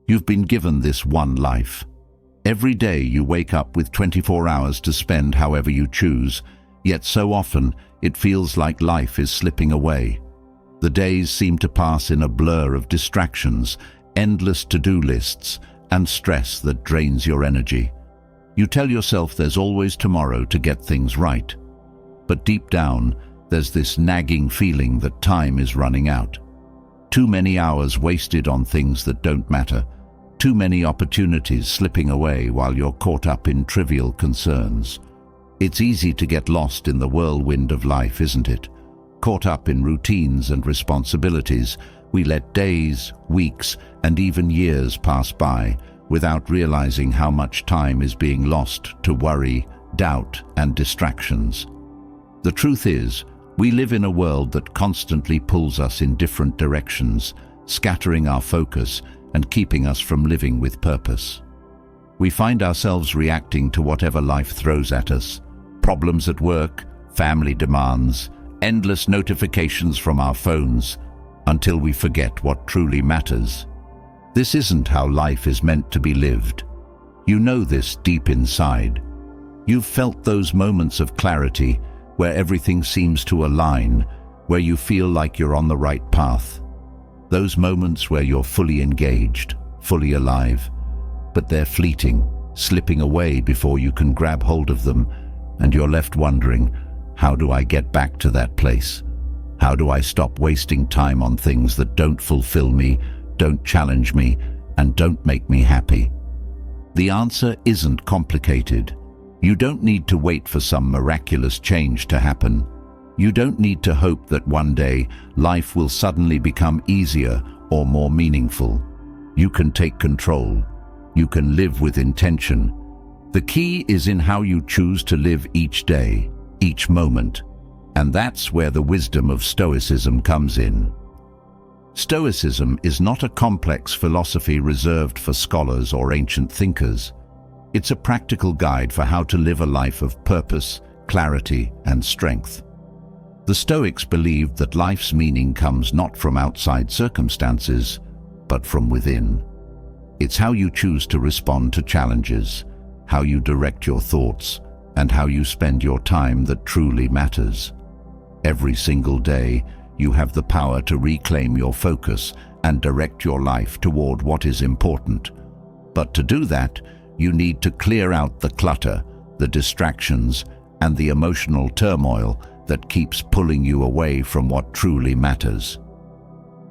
You've been given this one life. Every day you wake up with 24 hours to spend however you choose, yet so often it feels like life is slipping away. The days seem to pass in a blur of distractions, endless to-do lists, and stress that drains your energy. You tell yourself there's always tomorrow to get things right. But deep down, there's this nagging feeling that time is running out. Too many hours wasted on things that don't matter. Too many opportunities slipping away while you're caught up in trivial concerns. It's easy to get lost in the whirlwind of life, isn't it? Caught up in routines and responsibilities, we let days, weeks, and even years pass by without realizing how much time is being lost to worry, doubt, and distractions. The truth is, we live in a world that constantly pulls us in different directions, scattering our focus and keeping us from living with purpose. We find ourselves reacting to whatever life throws at us. Problems at work, family demands, endless notifications from our phones, until we forget what truly matters. This isn't how life is meant to be lived. You know this deep inside. You've felt those moments of clarity where everything seems to align, where you feel like you're on the right path. Those moments where you're fully engaged, fully alive, but they're fleeting, slipping away before you can grab hold of them, and you're left wondering, how do I get back to that place? How do I stop wasting time on things that don't fulfill me, don't challenge me, and don't make me happy? The answer isn't complicated. You don't need to wait for some miraculous change to happen. You don't need to hope that one day life will suddenly become easier or more meaningful. You can take control. You can live with intention. The key is in how you choose to live each day, each moment. And that's where the wisdom of Stoicism comes in. Stoicism is not a complex philosophy reserved for scholars or ancient thinkers. It's a practical guide for how to live a life of purpose, clarity, and strength. The Stoics believed that life's meaning comes not from outside circumstances, but from within. It's how you choose to respond to challenges, how you direct your thoughts, and how you spend your time that truly matters. Every single day, you have the power to reclaim your focus and direct your life toward what is important. But to do that, you need to clear out the clutter, the distractions, and the emotional turmoil that keeps pulling you away from what truly matters.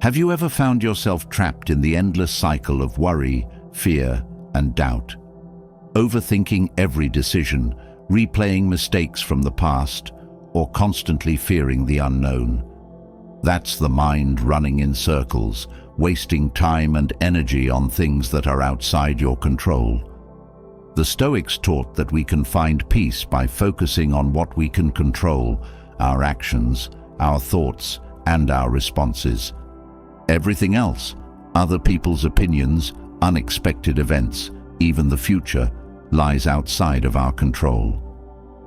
Have you ever found yourself trapped in the endless cycle of worry, fear, and doubt? Overthinking every decision, replaying mistakes from the past, or constantly fearing the unknown? That's the mind running in circles, wasting time and energy on things that are outside your control. The Stoics taught that we can find peace by focusing on what we can control: our actions, our thoughts, and our responses. Everything else, other people's opinions, unexpected events, even the future, lies outside of our control.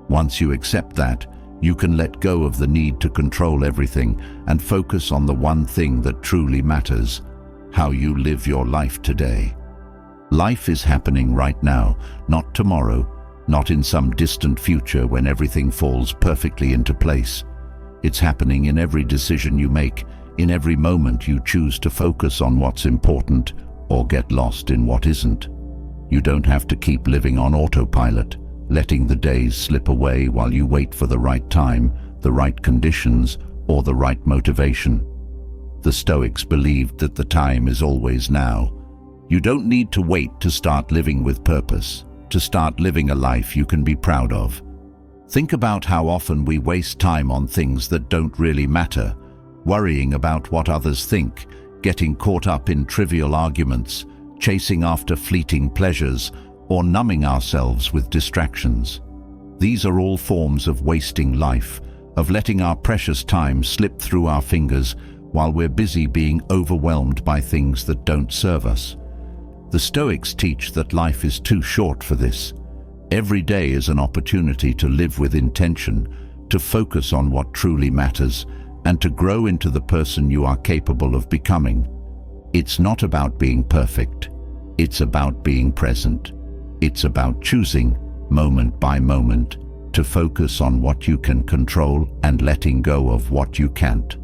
Once you accept that, you can let go of the need to control everything and focus on the one thing that truly matters: how you live your life today. Life is happening right now, not tomorrow, not in some distant future when everything falls perfectly into place. It's happening in every decision you make, in every moment you choose to focus on what's important or get lost in what isn't. You don't have to keep living on autopilot, letting the days slip away while you wait for the right time, the right conditions, or the right motivation. The Stoics believed that the time is always now. You don't need to wait to start living with purpose, to start living a life you can be proud of. Think about how often we waste time on things that don't really matter, worrying about what others think, getting caught up in trivial arguments, chasing after fleeting pleasures, or numbing ourselves with distractions. These are all forms of wasting life, of letting our precious time slip through our fingers while we're busy being overwhelmed by things that don't serve us. The Stoics teach that life is too short for this. Every day is an opportunity to live with intention, to focus on what truly matters, and to grow into the person you are capable of becoming. It's not about being perfect. It's about being present. It's about choosing, moment by moment, to focus on what you can control and letting go of what you can't.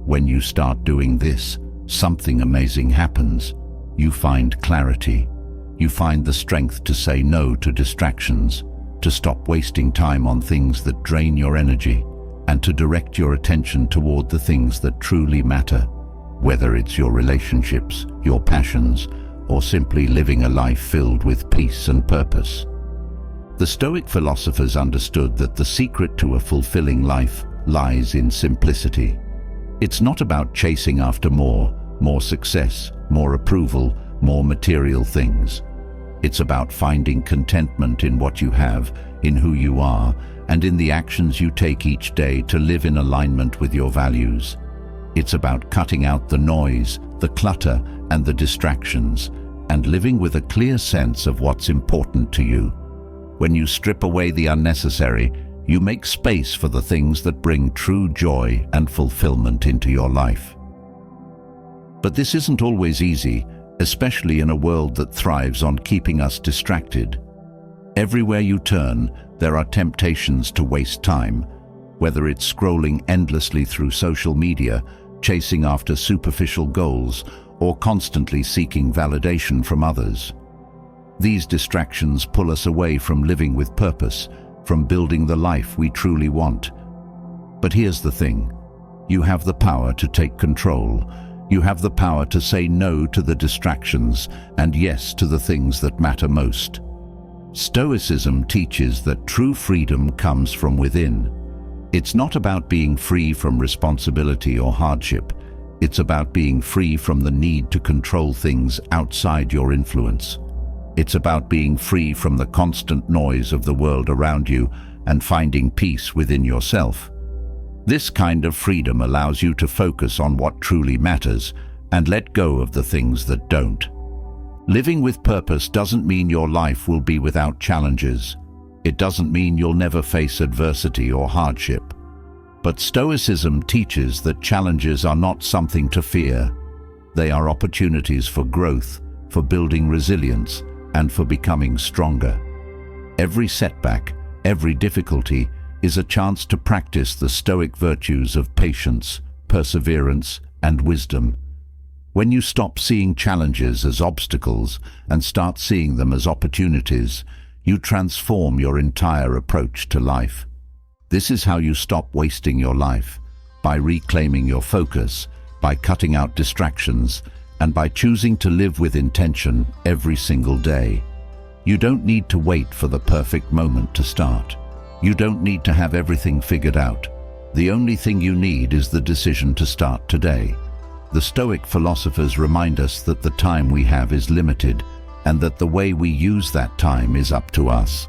When you start doing this, something amazing happens. You find clarity. You find the strength to say no to distractions, to stop wasting time on things that drain your energy, and to direct your attention toward the things that truly matter, whether it's your relationships, your passions, or simply living a life filled with peace and purpose. The Stoic philosophers understood that the secret to a fulfilling life lies in simplicity. It's not about chasing after more success, more approval, more material things. It's about finding contentment in what you have, in who you are, and in the actions you take each day to live in alignment with your values. It's about cutting out the noise, the clutter, and the distractions, and living with a clear sense of what's important to you. When you strip away the unnecessary, you make space for the things that bring true joy and fulfillment into your life. But this isn't always easy, especially in a world that thrives on keeping us distracted. Everywhere you turn, there are temptations to waste time, whether it's scrolling endlessly through social media, chasing after superficial goals, or constantly seeking validation from others. These distractions pull us away from living with purpose, from building the life we truly want. But here's the thing. You have the power to take control. You have the power to say no to the distractions and yes to the things that matter most. Stoicism teaches that true freedom comes from within. It's not about being free from responsibility or hardship. It's about being free from the need to control things outside your influence. It's about being free from the constant noise of the world around you and finding peace within yourself. This kind of freedom allows you to focus on what truly matters and let go of the things that don't. Living with purpose doesn't mean your life will be without challenges. It doesn't mean you'll never face adversity or hardship. But Stoicism teaches that challenges are not something to fear. They are opportunities for growth, for building resilience, and for becoming stronger. Every setback, every difficulty is a chance to practice the Stoic virtues of patience, perseverance, and wisdom. When you stop seeing challenges as obstacles and start seeing them as opportunities, you transform your entire approach to life. This is how you stop wasting your life, by reclaiming your focus, by cutting out distractions, and by choosing to live with intention every single day. You don't need to wait for the perfect moment to start. You don't need to have everything figured out. The only thing you need is the decision to start today. The Stoic philosophers remind us that the time we have is limited and that the way we use that time is up to us.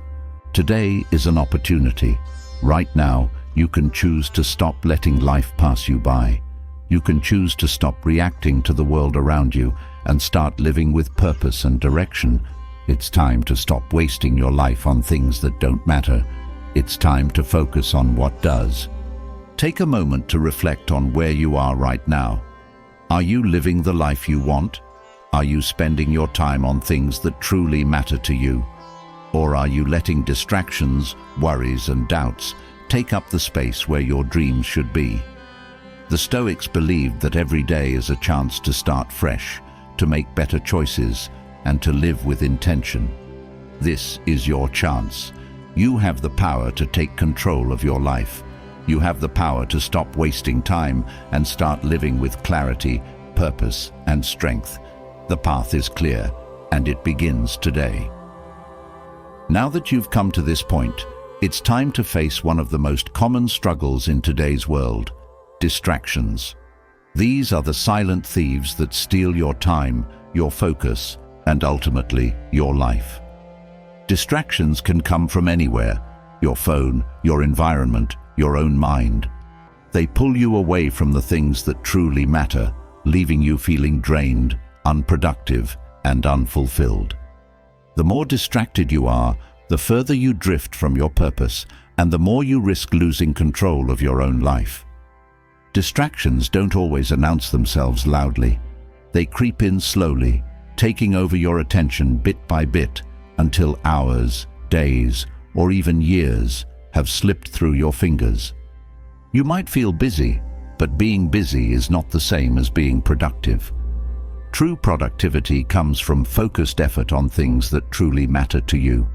Today is an opportunity. Right now, you can choose to stop letting life pass you by. You can choose to stop reacting to the world around you and start living with purpose and direction. It's time to stop wasting your life on things that don't matter. It's time to focus on what does. Take a moment to reflect on where you are right now. Are you living the life you want? Are you spending your time on things that truly matter to you? Or are you letting distractions, worries, and doubts take up the space where your dreams should be? The Stoics believed that every day is a chance to start fresh, to make better choices, and to live with intention. This is your chance. You have the power to take control of your life. You have the power to stop wasting time and start living with clarity, purpose, and strength. The path is clear, and it begins today. Now that you've come to this point, it's time to face one of the most common struggles in today's world: distractions. These are the silent thieves that steal your time, your focus, and ultimately your life. Distractions can come from anywhere: your phone, your environment, your own mind. They pull you away from the things that truly matter, leaving you feeling drained, unproductive, and unfulfilled. The more distracted you are, the further you drift from your purpose, and the more you risk losing control of your own life. Distractions don't always announce themselves loudly. They creep in slowly, taking over your attention bit by bit until hours, days, or even years have slipped through your fingers. You might feel busy, but being busy is not the same as being productive. True productivity comes from focused effort on things that truly matter to you.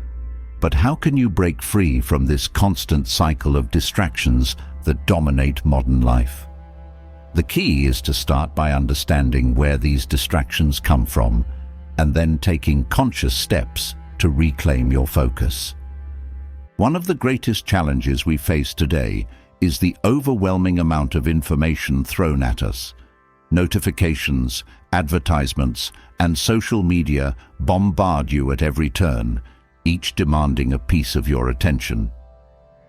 But how can you break free from this constant cycle of distractions that dominate modern life? The key is to start by understanding where these distractions come from, and then taking conscious steps to reclaim your focus. One of the greatest challenges we face today is the overwhelming amount of information thrown at us. Notifications, advertisements, and social media bombard you at every turn, each demanding a piece of your attention.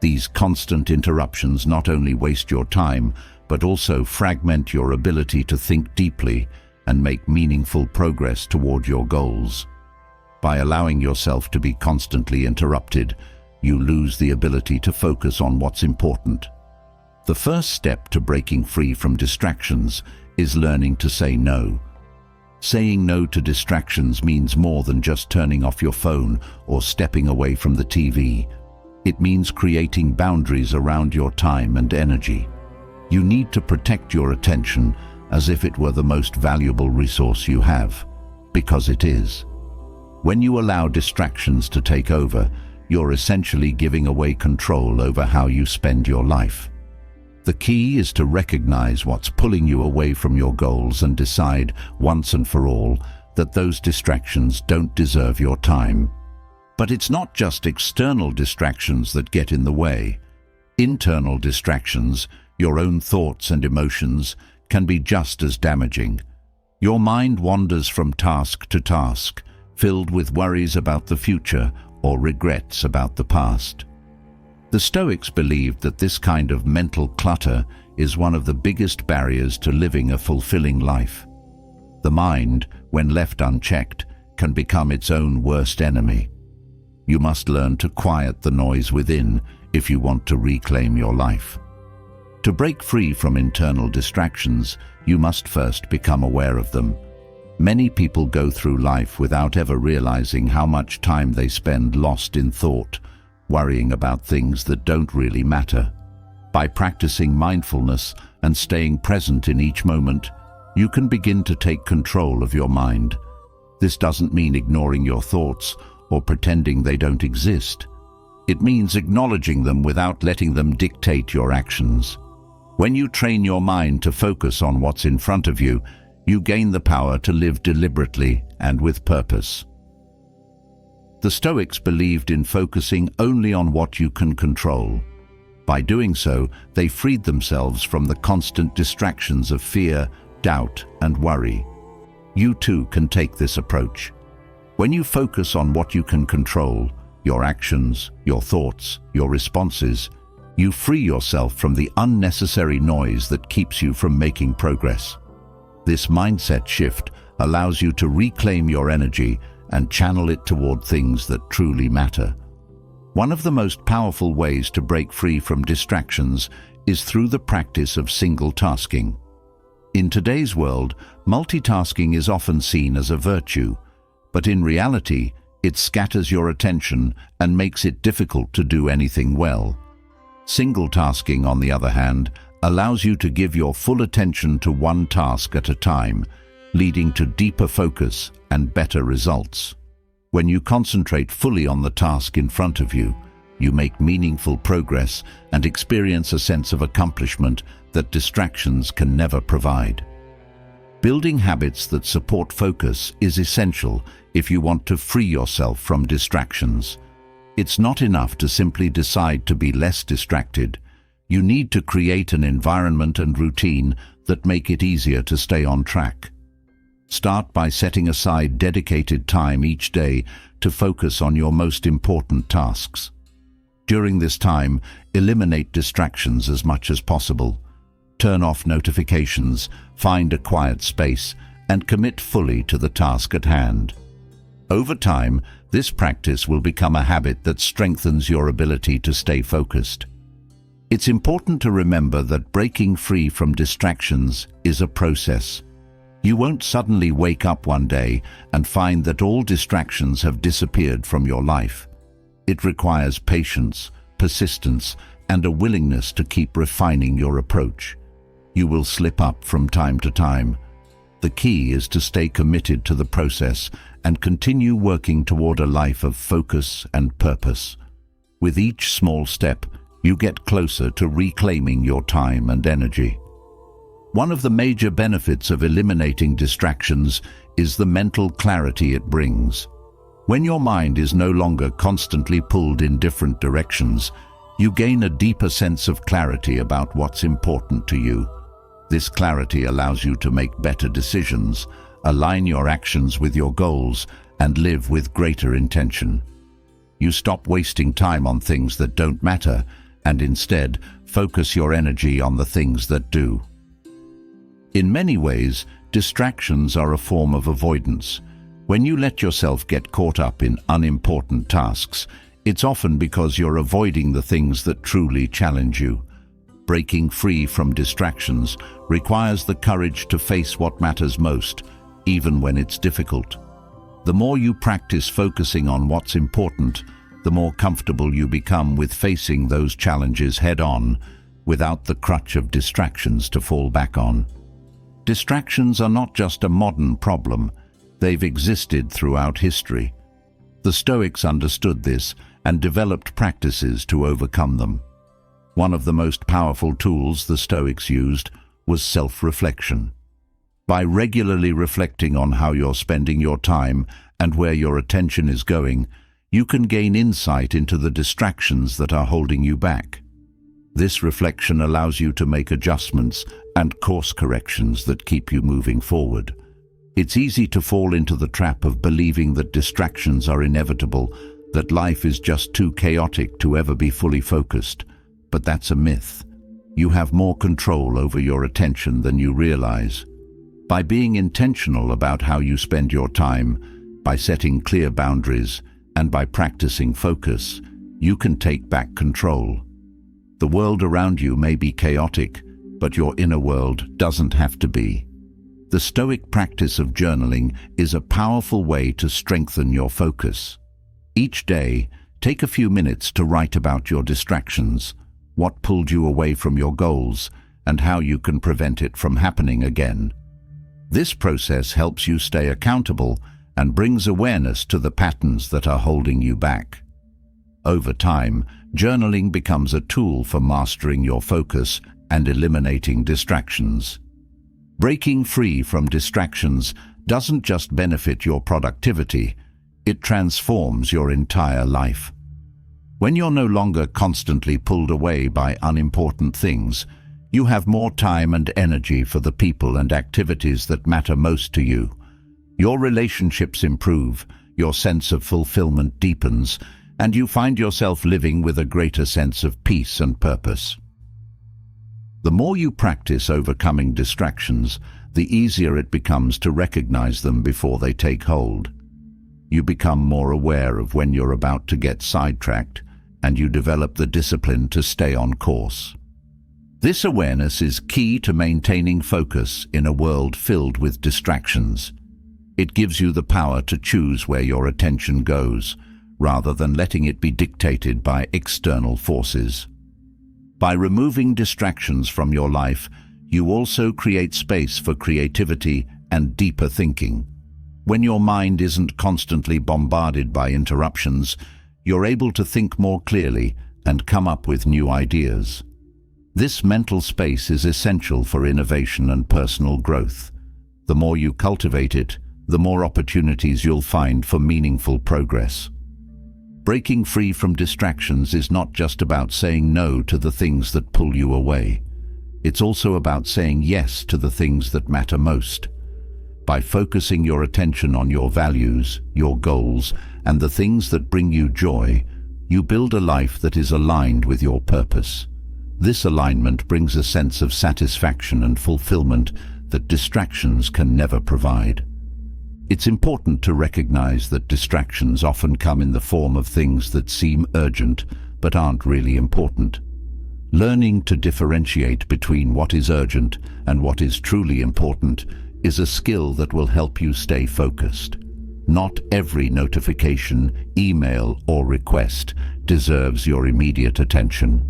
These constant interruptions not only waste your time, but also fragment your ability to think deeply and make meaningful progress toward your goals. By allowing yourself to be constantly interrupted, you lose the ability to focus on what's important. The first step to breaking free from distractions is learning to say no. Saying no to distractions means more than just turning off your phone or stepping away from the TV. It means creating boundaries around your time and energy. You need to protect your attention as if it were the most valuable resource you have, because it is. When you allow distractions to take over, you're essentially giving away control over how you spend your life. The key is to recognize what's pulling you away from your goals and decide once and for all that those distractions don't deserve your time. But it's not just external distractions that get in the way. Internal distractions, your own thoughts and emotions, can be just as damaging. Your mind wanders from task to task, filled with worries about the future or regrets about the past. The Stoics believed that this kind of mental clutter is one of the biggest barriers to living a fulfilling life. The mind, when left unchecked, can become its own worst enemy. You must learn to quiet the noise within if you want to reclaim your life. To break free from internal distractions, you must first become aware of them. Many people go through life without ever realizing how much time they spend lost in thought, worrying about things that don't really matter. By practicing mindfulness and staying present in each moment, you can begin to take control of your mind. This doesn't mean ignoring your thoughts or pretending they don't exist. It means acknowledging them without letting them dictate your actions. When you train your mind to focus on what's in front of you, you gain the power to live deliberately and with purpose. The Stoics believed in focusing only on what you can control. By doing so, they freed themselves from the constant distractions of fear, doubt, and worry. You too can take this approach. When you focus on what you can control, your actions, your thoughts, your responses, you free yourself from the unnecessary noise that keeps you from making progress. This mindset shift allows you to reclaim your energy and channel it toward things that truly matter. One of the most powerful ways to break free from distractions is through the practice of single tasking. In today's world, multitasking is often seen as a virtue, but in reality, it scatters your attention and makes it difficult to do anything well. Single tasking, on the other hand, allows you to give your full attention to one task at a time, leading to deeper focus and better results. When you concentrate fully on the task in front of you, you make meaningful progress and experience a sense of accomplishment that distractions can never provide. Building habits that support focus is essential if you want to free yourself from distractions. It's not enough to simply decide to be less distracted. You need to create an environment and routine that make it easier to stay on track. Start by setting aside dedicated time each day to focus on your most important tasks. During this time, eliminate distractions as much as possible. Turn off notifications, find a quiet space, and commit fully to the task at hand. Over time, this practice will become a habit that strengthens your ability to stay focused. It's important to remember that breaking free from distractions is a process. You won't suddenly wake up one day and find that all distractions have disappeared from your life. It requires patience, persistence, and a willingness to keep refining your approach. You will slip up from time to time. The key is to stay committed to the process and continue working toward a life of focus and purpose. With each small step, you get closer to reclaiming your time and energy. One of the major benefits of eliminating distractions is the mental clarity it brings. When your mind is no longer constantly pulled in different directions, you gain a deeper sense of clarity about what's important to you. This clarity allows you to make better decisions, align your actions with your goals, and live with greater intention. You stop wasting time on things that don't matter, and instead focus your energy on the things that do. In many ways, distractions are a form of avoidance. When you let yourself get caught up in unimportant tasks, it's often because you're avoiding the things that truly challenge you. Breaking free from distractions requires the courage to face what matters most, even when it's difficult. The more you practice focusing on what's important, the more comfortable you become with facing those challenges head-on, without the crutch of distractions to fall back on. Distractions are not just a modern problem, they've existed throughout history. The Stoics understood this and developed practices to overcome them. One of the most powerful tools the Stoics used was self-reflection. By regularly reflecting on how you're spending your time and where your attention is going, you can gain insight into the distractions that are holding you back. This reflection allows you to make adjustments and course corrections that keep you moving forward. It's easy to fall into the trap of believing that distractions are inevitable, that life is just too chaotic to ever be fully focused. But that's a myth. You have more control over your attention than you realize. By being intentional about how you spend your time, by setting clear boundaries, and by practicing focus, you can take back control. The world around you may be chaotic, but your inner world doesn't have to be. The Stoic practice of journaling is a powerful way to strengthen your focus. Each day, take a few minutes to write about your distractions, what pulled you away from your goals, and how you can prevent it from happening again. This process helps you stay accountable and brings awareness to the patterns that are holding you back. Over time, journaling becomes a tool for mastering your focus and eliminating distractions. Breaking free from distractions doesn't just benefit your productivity, it transforms your entire life. When you're no longer constantly pulled away by unimportant things, you have more time and energy for the people and activities that matter most to you. Your relationships improve, your sense of fulfillment deepens, and you find yourself living with a greater sense of peace and purpose. The more you practice overcoming distractions, the easier it becomes to recognize them before they take hold. You become more aware of when you're about to get sidetracked, and you develop the discipline to stay on course. This awareness is key to maintaining focus in a world filled with distractions. It gives you the power to choose where your attention goes, rather than letting it be dictated by external forces. By removing distractions from your life, you also create space for creativity and deeper thinking. When your mind isn't constantly bombarded by interruptions, you're able to think more clearly and come up with new ideas. This mental space is essential for innovation and personal growth. The more you cultivate it, the more opportunities you'll find for meaningful progress. Breaking free from distractions is not just about saying no to the things that pull you away. It's also about saying yes to the things that matter most. By focusing your attention on your values, your goals, and the things that bring you joy, you build a life that is aligned with your purpose. This alignment brings a sense of satisfaction and fulfillment that distractions can never provide. It's important to recognize that distractions often come in the form of things that seem urgent but aren't really important. Learning to differentiate between what is urgent and what is truly important is a skill that will help you stay focused. Not every notification, email, or request deserves your immediate attention.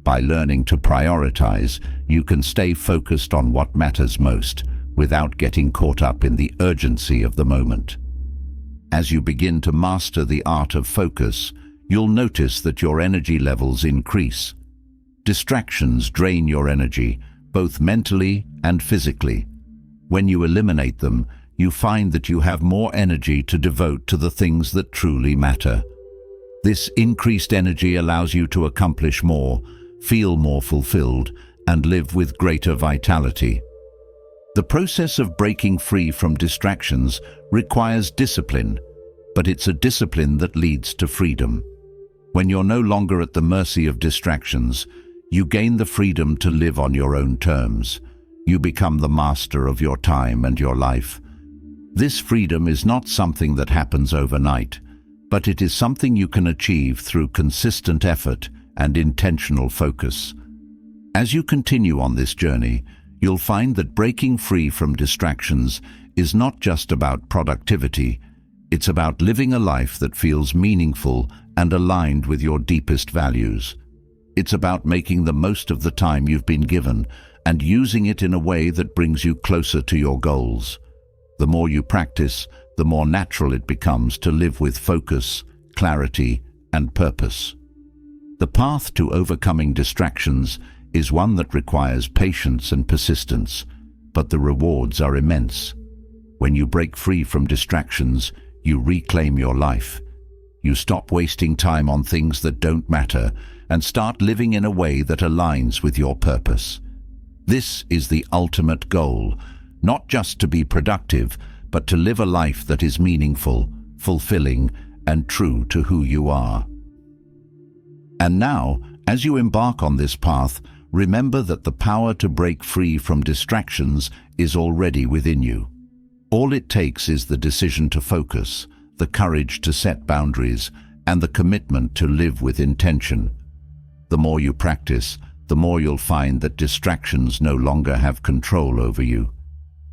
By learning to prioritize, you can stay focused on what matters most without getting caught up in the urgency of the moment. As you begin to master the art of focus, you'll notice that your energy levels increase. Distractions drain your energy, both mentally and physically. When you eliminate them, you find that you have more energy to devote to the things that truly matter. This increased energy allows you to accomplish more, feel more fulfilled, and live with greater vitality. The process of breaking free from distractions requires discipline, but it's a discipline that leads to freedom. When you're no longer at the mercy of distractions, you gain the freedom to live on your own terms. You become the master of your time and your life. This freedom is not something that happens overnight, but it is something you can achieve through consistent effort and intentional focus. As you continue on this journey, you'll find that breaking free from distractions is not just about productivity. It's about living a life that feels meaningful and aligned with your deepest values. It's about making the most of the time you've been given and using it in a way that brings you closer to your goals. The more you practice, the more natural it becomes to live with focus, clarity, and purpose. The path to overcoming distractions is one that requires patience and persistence, but the rewards are immense. When you break free from distractions, you reclaim your life. You stop wasting time on things that don't matter and start living in a way that aligns with your purpose. This is the ultimate goal, not just to be productive, but to live a life that is meaningful, fulfilling, and true to who you are. And now, as you embark on this path, remember that the power to break free from distractions is already within you. All it takes is the decision to focus, the courage to set boundaries, and the commitment to live with intention. The more you practice, the more you'll find that distractions no longer have control over you.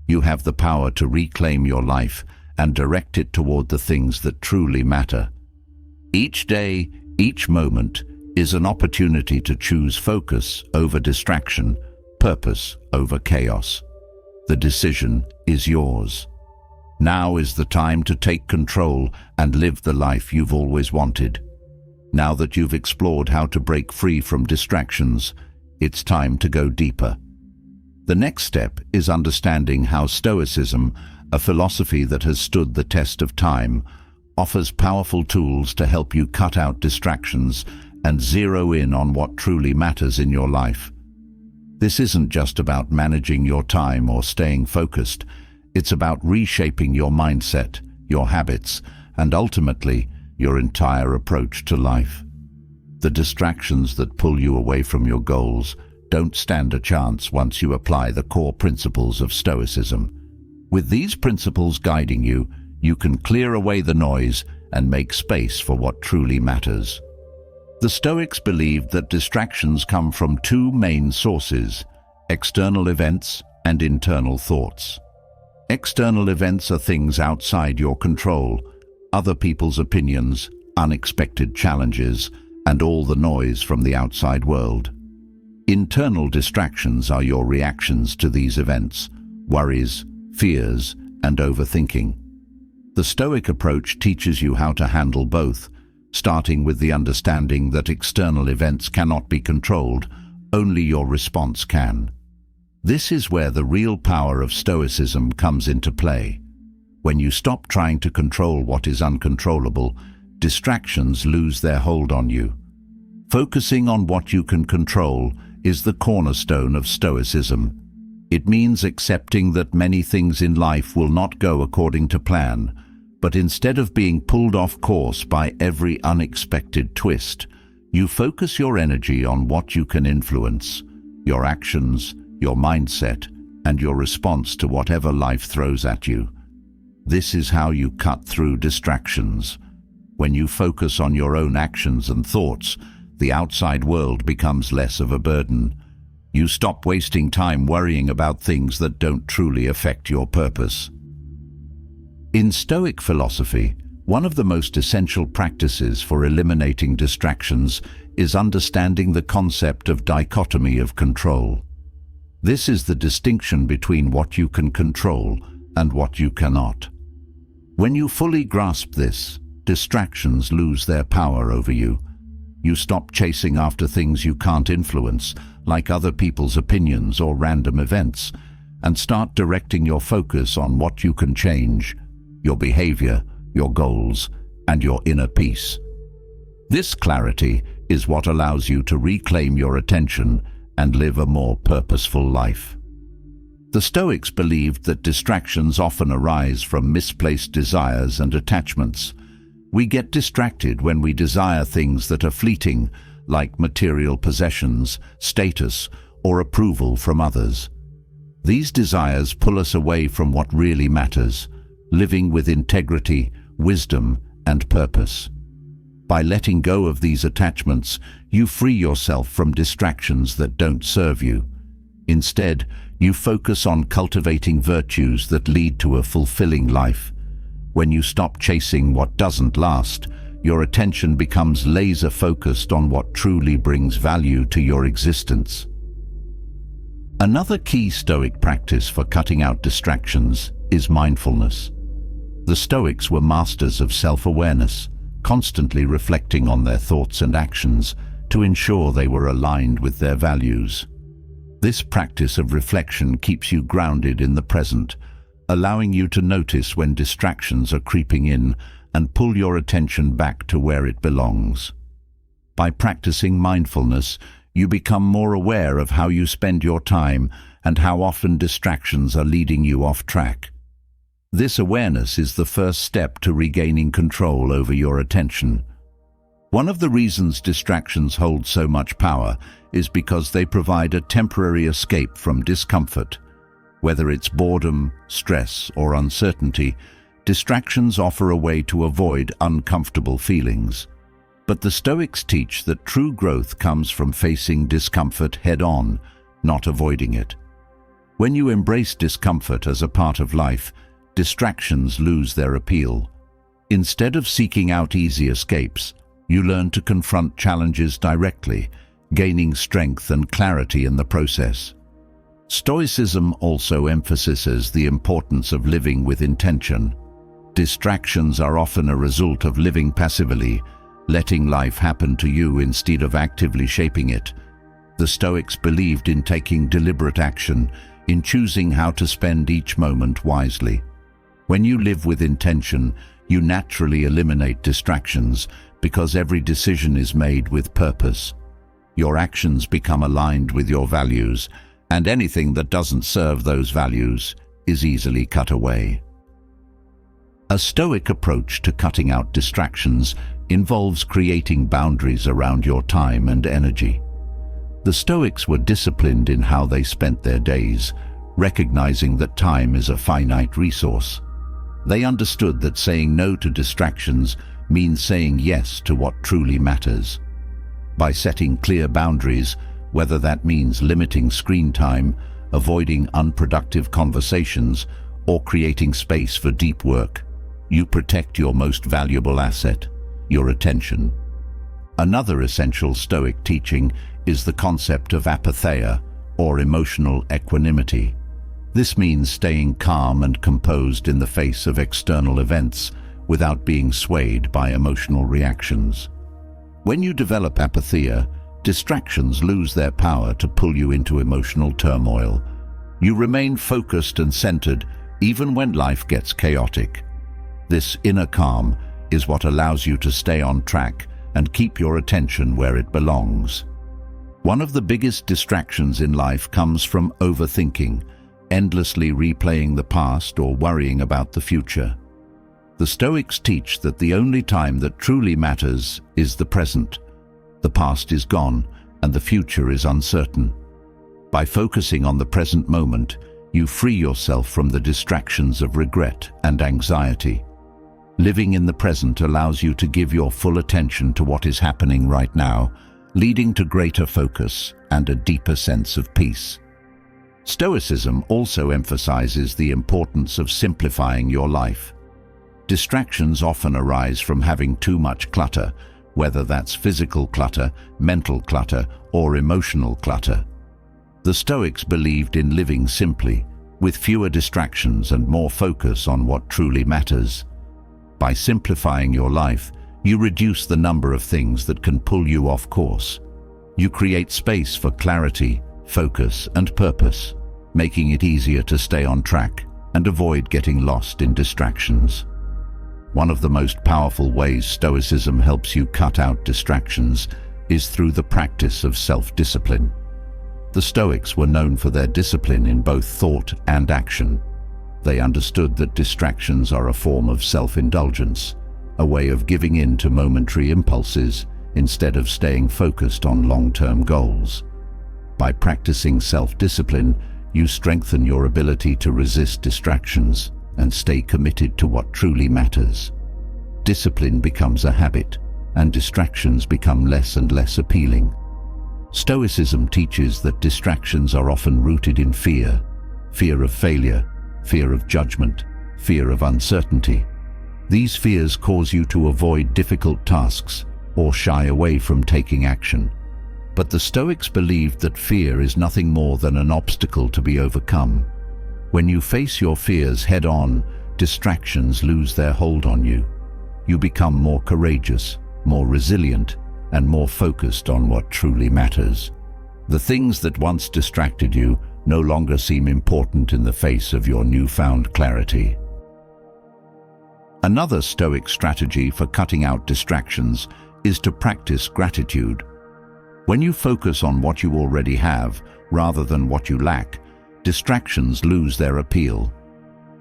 You have the power to reclaim your life and direct it toward the things that truly matter. Each day, each moment, is an opportunity to choose focus over distraction, purpose over chaos. The decision is yours. Now is the time to take control and live the life you've always wanted. Now that you've explored how to break free from distractions, it's time to go deeper. The next step is understanding how Stoicism, a philosophy that has stood the test of time, offers powerful tools to help you cut out distractions and zero in on what truly matters in your life. This isn't just about managing your time or staying focused. It's about reshaping your mindset, your habits, and ultimately, your entire approach to life. The distractions that pull you away from your goals don't stand a chance once you apply the core principles of Stoicism. With these principles guiding you, you can clear away the noise and make space for what truly matters. The Stoics believed that distractions come from two main sources: external events and internal thoughts. External events are things outside your control, other people's opinions, unexpected challenges, and all the noise from the outside world. Internal distractions are your reactions to these events: worries, fears, and overthinking. The Stoic approach teaches you how to handle both, starting with the understanding that external events cannot be controlled, only your response can. This is where the real power of Stoicism comes into play. When you stop trying to control what is uncontrollable, distractions lose their hold on you. Focusing on what you can control is the cornerstone of Stoicism. It means accepting that many things in life will not go according to plan, but instead of being pulled off course by every unexpected twist, you focus your energy on what you can influence: your actions, your mindset, and your response to whatever life throws at you. This is how you cut through distractions. When you focus on your own actions and thoughts, the outside world becomes less of a burden. You stop wasting time worrying about things that don't truly affect your purpose. In Stoic philosophy, one of the most essential practices for eliminating distractions is understanding the concept of dichotomy of control. This is the distinction between what you can control and what you cannot. When you fully grasp this, distractions lose their power over you. You stop chasing after things you can't influence, like other people's opinions or random events, and start directing your focus on what you can change: your behavior, your goals, and your inner peace. This clarity is what allows you to reclaim your attention and live a more purposeful life. The Stoics believed that distractions often arise from misplaced desires and attachments. We get distracted when we desire things that are fleeting, like material possessions, status, or approval from others. These desires pull us away from what really matters: living with integrity, wisdom, and purpose. By letting go of these attachments, you free yourself from distractions that don't serve you. Instead, you focus on cultivating virtues that lead to a fulfilling life. When you stop chasing what doesn't last, your attention becomes laser-focused on what truly brings value to your existence. Another key Stoic practice for cutting out distractions is mindfulness. The Stoics were masters of self-awareness, constantly reflecting on their thoughts and actions to ensure they were aligned with their values. This practice of reflection keeps you grounded in the present, allowing you to notice when distractions are creeping in and pull your attention back to where it belongs. By practicing mindfulness, you become more aware of how you spend your time and how often distractions are leading you off track. This awareness is the first step to regaining control over your attention. One of the reasons distractions hold so much power is because they provide a temporary escape from discomfort. Whether it's boredom, stress, or uncertainty, distractions offer a way to avoid uncomfortable feelings. But the Stoics teach that true growth comes from facing discomfort head-on, not avoiding it. When you embrace discomfort as a part of life, distractions lose their appeal. Instead of seeking out easy escapes, you learn to confront challenges directly, gaining strength and clarity in the process. Stoicism also emphasizes the importance of living with intention. Distractions are often a result of living passively, letting life happen to you instead of actively shaping it. The Stoics believed in taking deliberate action, in choosing how to spend each moment wisely. When you live with intention, you naturally eliminate distractions because every decision is made with purpose. Your actions become aligned with your values, and anything that doesn't serve those values is easily cut away. A Stoic approach to cutting out distractions involves creating boundaries around your time and energy. The Stoics were disciplined in how they spent their days, recognizing that time is a finite resource. They understood that saying no to distractions means saying yes to what truly matters. By setting clear boundaries, whether that means limiting screen time, avoiding unproductive conversations, or creating space for deep work, you protect your most valuable asset, your attention. Another essential Stoic teaching is the concept of apatheia, or emotional equanimity. This means staying calm and composed in the face of external events without being swayed by emotional reactions. When you develop apatheia, distractions lose their power to pull you into emotional turmoil. You remain focused and centered even when life gets chaotic. This inner calm is what allows you to stay on track and keep your attention where it belongs. One of the biggest distractions in life comes from overthinking, endlessly replaying the past or worrying about the future. The Stoics teach that the only time that truly matters is the present. The past is gone and the future is uncertain. By focusing on the present moment, you free yourself from the distractions of regret and anxiety. Living in the present allows you to give your full attention to what is happening right now, leading to greater focus and a deeper sense of peace. Stoicism also emphasizes the importance of simplifying your life. Distractions often arise from having too much clutter, whether that's physical clutter, mental clutter, or emotional clutter. The Stoics believed in living simply, with fewer distractions and more focus on what truly matters. By simplifying your life, you reduce the number of things that can pull you off course. You create space for clarity, focus, and purpose, making it easier to stay on track and avoid getting lost in distractions. One of the most powerful ways Stoicism helps you cut out distractions is through the practice of self-discipline. The Stoics were known for their discipline in both thought and action. They understood that distractions are a form of self-indulgence, a way of giving in to momentary impulses instead of staying focused on long-term goals. By practicing self-discipline, you strengthen your ability to resist distractions and stay committed to what truly matters. Discipline becomes a habit, and distractions become less and less appealing. Stoicism teaches that distractions are often rooted in fear: fear of failure, fear of judgment, fear of uncertainty. These fears cause you to avoid difficult tasks or shy away from taking action. But the Stoics believed that fear is nothing more than an obstacle to be overcome. When you face your fears head-on, distractions lose their hold on you. You become more courageous, more resilient, and more focused on what truly matters. The things that once distracted you no longer seem important in the face of your newfound clarity. Another Stoic strategy for cutting out distractions is to practice gratitude. When you focus on what you already have rather than what you lack, distractions lose their appeal.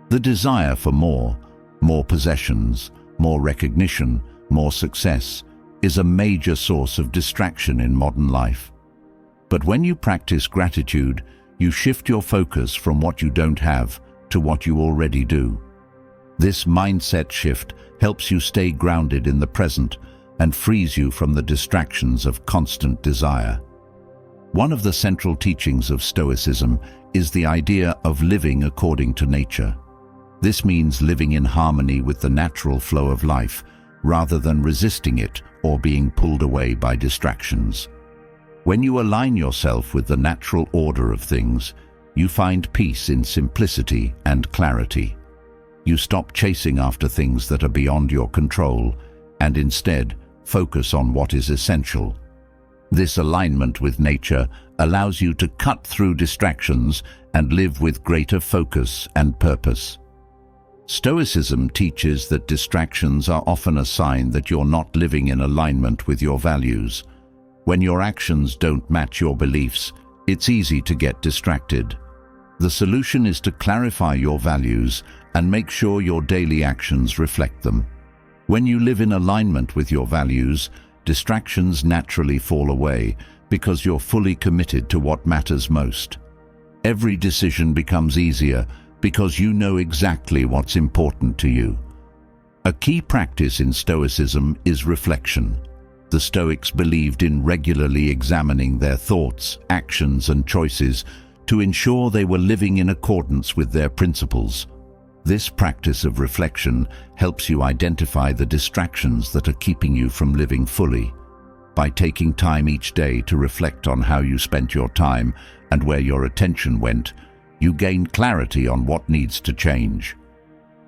The desire for more possessions, more recognition, more success, is a major source of distraction in modern life. But when you practice gratitude, you shift your focus from what you don't have to what you already do. This mindset shift helps you stay grounded in the present and frees you from the distractions of constant desire. One of the central teachings of Stoicism is the idea of living according to nature. This means living in harmony with the natural flow of life, rather than resisting it or being pulled away by distractions. When you align yourself with the natural order of things, you find peace in simplicity and clarity. You stop chasing after things that are beyond your control and instead focus on what is essential. This alignment with nature allows you to cut through distractions and live with greater focus and purpose. Stoicism teaches that distractions are often a sign that you're not living in alignment with your values. When your actions don't match your beliefs, it's easy to get distracted. The solution is to clarify your values and make sure your daily actions reflect them. When you live in alignment with your values, distractions naturally fall away because you're fully committed to what matters most. Every decision becomes easier because you know exactly what's important to you. A key practice in Stoicism is reflection. The Stoics believed in regularly examining their thoughts, actions, and choices to ensure they were living in accordance with their principles. This practice of reflection helps you identify the distractions that are keeping you from living fully. By taking time each day to reflect on how you spent your time and where your attention went, you gain clarity on what needs to change.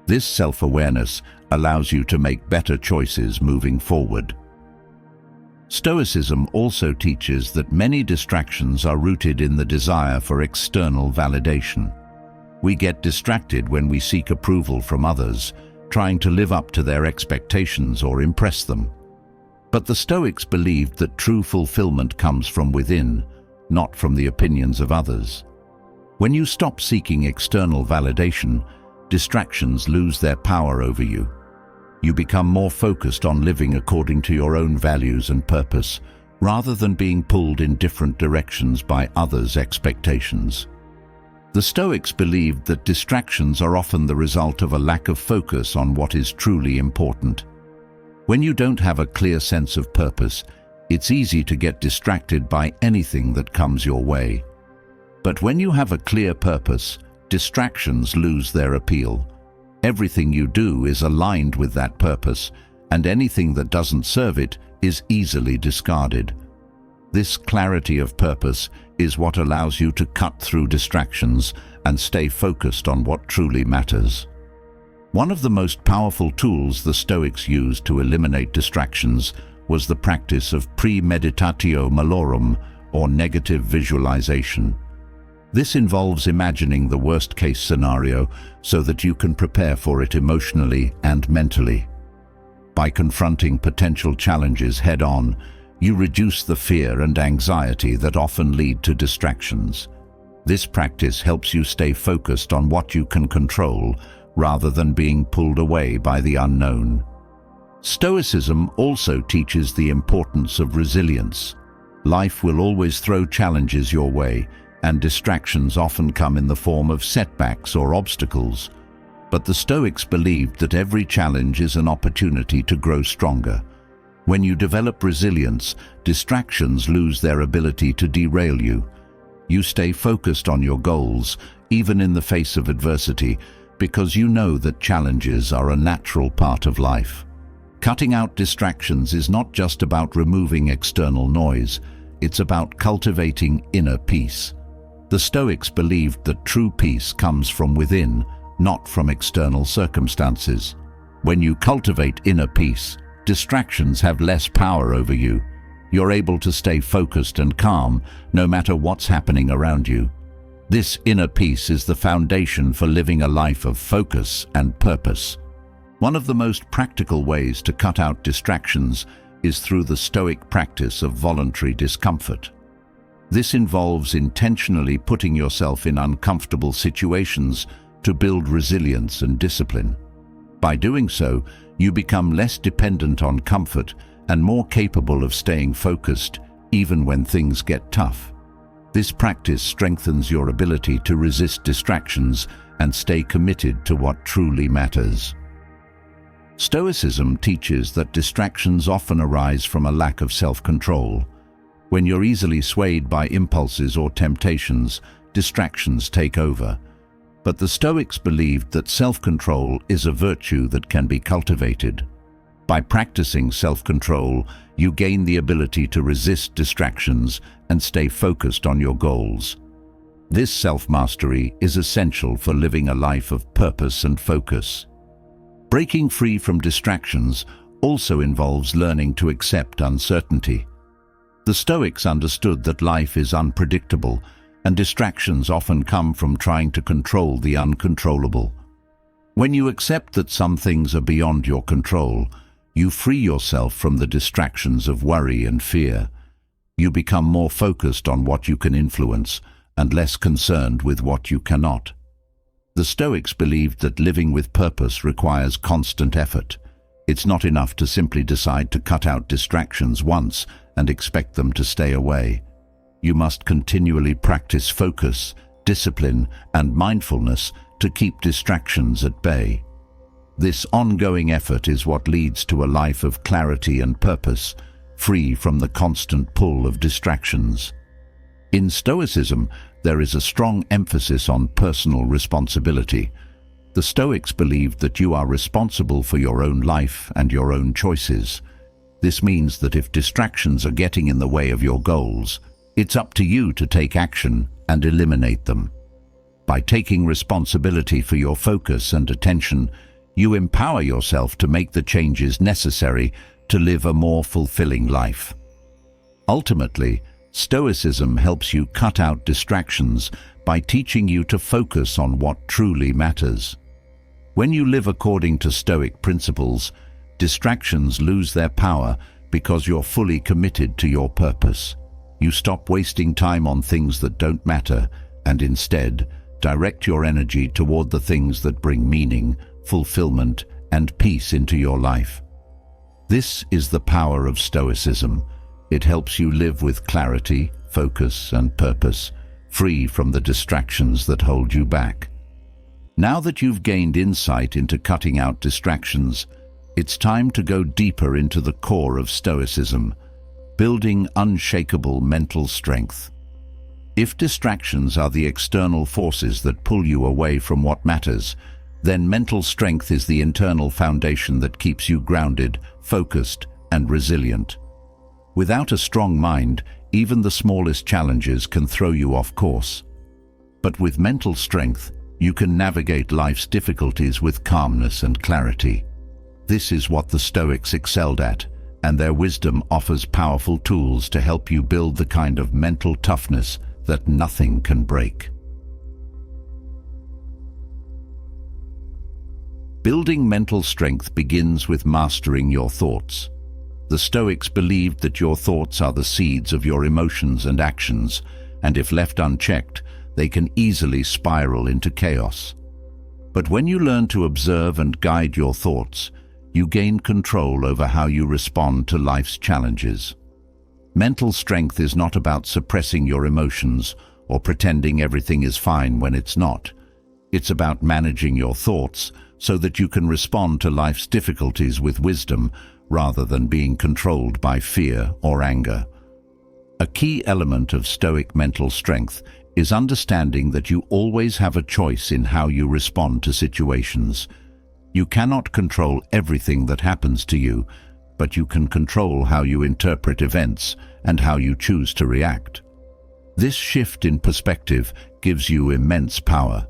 This self-awareness allows you to make better choices moving forward. Stoicism also teaches that many distractions are rooted in the desire for external validation. We get distracted when we seek approval from others, trying to live up to their expectations or impress them. But the Stoics believed that true fulfillment comes from within, not from the opinions of others. When you stop seeking external validation, distractions lose their power over you. You become more focused on living according to your own values and purpose, rather than being pulled in different directions by others' expectations. The Stoics believed that distractions are often the result of a lack of focus on what is truly important. When you don't have a clear sense of purpose, It's easy to get distracted by anything that comes your way. But when you have a clear purpose, distractions lose their appeal. Everything you do is aligned with that purpose, and anything that doesn't serve it is easily discarded. This clarity of purpose is what allows you to cut through distractions and stay focused on what truly matters. One of the most powerful tools the Stoics used to eliminate distractions was the practice of premeditatio malorum, or negative visualization. This involves imagining the worst-case scenario so that you can prepare for it emotionally and mentally. By confronting potential challenges head-on, you reduce the fear and anxiety that often lead to distractions. This practice helps you stay focused on what you can control rather than being pulled away by the unknown. Stoicism also teaches the importance of resilience. Life will always throw challenges your way, and distractions often come in the form of setbacks or obstacles. But the Stoics believed that every challenge is an opportunity to grow stronger. When you develop resilience, distractions lose their ability to derail you. You stay focused on your goals, even in the face of adversity, because you know that challenges are a natural part of life. Cutting out distractions is not just about removing external noise, it's about cultivating inner peace. The Stoics believed that true peace comes from within, not from external circumstances. When you cultivate inner peace, distractions have less power over you. You're able to stay focused and calm no matter what's happening around you. This inner peace is the foundation for living a life of focus and purpose. One of the most practical ways to cut out distractions is through the Stoic practice of voluntary discomfort. This involves intentionally putting yourself in uncomfortable situations to build resilience and discipline. By doing so, you become less dependent on comfort and more capable of staying focused even when things get tough. This practice strengthens your ability to resist distractions and stay committed to what truly matters. Stoicism teaches that distractions often arise from a lack of self-control. When you're easily swayed by impulses or temptations, distractions take over. But the Stoics believed that self-control is a virtue that can be cultivated. By practicing self-control, you gain the ability to resist distractions and stay focused on your goals. This self-mastery is essential for living a life of purpose and focus. Breaking free from distractions also involves learning to accept uncertainty. The Stoics understood that life is unpredictable, and distractions often come from trying to control the uncontrollable. When you accept that some things are beyond your control, you free yourself from the distractions of worry and fear. You become more focused on what you can influence and less concerned with what you cannot. The Stoics believed that living with purpose requires constant effort. It's not enough to simply decide to cut out distractions once and expect them to stay away. You must continually practice focus, discipline, and mindfulness to keep distractions at bay. This ongoing effort is what leads to a life of clarity and purpose, free from the constant pull of distractions. In Stoicism, there is a strong emphasis on personal responsibility. The Stoics believed that you are responsible for your own life and your own choices. This means that if distractions are getting in the way of your goals, it's up to you to take action and eliminate them. By taking responsibility for your focus and attention, you empower yourself to make the changes necessary to live a more fulfilling life. Ultimately, Stoicism helps you cut out distractions by teaching you to focus on what truly matters. When you live according to Stoic principles, distractions lose their power because you're fully committed to your purpose. You stop wasting time on things that don't matter and instead direct your energy toward the things that bring meaning, fulfillment, and peace into your life. This is the power of Stoicism. It helps you live with clarity, focus, and purpose, free from the distractions that hold you back. Now that you've gained insight into cutting out distractions, it's time to go deeper into the core of Stoicism. Building unshakable mental strength. If distractions are the external forces that pull you away from what matters, then mental strength is the internal foundation that keeps you grounded, focused, and resilient. Without a strong mind, even the smallest challenges can throw you off course. But with mental strength, you can navigate life's difficulties with calmness and clarity. This is what the Stoics excelled at, and their wisdom offers powerful tools to help you build the kind of mental toughness that nothing can break. Building mental strength begins with mastering your thoughts. The Stoics believed that your thoughts are the seeds of your emotions and actions, and if left unchecked, they can easily spiral into chaos. But when you learn to observe and guide your thoughts, you gain control over how you respond to life's challenges. Mental strength is not about suppressing your emotions or pretending everything is fine when it's not. It's about managing your thoughts so that you can respond to life's difficulties with wisdom rather than being controlled by fear or anger. A key element of Stoic mental strength is understanding that you always have a choice in how you respond to situations. You cannot control everything that happens to you, but you can control how you interpret events and how you choose to react. This shift in perspective gives you immense power.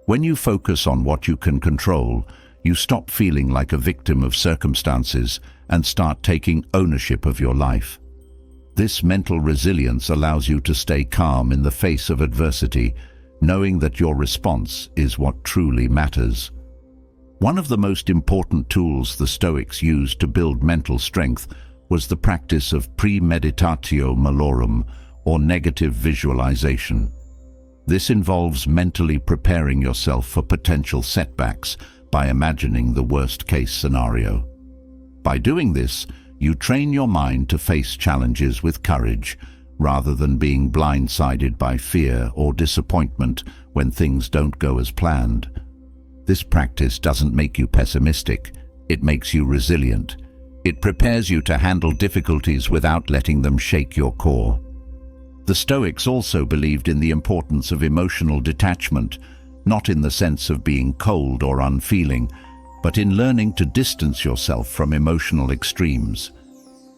When you focus on what you can control, you stop feeling like a victim of circumstances and start taking ownership of your life. This mental resilience allows you to stay calm in the face of adversity, knowing that your response is what truly matters. One of the most important tools the Stoics used to build mental strength was the practice of premeditatio malorum, or negative visualization. This involves mentally preparing yourself for potential setbacks by imagining the worst-case scenario. By doing this, you train your mind to face challenges with courage, rather than being blindsided by fear or disappointment when things don't go as planned. This practice doesn't make you pessimistic, it makes you resilient. It prepares you to handle difficulties without letting them shake your core. The Stoics also believed in the importance of emotional detachment, not in the sense of being cold or unfeeling, but in learning to distance yourself from emotional extremes.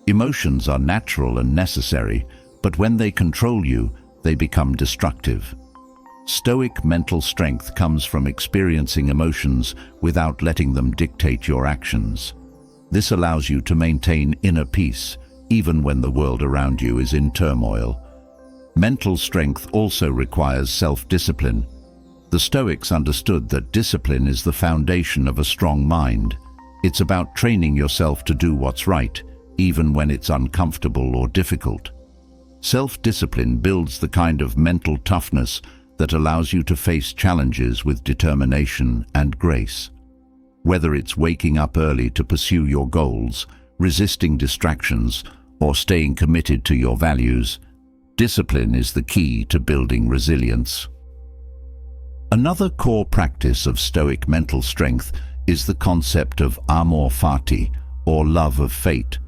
Emotions are natural and necessary, but when they control you, they become destructive. Stoic mental strength comes from experiencing emotions without letting them dictate your actions. This allows you to maintain inner peace, even when the world around you is in turmoil. Mental strength also requires self-discipline. The Stoics understood that discipline is the foundation of a strong mind. It's about training yourself to do what's right, even when it's uncomfortable or difficult. Self-discipline builds the kind of mental toughness that allows you to face challenges with determination and grace. Whether it's waking up early to pursue your goals, resisting distractions, or staying committed to your values, discipline is the key to building resilience. Another core practice of Stoic mental strength is the concept of amor fati, or love of fate.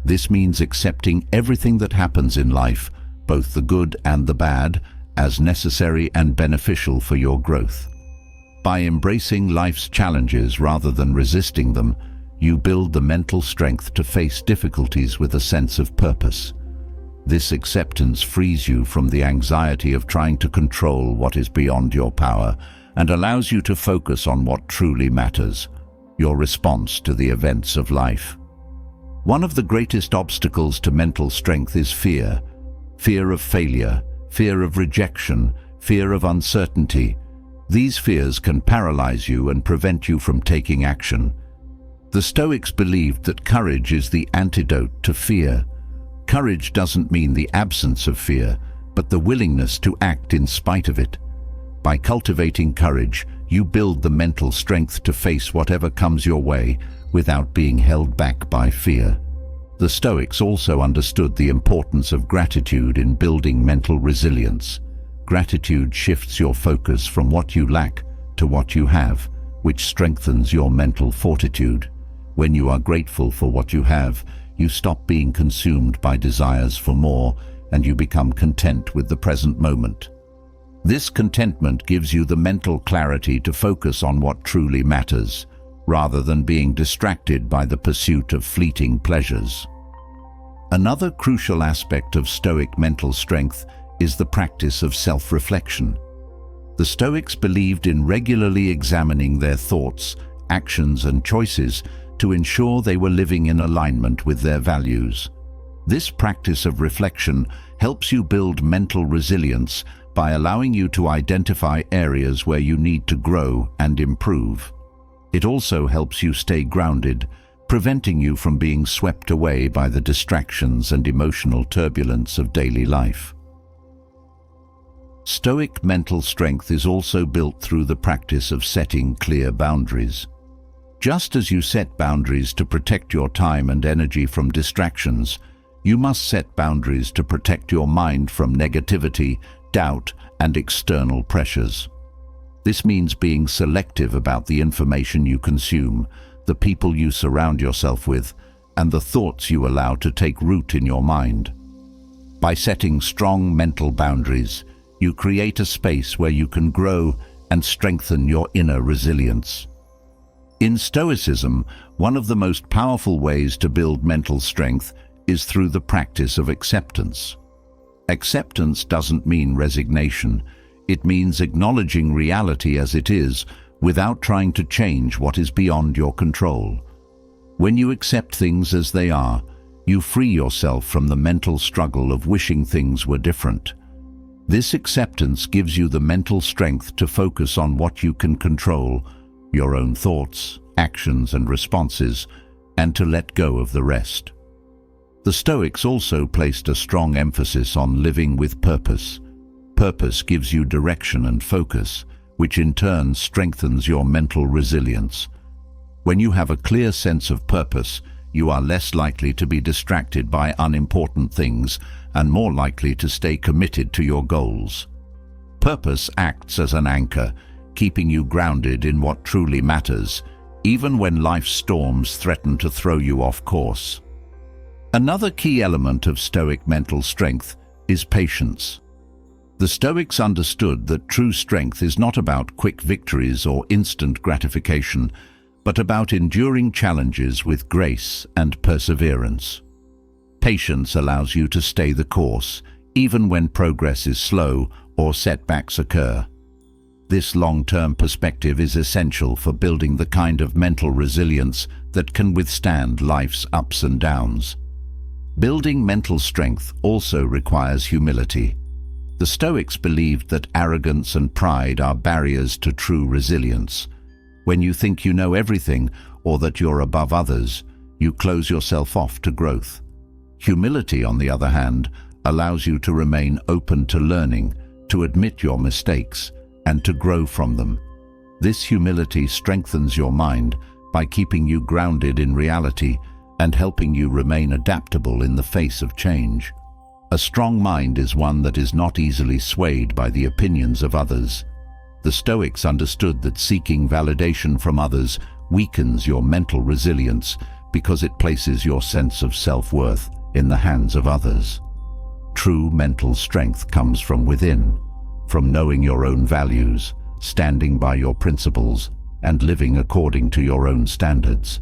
This means accepting everything that happens in life, both the good and the bad, as necessary and beneficial for your growth. By embracing life's challenges rather than resisting them, you build the mental strength to face difficulties with a sense of purpose. This acceptance frees you from the anxiety of trying to control what is beyond your power and allows you to focus on what truly matters, your response to the events of life. One of the greatest obstacles to mental strength is fear. Fear of failure, fear of rejection, fear of uncertainty. These fears can paralyze you and prevent you from taking action. The Stoics believed that courage is the antidote to fear. Courage doesn't mean the absence of fear, but the willingness to act in spite of it. By cultivating courage, you build the mental strength to face whatever comes your way without being held back by fear. The Stoics also understood the importance of gratitude in building mental resilience. Gratitude shifts your focus from what you lack to what you have, which strengthens your mental fortitude. When you are grateful for what you have, you stop being consumed by desires for more, and you become content with the present moment. This contentment gives you the mental clarity to focus on what truly matters, rather than being distracted by the pursuit of fleeting pleasures. Another crucial aspect of Stoic mental strength is the practice of self-reflection. The Stoics believed in regularly examining their thoughts, actions, and choices to ensure they were living in alignment with their values. This practice of reflection helps you build mental resilience by allowing you to identify areas where you need to grow and improve. It also helps you stay grounded, preventing you from being swept away by the distractions and emotional turbulence of daily life. Stoic mental strength is also built through the practice of setting clear boundaries. Just as you set boundaries to protect your time and energy from distractions, you must set boundaries to protect your mind from negativity, doubt, and external pressures. This means being selective about the information you consume, the people you surround yourself with, and the thoughts you allow to take root in your mind. By setting strong mental boundaries, you create a space where you can grow and strengthen your inner resilience. In Stoicism, one of the most powerful ways to build mental strength is through the practice of acceptance. Acceptance doesn't mean resignation. It means acknowledging reality as it is without trying to change what is beyond your control. When you accept things as they are, you free yourself from the mental struggle of wishing things were different. This acceptance gives you the mental strength to focus on what you can control, your own thoughts, actions, and responses, and to let go of the rest. The Stoics also placed a strong emphasis on living with purpose. Purpose gives you direction and focus, which in turn strengthens your mental resilience. When you have a clear sense of purpose, you are less likely to be distracted by unimportant things and more likely to stay committed to your goals. Purpose acts as an anchor, keeping you grounded in what truly matters, even when life's storms threaten to throw you off course. Another key element of Stoic mental strength is patience. The Stoics understood that true strength is not about quick victories or instant gratification, but about enduring challenges with grace and perseverance. Patience allows you to stay the course, even when progress is slow or setbacks occur. This long-term perspective is essential for building the kind of mental resilience that can withstand life's ups and downs. Building mental strength also requires humility. The Stoics believed that arrogance and pride are barriers to true resilience. When you think you know everything or that you're above others, you close yourself off to growth. Humility, on the other hand, allows you to remain open to learning, to admit your mistakes, and to grow from them. This humility strengthens your mind by keeping you grounded in reality and helping you remain adaptable in the face of change. A strong mind is one that is not easily swayed by the opinions of others. The Stoics understood that seeking validation from others weakens your mental resilience because it places your sense of self-worth in the hands of others. True mental strength comes from within, from knowing your own values, standing by your principles, and living according to your own standards.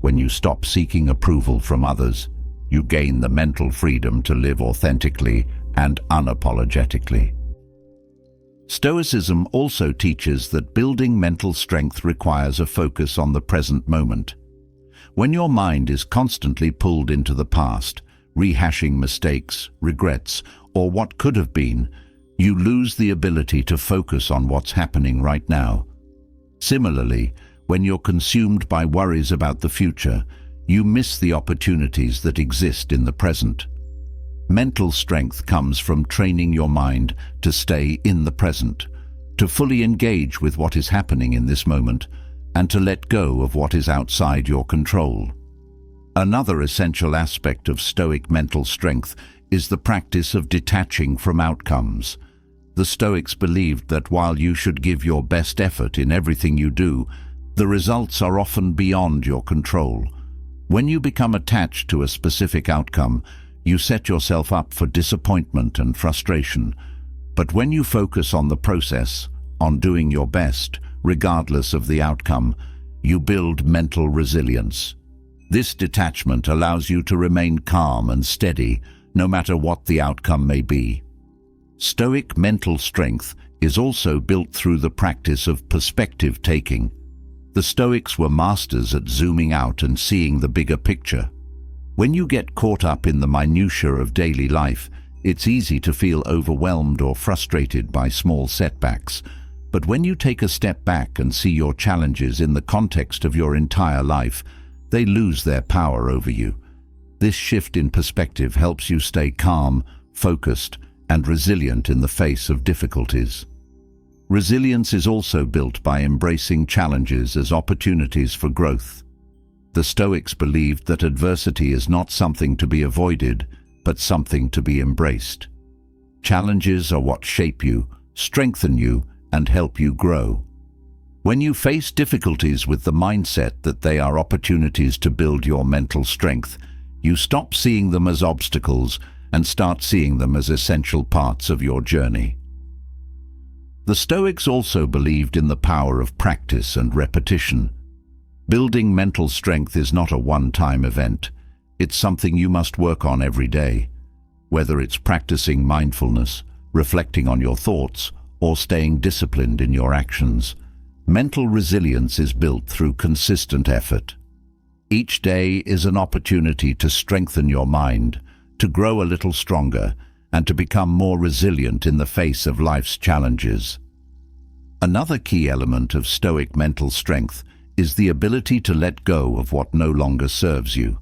When you stop seeking approval from others, you gain the mental freedom to live authentically and unapologetically. Stoicism also teaches that building mental strength requires a focus on the present moment. When your mind is constantly pulled into the past, rehashing mistakes, regrets, or what could have been, you lose the ability to focus on what's happening right now. Similarly, when you're consumed by worries about the future, you miss the opportunities that exist in the present. Mental strength comes from training your mind to stay in the present, to fully engage with what is happening in this moment, and to let go of what is outside your control. Another essential aspect of Stoic mental strength is the practice of detaching from outcomes. The Stoics believed that while you should give your best effort in everything you do, the results are often beyond your control. When you become attached to a specific outcome, you set yourself up for disappointment and frustration. But when you focus on the process, on doing your best, regardless of the outcome, you build mental resilience. This detachment allows you to remain calm and steady, no matter what the outcome may be. Stoic mental strength is also built through the practice of perspective taking. The Stoics were masters at zooming out and seeing the bigger picture. When you get caught up in the minutiae of daily life, it's easy to feel overwhelmed or frustrated by small setbacks. But when you take a step back and see your challenges in the context of your entire life, they lose their power over you. This shift in perspective helps you stay calm, focused, and resilient in the face of difficulties. Resilience is also built by embracing challenges as opportunities for growth. The Stoics believed that adversity is not something to be avoided, but something to be embraced. Challenges are what shape you, strengthen you, and help you grow. When you face difficulties with the mindset that they are opportunities to build your mental strength, you stop seeing them as obstacles and start seeing them as essential parts of your journey. The Stoics also believed in the power of practice and repetition. Building mental strength is not a one-time event. It's something you must work on every day. Whether it's practicing mindfulness, reflecting on your thoughts, or staying disciplined in your actions, mental resilience is built through consistent effort. Each day is an opportunity to strengthen your mind, to grow a little stronger, and to become more resilient in the face of life's challenges. Another key element of Stoic mental strength is the ability to let go of what no longer serves you.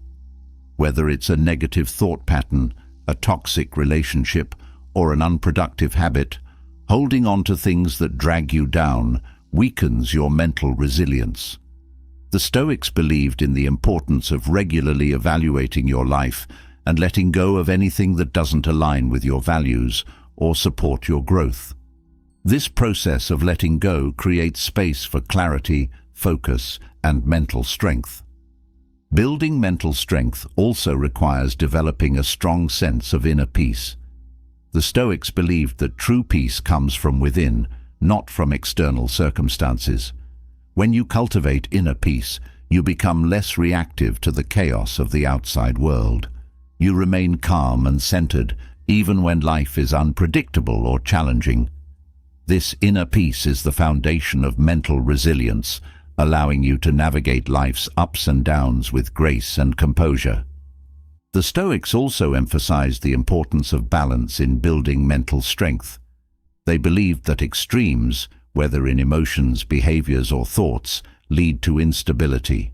Whether it's a negative thought pattern, a toxic relationship, or an unproductive habit, holding on to things that drag you down weakens your mental resilience. The Stoics believed in the importance of regularly evaluating your life and letting go of anything that doesn't align with your values or support your growth. This process of letting go creates space for clarity, focus, and mental strength. Building mental strength also requires developing a strong sense of inner peace. The Stoics believed that true peace comes from within, not from external circumstances. When you cultivate inner peace, you become less reactive to the chaos of the outside world. You remain calm and centered, even when life is unpredictable or challenging. This inner peace is the foundation of mental resilience, allowing you to navigate life's ups and downs with grace and composure. The Stoics also emphasized the importance of balance in building mental strength. They believed that extremes, whether in emotions, behaviors, or thoughts, lead to instability.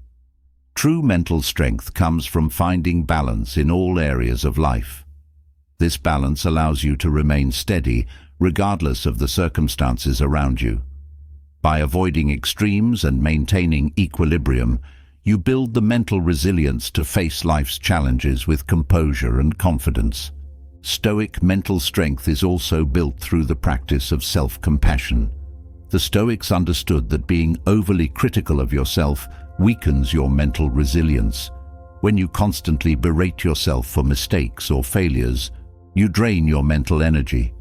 True mental strength comes from finding balance in all areas of life. This balance allows you to remain steady, regardless of the circumstances around you. By avoiding extremes and maintaining equilibrium, you build the mental resilience to face life's challenges with composure and confidence. Stoic mental strength is also built through the practice of self-compassion. The Stoics understood that being overly critical of yourself weakens your mental resilience. When you constantly berate yourself for mistakes or failures, you drain your mental energy.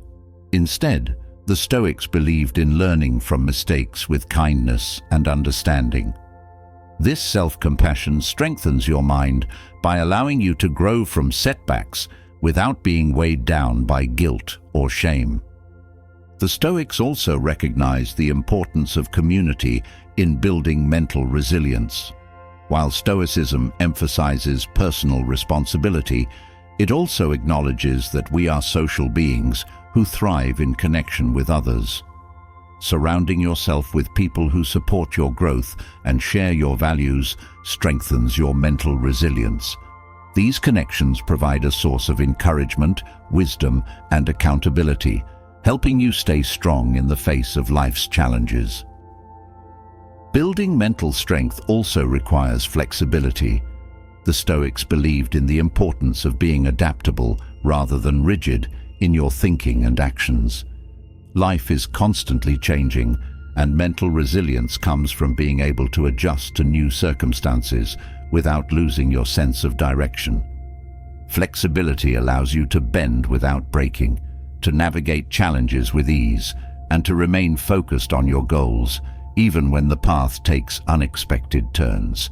Instead, the Stoics believed in learning from mistakes with kindness and understanding. This self-compassion strengthens your mind by allowing you to grow from setbacks without being weighed down by guilt or shame. The Stoics also recognized the importance of community in building mental resilience. While Stoicism emphasizes personal responsibility, it also acknowledges that we are social beings who thrive in connection with others. Surrounding yourself with people who support your growth and share your values strengthens your mental resilience. These connections provide a source of encouragement, wisdom, and accountability, helping you stay strong in the face of life's challenges. Building mental strength also requires flexibility. The Stoics believed in the importance of being adaptable rather than rigid in your thinking and actions. Life is constantly changing, and mental resilience comes from being able to adjust to new circumstances without losing your sense of direction. Flexibility allows you to bend without breaking, to navigate challenges with ease, and to remain focused on your goals, even when the path takes unexpected turns.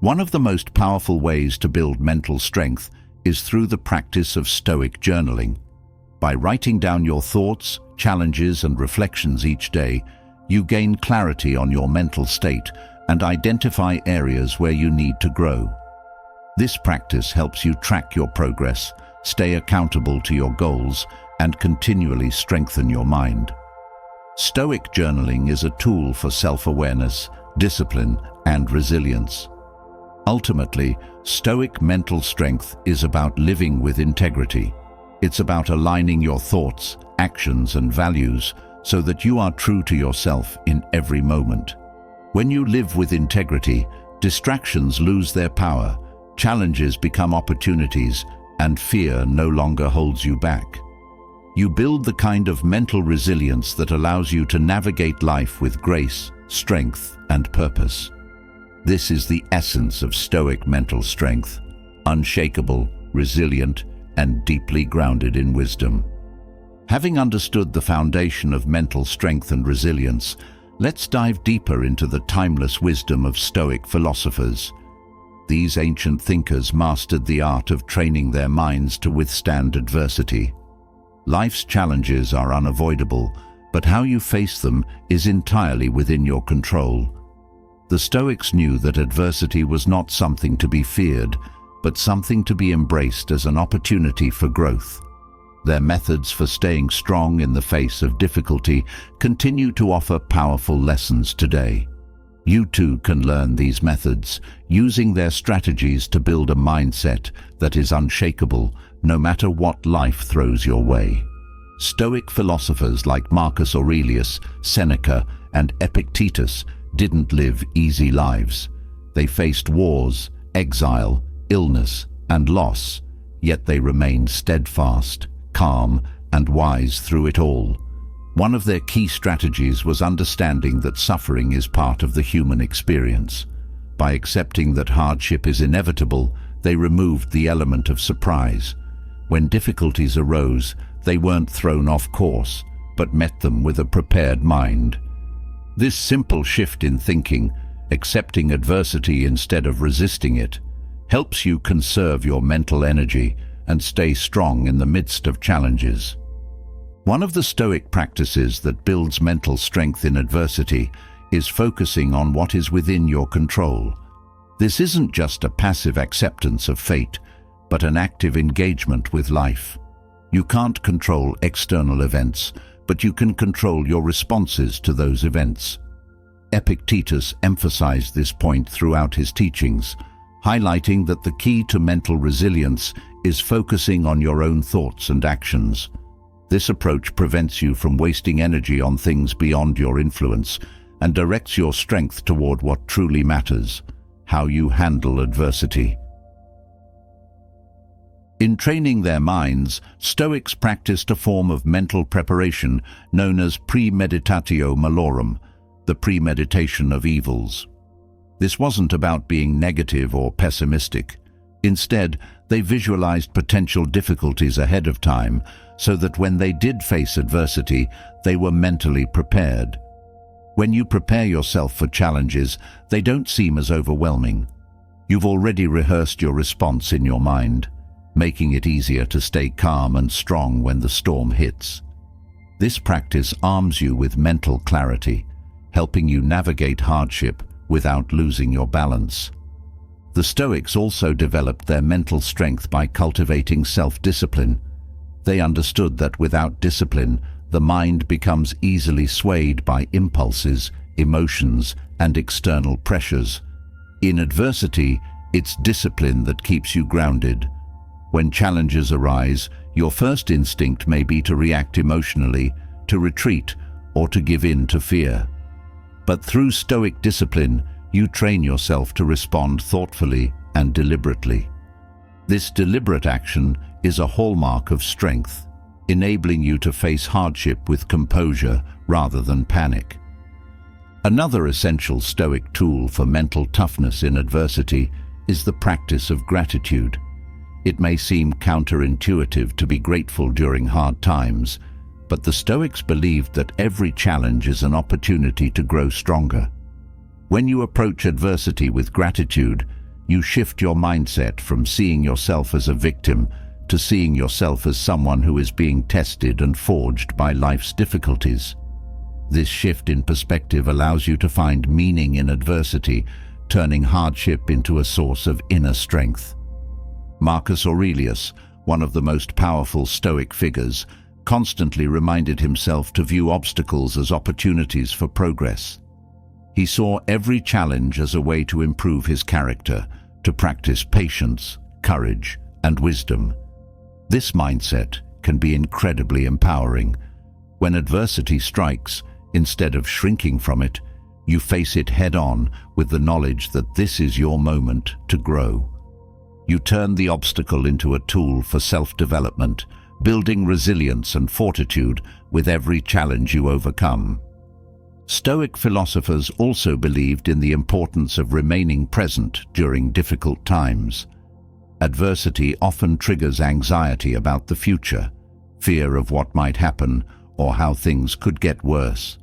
One of the most powerful ways to build mental strength is through the practice of Stoic journaling. By writing down your thoughts, challenges, and reflections each day, you gain clarity on your mental state and identify areas where you need to grow. This practice helps you track your progress, stay accountable to your goals, and continually strengthen your mind. Stoic journaling is a tool for self-awareness, discipline, and resilience. Ultimately, Stoic mental strength is about living with integrity. It's about aligning your thoughts, actions, and values so that you are true to yourself in every moment. When you live with integrity, distractions lose their power, challenges become opportunities, and fear no longer holds you back. You build the kind of mental resilience that allows you to navigate life with grace, strength, and purpose. This is the essence of Stoic mental strength: unshakable, resilient, and deeply grounded in wisdom. Having understood the foundation of mental strength and resilience, let's dive deeper into the timeless wisdom of Stoic philosophers. These ancient thinkers mastered the art of training their minds to withstand adversity. Life's challenges are unavoidable, but how you face them is entirely within your control. The Stoics knew that adversity was not something to be feared, but something to be embraced as an opportunity for growth. Their methods for staying strong in the face of difficulty continue to offer powerful lessons today. You too can learn these methods, using their strategies to build a mindset that is unshakable no matter what life throws your way. Stoic philosophers like Marcus Aurelius, Seneca, and Epictetus didn't live easy lives. They faced wars, exile, illness, and loss, yet they remained steadfast, calm, and wise through it all. One of their key strategies was understanding that suffering is part of the human experience. By accepting that hardship is inevitable, they removed the element of surprise. When difficulties arose, they weren't thrown off course, but met them with a prepared mind. This simple shift in thinking, accepting adversity instead of resisting it, helps you conserve your mental energy and stay strong in the midst of challenges. One of the Stoic practices that builds mental strength in adversity is focusing on what is within your control. This isn't just a passive acceptance of fate, but an active engagement with life. You can't control external events, but you can control your responses to those events. Epictetus emphasized this point throughout his teachings, highlighting that the key to mental resilience is focusing on your own thoughts and actions. This approach prevents you from wasting energy on things beyond your influence and directs your strength toward what truly matters: how you handle adversity. In training their minds, Stoics practiced a form of mental preparation known as premeditatio malorum, the premeditation of evils. This wasn't about being negative or pessimistic. Instead, they visualized potential difficulties ahead of time so that when they did face adversity, they were mentally prepared. When you prepare yourself for challenges, they don't seem as overwhelming. You've already rehearsed your response in your mind, making it easier to stay calm and strong when the storm hits. This practice arms you with mental clarity, helping you navigate hardship without losing your balance. The Stoics also developed their mental strength by cultivating self-discipline. They understood that without discipline, the mind becomes easily swayed by impulses, emotions, and external pressures. In adversity, it's discipline that keeps you grounded. When challenges arise, your first instinct may be to react emotionally, to retreat, or to give in to fear. But through Stoic discipline, you train yourself to respond thoughtfully and deliberately. This deliberate action is a hallmark of strength, enabling you to face hardship with composure rather than panic. Another essential Stoic tool for mental toughness in adversity is the practice of gratitude. It may seem counterintuitive to be grateful during hard times, but the Stoics believed that every challenge is an opportunity to grow stronger. When you approach adversity with gratitude, you shift your mindset from seeing yourself as a victim to seeing yourself as someone who is being tested and forged by life's difficulties. This shift in perspective allows you to find meaning in adversity, turning hardship into a source of inner strength. Marcus Aurelius, one of the most powerful Stoic figures, constantly reminded himself to view obstacles as opportunities for progress. He saw every challenge as a way to improve his character, to practice patience, courage, and wisdom. This mindset can be incredibly empowering. When adversity strikes, instead of shrinking from it, you face it head-on with the knowledge that this is your moment to grow. You turn the obstacle into a tool for self-development, building resilience and fortitude with every challenge you overcome. Stoic philosophers also believed in the importance of remaining present during difficult times. Adversity often triggers anxiety about the future, fear of what might happen or how things could get worse.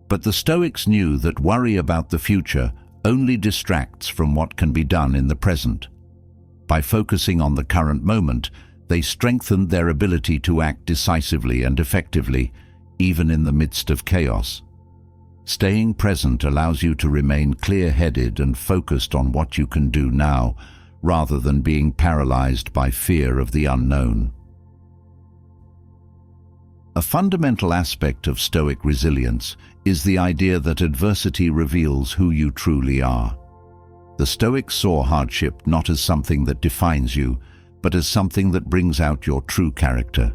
But the Stoics knew that worry about the future only distracts from what can be done in the present. By focusing on the current moment, they strengthened their ability to act decisively and effectively, even in the midst of chaos. Staying present allows you to remain clear-headed and focused on what you can do now, rather than being paralyzed by fear of the unknown. A fundamental aspect of Stoic resilience is the idea that adversity reveals who you truly are. The Stoics saw hardship not as something that defines you, but as something that brings out your true character.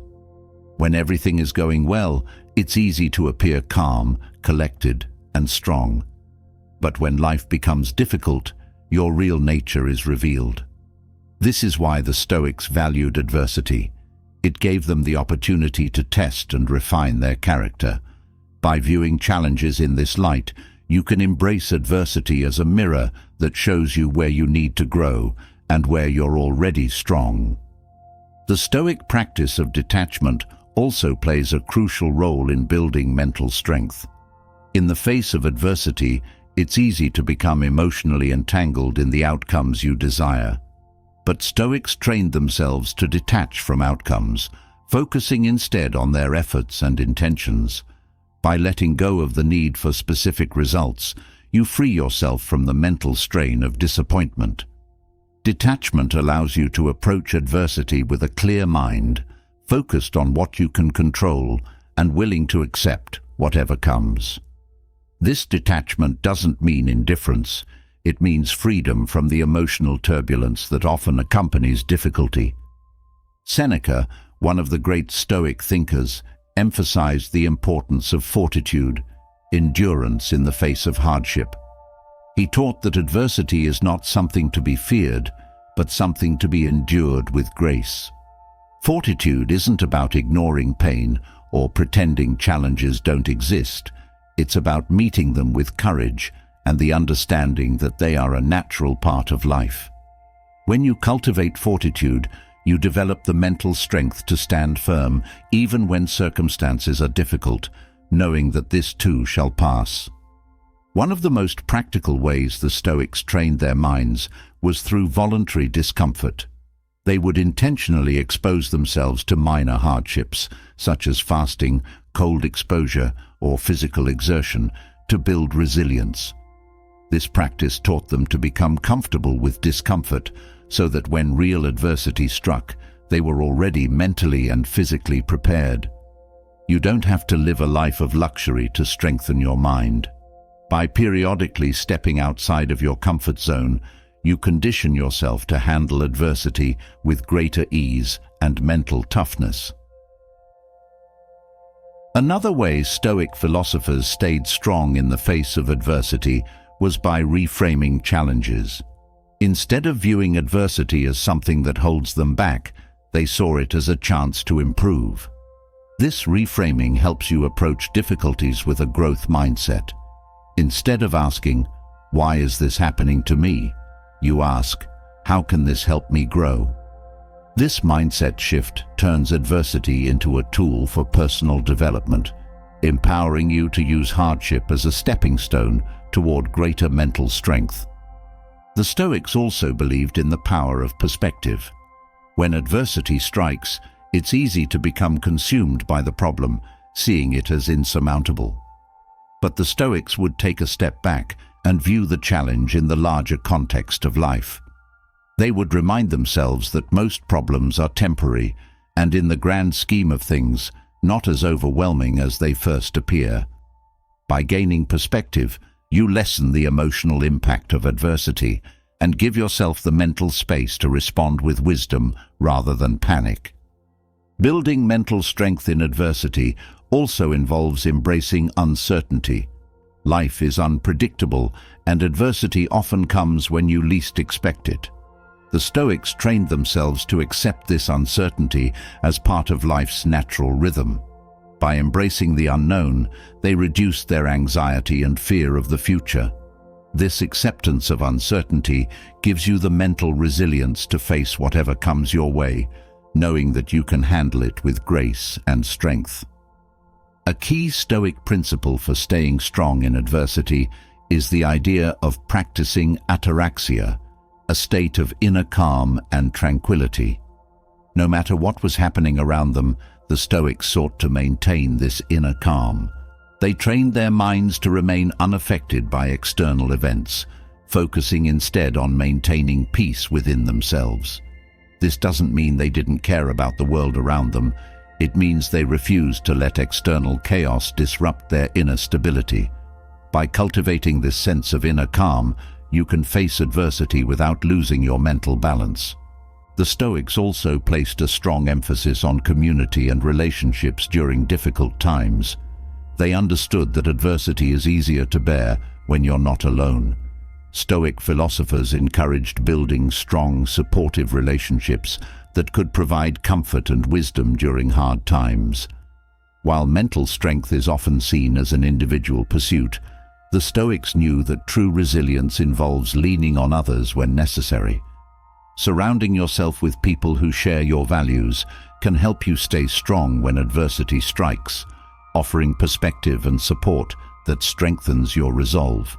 When everything is going well, it's easy to appear calm, collected, and strong. But when life becomes difficult, your real nature is revealed. This is why the Stoics valued adversity. It gave them the opportunity to test and refine their character. By viewing challenges in this light, you can embrace adversity as a mirror that shows you where you need to grow and where you're already strong. The Stoic practice of detachment also plays a crucial role in building mental strength. In the face of adversity, it's easy to become emotionally entangled in the outcomes you desire. But Stoics trained themselves to detach from outcomes, focusing instead on their efforts and intentions. By letting go of the need for specific results, you free yourself from the mental strain of disappointment. Detachment allows you to approach adversity with a clear mind, focused on what you can control and willing to accept whatever comes. This detachment doesn't mean indifference. It means freedom from the emotional turbulence that often accompanies difficulty. Seneca, one of the great Stoic thinkers, emphasized the importance of fortitude, endurance in the face of hardship. He taught that adversity is not something to be feared, but something to be endured with grace. Fortitude isn't about ignoring pain or pretending challenges don't exist. It's about meeting them with courage and the understanding that they are a natural part of life. When you cultivate fortitude, you develop the mental strength to stand firm even when circumstances are difficult, knowing that this too shall pass. One of the most practical ways the Stoics trained their minds was through voluntary discomfort. They would intentionally expose themselves to minor hardships, such as fasting, cold exposure, or physical exertion, to build resilience. This practice taught them to become comfortable with discomfort, so that when real adversity struck, they were already mentally and physically prepared. You don't have to live a life of luxury to strengthen your mind. By periodically stepping outside of your comfort zone, you condition yourself to handle adversity with greater ease and mental toughness. Another way Stoic philosophers stayed strong in the face of adversity was by reframing challenges. Instead of viewing adversity as something that holds them back, they saw it as a chance to improve. This reframing helps you approach difficulties with a growth mindset. Instead of asking, "Why is this happening to me?" you ask, How can this help me grow? This mindset shift turns adversity into a tool for personal development, empowering you to use hardship as a stepping stone toward greater mental strength. The Stoics also believed in the power of perspective. When adversity strikes, it's easy to become consumed by the problem, seeing it as insurmountable. But the Stoics would take a step back and view the challenge in the larger context of life. They would remind themselves that most problems are temporary and, in the grand scheme of things, not as overwhelming as they first appear. By gaining perspective, you lessen the emotional impact of adversity and give yourself the mental space to respond with wisdom rather than panic. Building mental strength in adversity also involves embracing uncertainty. Life is unpredictable, and adversity often comes when you least expect it. The Stoics trained themselves to accept this uncertainty as part of life's natural rhythm. By embracing the unknown, they reduced their anxiety and fear of the future. This acceptance of uncertainty gives you the mental resilience to face whatever comes your way, knowing that you can handle it with grace and strength. A key Stoic principle for staying strong in adversity is the idea of practicing ataraxia, a state of inner calm and tranquility. No matter what was happening around them, the Stoics sought to maintain this inner calm. They trained their minds to remain unaffected by external events, focusing instead on maintaining peace within themselves. This doesn't mean they didn't care about the world around them. It means they refused to let external chaos disrupt their inner stability. By cultivating this sense of inner calm, you can face adversity without losing your mental balance. The Stoics also placed a strong emphasis on community and relationships during difficult times. They understood that adversity is easier to bear when you're not alone. Stoic philosophers encouraged building strong, supportive relationships that could provide comfort and wisdom during hard times. While mental strength is often seen as an individual pursuit, the Stoics knew that true resilience involves leaning on others when necessary. Surrounding yourself with people who share your values can help you stay strong when adversity strikes, offering perspective and support that strengthens your resolve.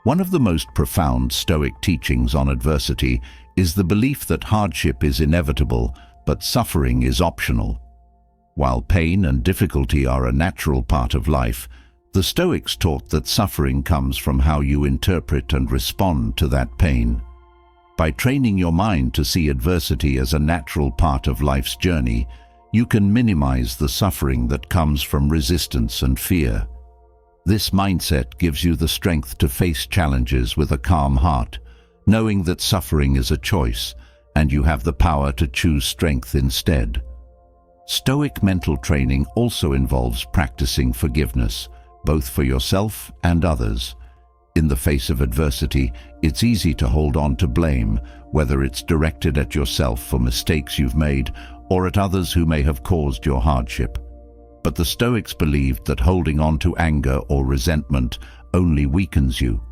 One of the most profound Stoic teachings on adversity is the belief that hardship is inevitable, but suffering is optional. While pain and difficulty are a natural part of life, the Stoics taught that suffering comes from how you interpret and respond to that pain. By training your mind to see adversity as a natural part of life's journey, you can minimize the suffering that comes from resistance and fear. This mindset gives you the strength to face challenges with a calm heart, knowing that suffering is a choice, and you have the power to choose strength instead. Stoic mental training also involves practicing forgiveness, both for yourself and others. In the face of adversity, it's easy to hold on to blame, whether it's directed at yourself for mistakes you've made or at others who may have caused your hardship. But the Stoics believed that holding on to anger or resentment only weakens you.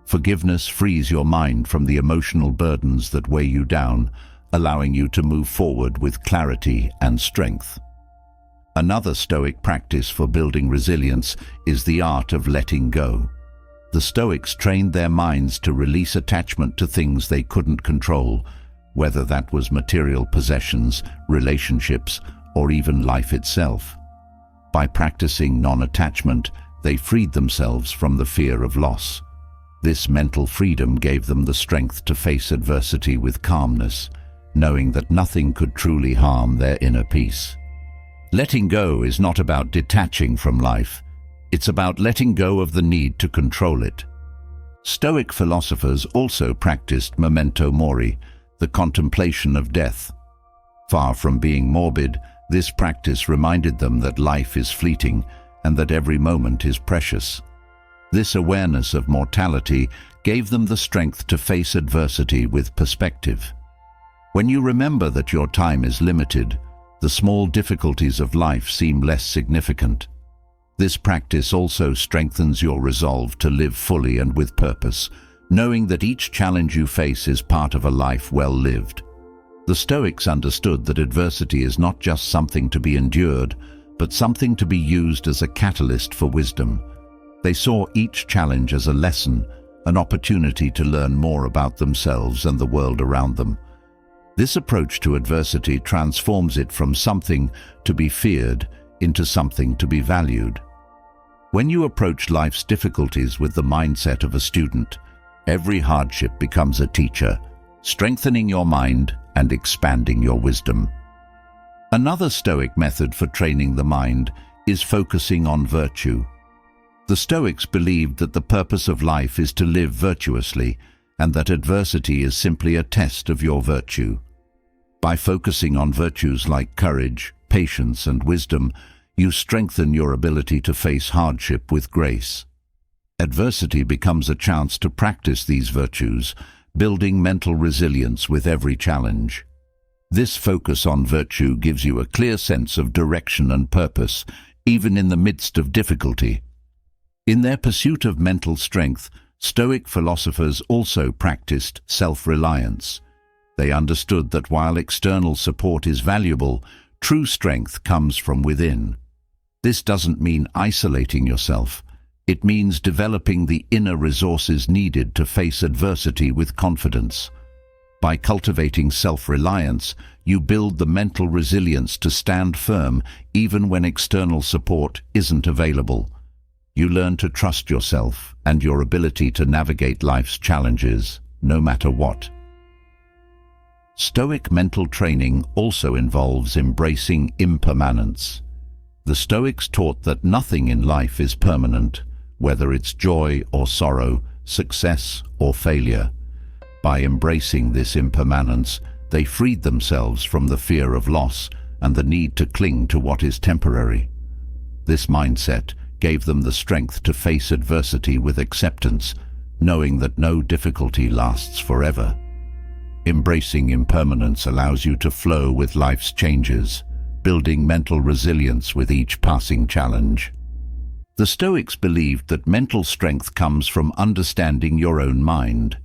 Forgiveness frees your mind from the emotional burdens that weigh you down, allowing you to move forward with clarity and strength. Another Stoic practice for building resilience is the art of letting go. The Stoics trained their minds to release attachment to things they couldn't control, whether that was material possessions, relationships, or even life itself. By practicing non-attachment, they freed themselves from the fear of loss. This mental freedom gave them the strength to face adversity with calmness, knowing that nothing could truly harm their inner peace. Letting go is not about detaching from life. It's about letting go of the need to control it. Stoic philosophers also practiced memento mori, the contemplation of death. Far from being morbid, this practice reminded them that life is fleeting and that every moment is precious. This awareness of mortality gave them the strength to face adversity with perspective. When you remember that your time is limited, the small difficulties of life seem less significant. This practice also strengthens your resolve to live fully and with purpose, knowing that each challenge you face is part of a life well lived. The Stoics understood that adversity is not just something to be endured, but something to be used as a catalyst for wisdom. They saw each challenge as a lesson, an opportunity to learn more about themselves and the world around them. This approach to adversity transforms it from something to be feared into something to be valued. When you approach life's difficulties with the mindset of a student, every hardship becomes a teacher, strengthening your mind and expanding your wisdom. Another Stoic method for training the mind is focusing on virtue. The Stoics believed that the purpose of life is to live virtuously, and that adversity is simply a test of your virtue. By focusing on virtues like courage, patience, and wisdom, you strengthen your ability to face hardship with grace. Adversity becomes a chance to practice these virtues, building mental resilience with every challenge. This focus on virtue gives you a clear sense of direction and purpose, even in the midst of difficulty. In their pursuit of mental strength, Stoic philosophers also practiced self-reliance. They understood that while external support is valuable, true strength comes from within. This doesn't mean isolating yourself. It means developing the inner resources needed to face adversity with confidence. By cultivating self-reliance, you build the mental resilience to stand firm even when external support isn't available. You learn to trust yourself and your ability to navigate life's challenges, no matter what. Stoic mental training also involves embracing impermanence. The Stoics taught that nothing in life is permanent, whether it's joy or sorrow, success or failure. By embracing this impermanence, they freed themselves from the fear of loss and the need to cling to what is temporary. This mindset gave them the strength to face adversity with acceptance, knowing that no difficulty lasts forever. Embracing impermanence allows you to flow with life's changes, building mental resilience with each passing challenge. The Stoics believed that mental strength comes from understanding your own mind.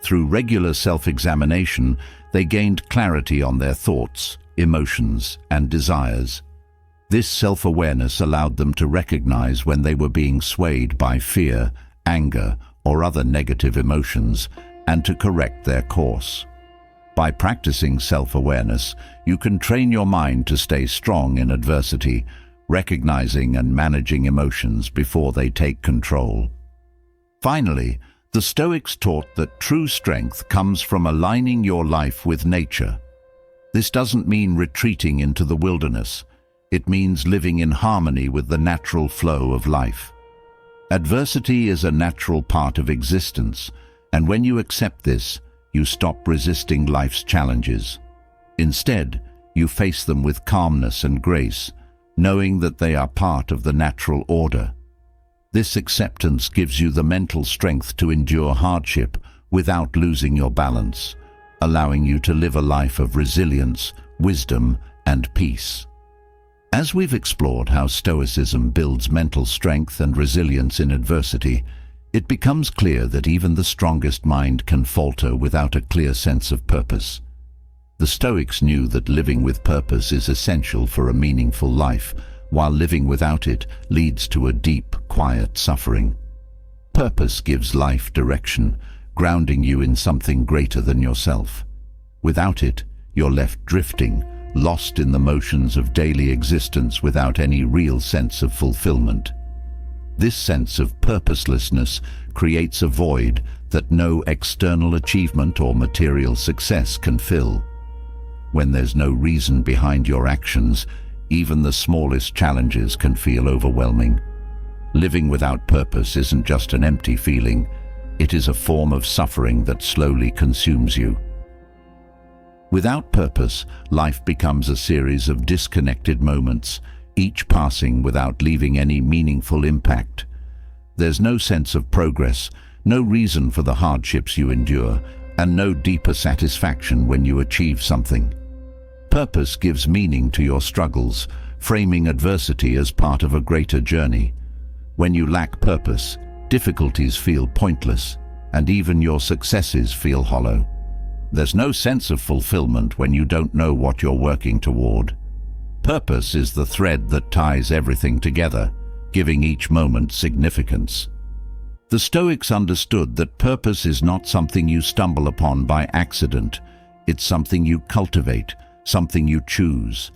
Through regular self-examination, they gained clarity on their thoughts, emotions, and desires. This self-awareness allowed them to recognize when they were being swayed by fear, anger, or other negative emotions, and to correct their course. By practicing self-awareness, you can train your mind to stay strong in adversity, recognizing and managing emotions before they take control. Finally, the Stoics taught that true strength comes from aligning your life with nature. This doesn't mean retreating into the wilderness. It means living in harmony with the natural flow of life. Adversity is a natural part of existence, and when you accept this, you stop resisting life's challenges. Instead, you face them with calmness and grace, knowing that they are part of the natural order. This acceptance gives you the mental strength to endure hardship without losing your balance, allowing you to live a life of resilience, wisdom, and peace. As we've explored how Stoicism builds mental strength and resilience in adversity, it becomes clear that even the strongest mind can falter without a clear sense of purpose. The Stoics knew that living with purpose is essential for a meaningful life, while living without it leads to a deep, quiet suffering. Purpose gives life direction, grounding you in something greater than yourself. Without it, you're left drifting, lost in the motions of daily existence without any real sense of fulfillment. This sense of purposelessness creates a void that no external achievement or material success can fill. When there's no reason behind your actions, even the smallest challenges can feel overwhelming. Living without purpose isn't just an empty feeling, it is a form of suffering that slowly consumes you. Without purpose, life becomes a series of disconnected moments, each passing without leaving any meaningful impact. There's no sense of progress, no reason for the hardships you endure, and no deeper satisfaction when you achieve something. Purpose gives meaning to your struggles, framing adversity as part of a greater journey. When you lack purpose, difficulties feel pointless, and even your successes feel hollow. There's no sense of fulfillment when you don't know what you're working toward. Purpose is the thread that ties everything together, giving each moment significance. The Stoics understood that purpose is not something you stumble upon by accident. It's something you cultivate, something you choose.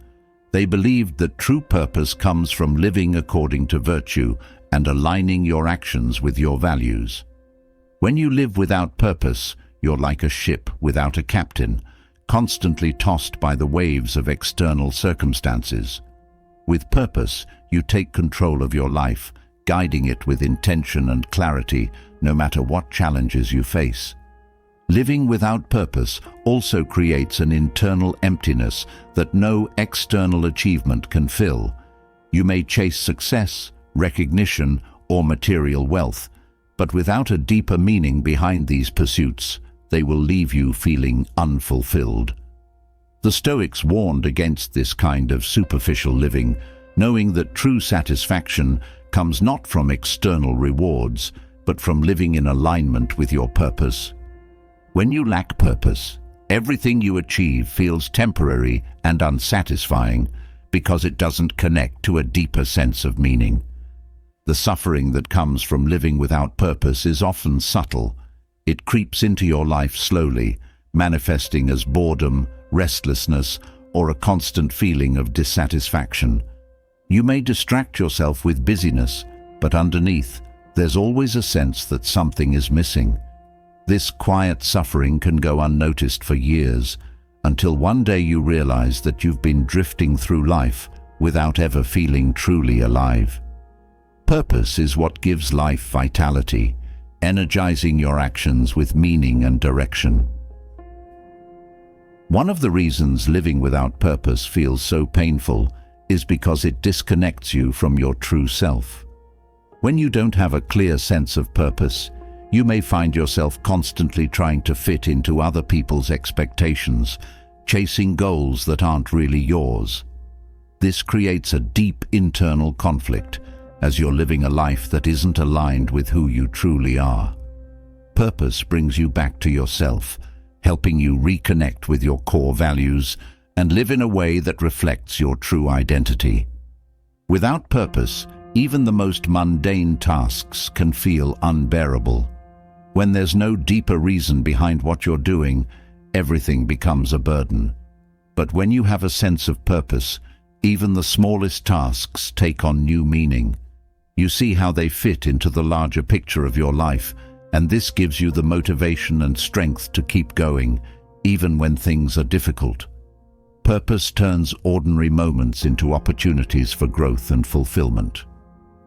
They believed that true purpose comes from living according to virtue and aligning your actions with your values. When you live without purpose, you're like a ship without a captain, constantly tossed by the waves of external circumstances. With purpose, you take control of your life, guiding it with intention and clarity, no matter what challenges you face. Living without purpose also creates an internal emptiness that no external achievement can fill. You may chase success, recognition, or material wealth, but without a deeper meaning behind these pursuits, they will leave you feeling unfulfilled. The Stoics warned against this kind of superficial living, knowing that true satisfaction comes not from external rewards, but from living in alignment with your purpose. When you lack purpose, everything you achieve feels temporary and unsatisfying because it doesn't connect to a deeper sense of meaning. The suffering that comes from living without purpose is often subtle. It creeps into your life slowly, manifesting as boredom, restlessness, or a constant feeling of dissatisfaction. You may distract yourself with busyness, but underneath, there's always a sense that something is missing. This quiet suffering can go unnoticed for years, until one day you realize that you've been drifting through life without ever feeling truly alive. Purpose is what gives life vitality, energizing your actions with meaning and direction. One of the reasons living without purpose feels so painful is because it disconnects you from your true self. When you don't have a clear sense of purpose, you may find yourself constantly trying to fit into other people's expectations, chasing goals that aren't really yours. This creates a deep internal conflict, as you're living a life that isn't aligned with who you truly are. Purpose brings you back to yourself, helping you reconnect with your core values and live in a way that reflects your true identity. Without purpose, even the most mundane tasks can feel unbearable. When there's no deeper reason behind what you're doing, everything becomes a burden. But when you have a sense of purpose, even the smallest tasks take on new meaning. You see how they fit into the larger picture of your life, and this gives you the motivation and strength to keep going, even when things are difficult. Purpose turns ordinary moments into opportunities for growth and fulfillment.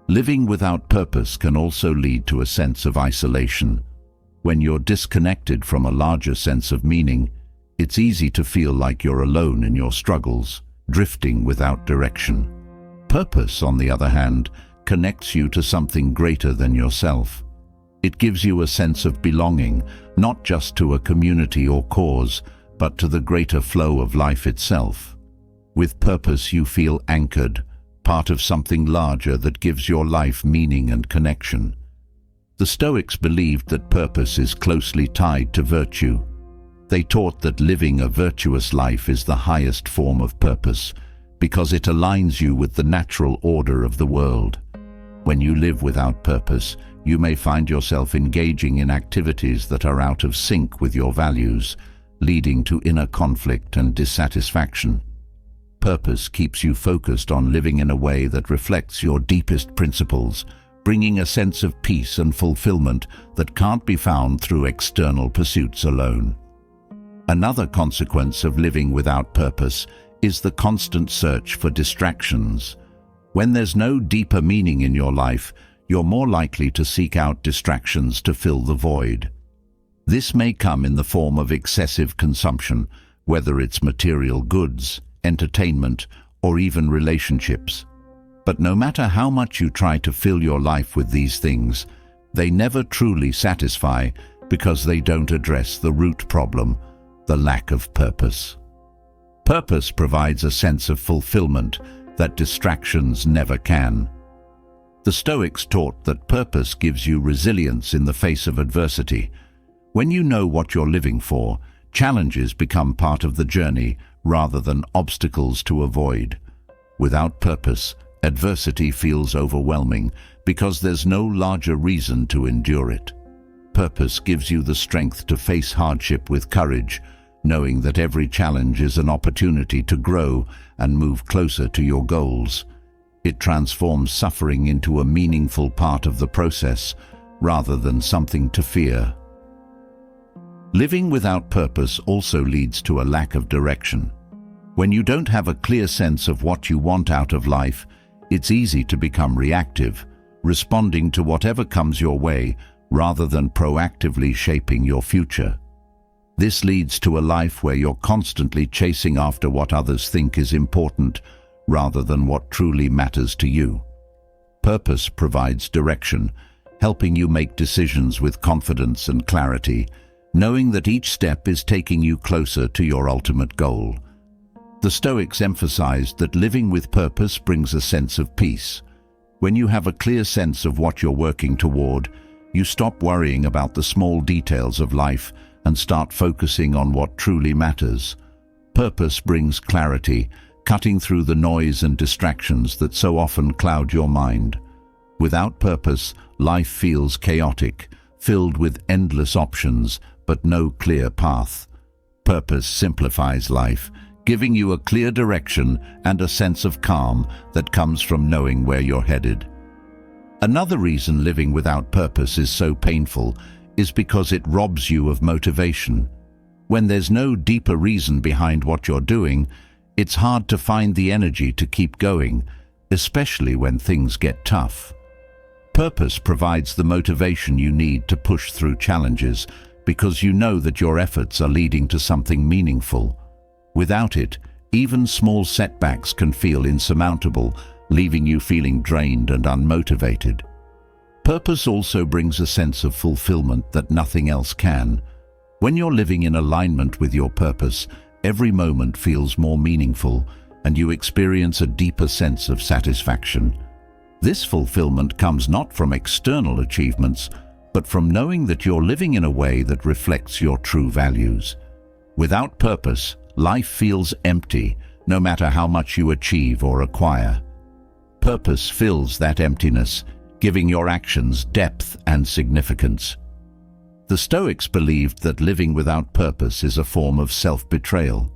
Living without purpose can also lead to a sense of isolation. When you're disconnected from a larger sense of meaning, it's easy to feel like you're alone in your struggles, drifting without direction. Purpose, on the other hand, connects you to something greater than yourself. It gives you a sense of belonging, not just to a community or cause, but to the greater flow of life itself. With purpose, you feel anchored, part of something larger that gives your life meaning and connection. The Stoics believed that purpose is closely tied to virtue. They taught that living a virtuous life is the highest form of purpose, because it aligns you with the natural order of the world. When you live without purpose, you may find yourself engaging in activities that are out of sync with your values, leading to inner conflict and dissatisfaction. Purpose keeps you focused on living in a way that reflects your deepest principles, bringing a sense of peace and fulfillment that can't be found through external pursuits alone. Another consequence of living without purpose is the constant search for distractions. When there's no deeper meaning in your life, you're more likely to seek out distractions to fill the void. This may come in the form of excessive consumption, whether it's material goods, entertainment, or even relationships. But no matter how much you try to fill your life with these things, they never truly satisfy because they don't address the root problem, the lack of purpose. Purpose provides a sense of fulfillment that distractions never can. The Stoics taught that purpose gives you resilience in the face of adversity. When you know what you're living for, challenges become part of the journey rather than obstacles to avoid. Without purpose, adversity feels overwhelming because there's no larger reason to endure it. Purpose gives you the strength to face hardship with courage, knowing that every challenge is an opportunity to grow and move closer to your goals. It transforms suffering into a meaningful part of the process, rather than something to fear. Living without purpose also leads to a lack of direction. When you don't have a clear sense of what you want out of life, it's easy to become reactive, responding to whatever comes your way rather than proactively shaping your future. This leads to a life where you're constantly chasing after what others think is important, rather than what truly matters to you. Purpose provides direction, helping you make decisions with confidence and clarity, knowing that each step is taking you closer to your ultimate goal. The Stoics emphasized that living with purpose brings a sense of peace. When you have a clear sense of what you're working toward, you stop worrying about the small details of life and start focusing on what truly matters. Purpose brings clarity, cutting through the noise and distractions that so often cloud your mind. Without purpose, life feels chaotic, filled with endless options, but no clear path. Purpose simplifies life, giving you a clear direction and a sense of calm that comes from knowing where you're headed. Another reason living without purpose is so painful is because it robs you of motivation. When there's no deeper reason behind what you're doing, it's hard to find the energy to keep going, especially when things get tough. Purpose provides the motivation you need to push through challenges because you know that your efforts are leading to something meaningful. Without it, even small setbacks can feel insurmountable, leaving you feeling drained and unmotivated. Purpose also brings a sense of fulfillment that nothing else can. When you're living in alignment with your purpose, every moment feels more meaningful, and you experience a deeper sense of satisfaction. This fulfillment comes not from external achievements, but from knowing that you're living in a way that reflects your true values. Without purpose, life feels empty, no matter how much you achieve or acquire. Purpose fills that emptiness, giving your actions depth and significance. The Stoics believed that living without purpose is a form of self-betrayal.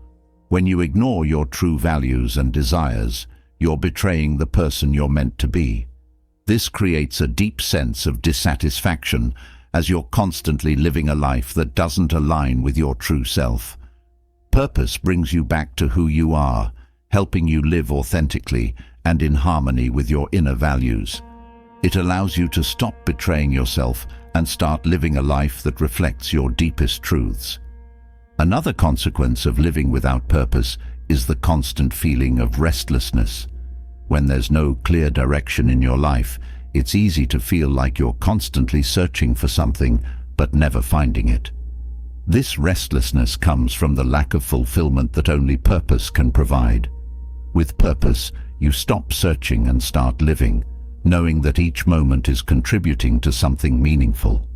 When you ignore your true values and desires, you're betraying the person you're meant to be. This creates a deep sense of dissatisfaction, as you're constantly living a life that doesn't align with your true self. Purpose brings you back to who you are, helping you live authentically and in harmony with your inner values. It allows you to stop betraying yourself and start living a life that reflects your deepest truths. Another consequence of living without purpose is the constant feeling of restlessness. When there's no clear direction in your life, it's easy to feel like you're constantly searching for something but never finding it. This restlessness comes from the lack of fulfillment that only purpose can provide. With purpose, you stop searching and start living, knowing that each moment is contributing to something meaningful.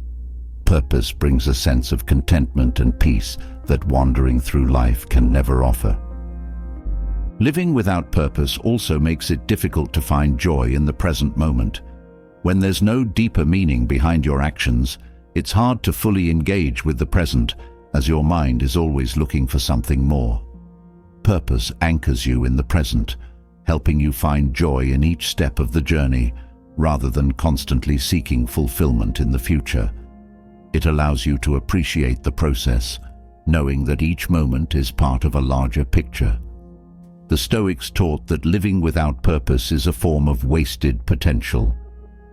Purpose brings a sense of contentment and peace that wandering through life can never offer. Living without purpose also makes it difficult to find joy in the present moment. When there's no deeper meaning behind your actions, it's hard to fully engage with the present, as your mind is always looking for something more. Purpose anchors you in the present, helping you find joy in each step of the journey, rather than constantly seeking fulfillment in the future. It allows you to appreciate the process, knowing that each moment is part of a larger picture. The Stoics taught that living without purpose is a form of wasted potential.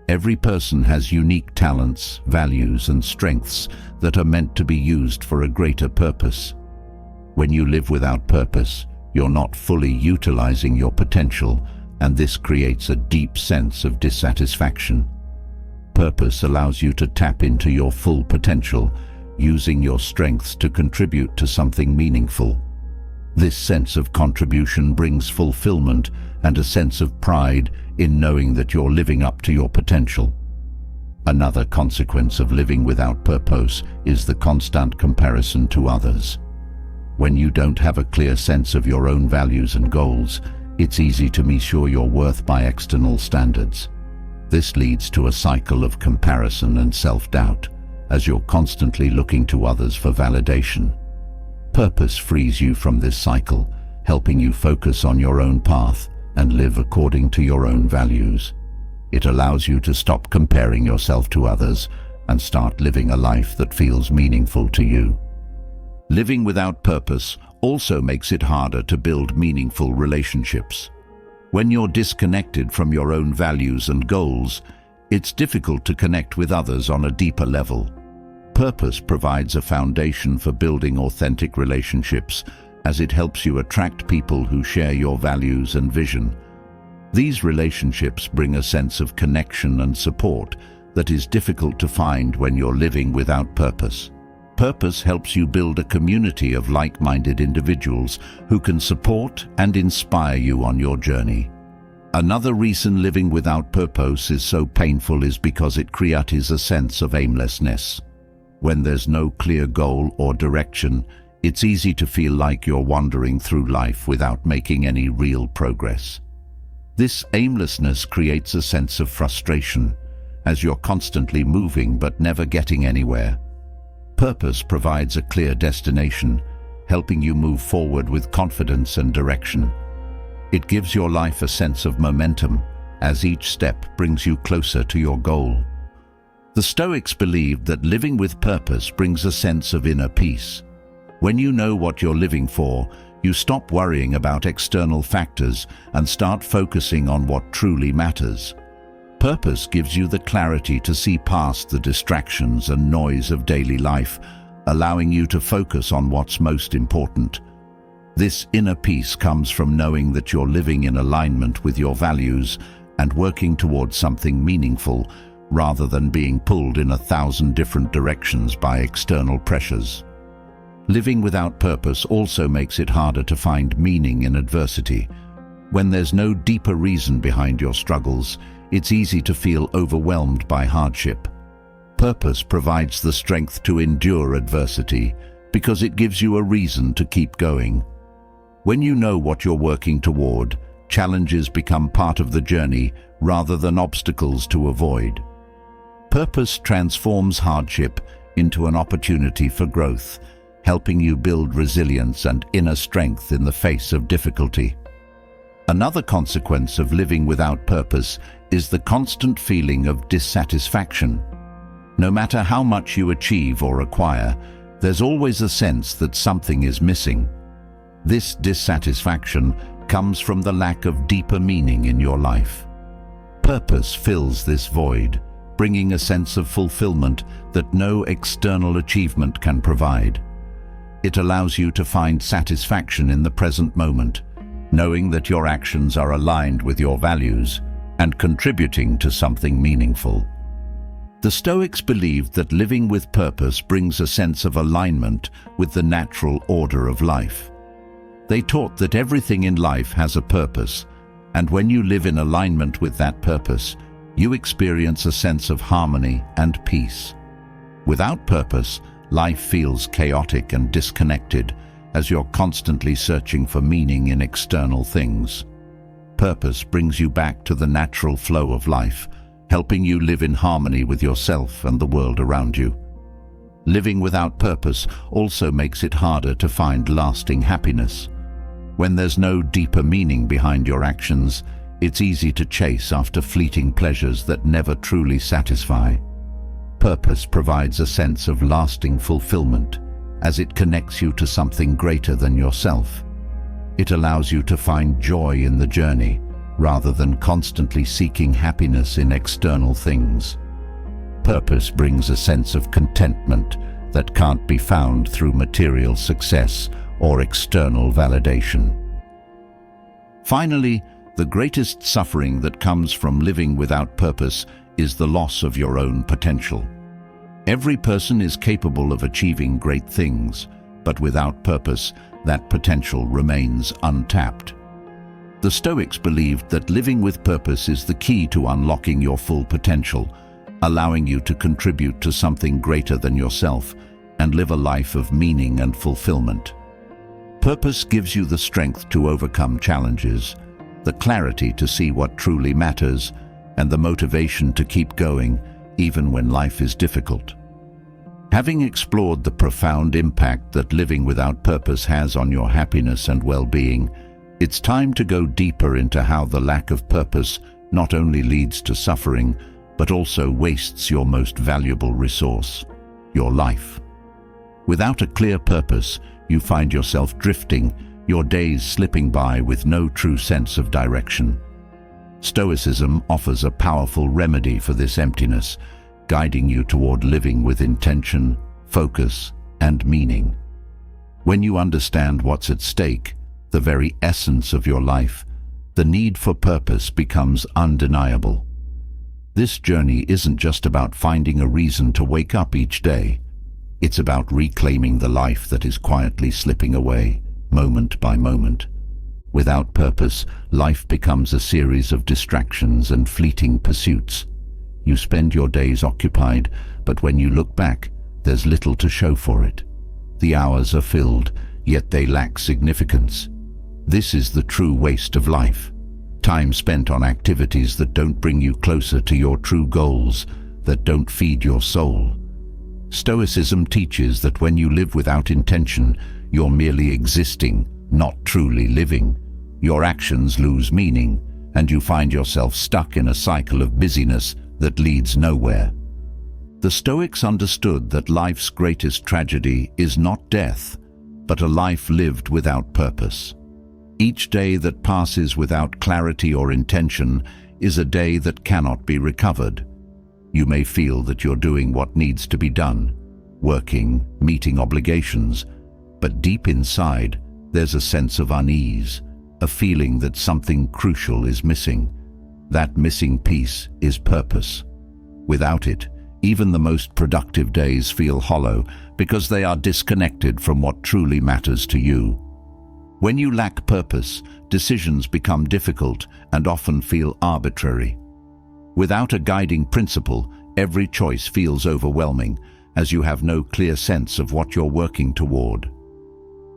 Every person has unique talents, values, and strengths that are meant to be used for a greater purpose. When you live without purpose, you're not fully utilizing your potential, and this creates a deep sense of dissatisfaction. Purpose allows you to tap into your full potential, using your strengths to contribute to something meaningful. This sense of contribution brings fulfillment and a sense of pride in knowing that you're living up to your potential. Another consequence of living without purpose is the constant comparison to others. When you don't have a clear sense of your own values and goals, it's easy to measure your worth by external standards. This leads to a cycle of comparison and self-doubt, as you're constantly looking to others for validation. Purpose frees you from this cycle, helping you focus on your own path and live according to your own values. It allows you to stop comparing yourself to others and start living a life that feels meaningful to you. Living without purpose also makes it harder to build meaningful relationships. When you're disconnected from your own values and goals, it's difficult to connect with others on a deeper level. Purpose provides a foundation for building authentic relationships, as it helps you attract people who share your values and vision. These relationships bring a sense of connection and support that is difficult to find when you're living without purpose. Purpose helps you build a community of like-minded individuals who can support and inspire you on your journey. Another reason living without purpose is so painful is because it creates a sense of aimlessness. When there's no clear goal or direction, it's easy to feel like you're wandering through life without making any real progress. This aimlessness creates a sense of frustration, as you're constantly moving but never getting anywhere. Purpose provides a clear destination, helping you move forward with confidence and direction. It gives your life a sense of momentum, as each step brings you closer to your goal. The Stoics believed that living with purpose brings a sense of inner peace. When you know what you're living for, you stop worrying about external factors and start focusing on what truly matters. Purpose gives you the clarity to see past the distractions and noise of daily life, allowing you to focus on what's most important. This inner peace comes from knowing that you're living in alignment with your values and working towards something meaningful, rather than being pulled in 1,000 different directions by external pressures. Living without purpose also makes it harder to find meaning in adversity. When there's no deeper reason behind your struggles, it's easy to feel overwhelmed by hardship. Purpose provides the strength to endure adversity because it gives you a reason to keep going. When you know what you're working toward, challenges become part of the journey rather than obstacles to avoid. Purpose transforms hardship into an opportunity for growth, helping you build resilience and inner strength in the face of difficulty. Another consequence of living without purpose is the constant feeling of dissatisfaction. No matter how much you achieve or acquire, there's always a sense that something is missing. This dissatisfaction comes from the lack of deeper meaning in your life. Purpose fills this void, bringing a sense of fulfillment that no external achievement can provide. It allows you to find satisfaction in the present moment, knowing that your actions are aligned with your values and contributing to something meaningful. The Stoics believed that living with purpose brings a sense of alignment with the natural order of life. They taught that everything in life has a purpose, and when you live in alignment with that purpose, you experience a sense of harmony and peace. Without purpose, life feels chaotic and disconnected, as you're constantly searching for meaning in external things. Purpose brings you back to the natural flow of life, helping you live in harmony with yourself and the world around you. Living without purpose also makes it harder to find lasting happiness. When there's no deeper meaning behind your actions, it's easy to chase after fleeting pleasures that never truly satisfy. Purpose provides a sense of lasting fulfillment, as it connects you to something greater than yourself. It allows you to find joy in the journey, rather than constantly seeking happiness in external things. Purpose brings a sense of contentment that can't be found through material success or external validation. Finally, the greatest suffering that comes from living without purpose is the loss of your own potential. Every person is capable of achieving great things, but without purpose, that potential remains untapped. The The Stoics believed that living with purpose is the key to unlocking your full potential, allowing you to contribute to something greater than yourself and live a life of meaning and fulfillment. Purpose gives you the strength to overcome challenges, the clarity to see what truly matters, and the motivation to keep going even when life is difficult. Having explored the profound impact that living without purpose has on your happiness and well-being, it's time to go deeper into how the lack of purpose not only leads to suffering, but also wastes your most valuable resource, your life. Without a clear purpose, you find yourself drifting, your days slipping by with no true sense of direction. Stoicism offers a powerful remedy for this emptiness, guiding you toward living with intention, focus, and meaning. When you understand what's at stake, the very essence of your life, the need for purpose becomes undeniable. This journey isn't just about finding a reason to wake up each day. It's about reclaiming the life that is quietly slipping away, moment by moment. Without purpose, life becomes a series of distractions and fleeting pursuits. You spend your days occupied, but when you look back, there's little to show for it. The hours are filled, yet they lack significance. This is the true waste of life. Time spent on activities that don't bring you closer to your true goals, that don't feed your soul. Stoicism teaches that when you live without intention, you're merely existing, not truly living. Your actions lose meaning, and you find yourself stuck in a cycle of busyness that leads nowhere. The Stoics understood that life's greatest tragedy is not death, but a life lived without purpose. Each day that passes without clarity or intention is a day that cannot be recovered. You may feel that you're doing what needs to be done, working, meeting obligations, but deep inside, there's a sense of unease, a feeling that something crucial is missing. That missing piece is purpose. Without it, even the most productive days feel hollow because they are disconnected from what truly matters to you. When you lack purpose, decisions become difficult and often feel arbitrary. Without a guiding principle, every choice feels overwhelming, as you have no clear sense of what you're working toward.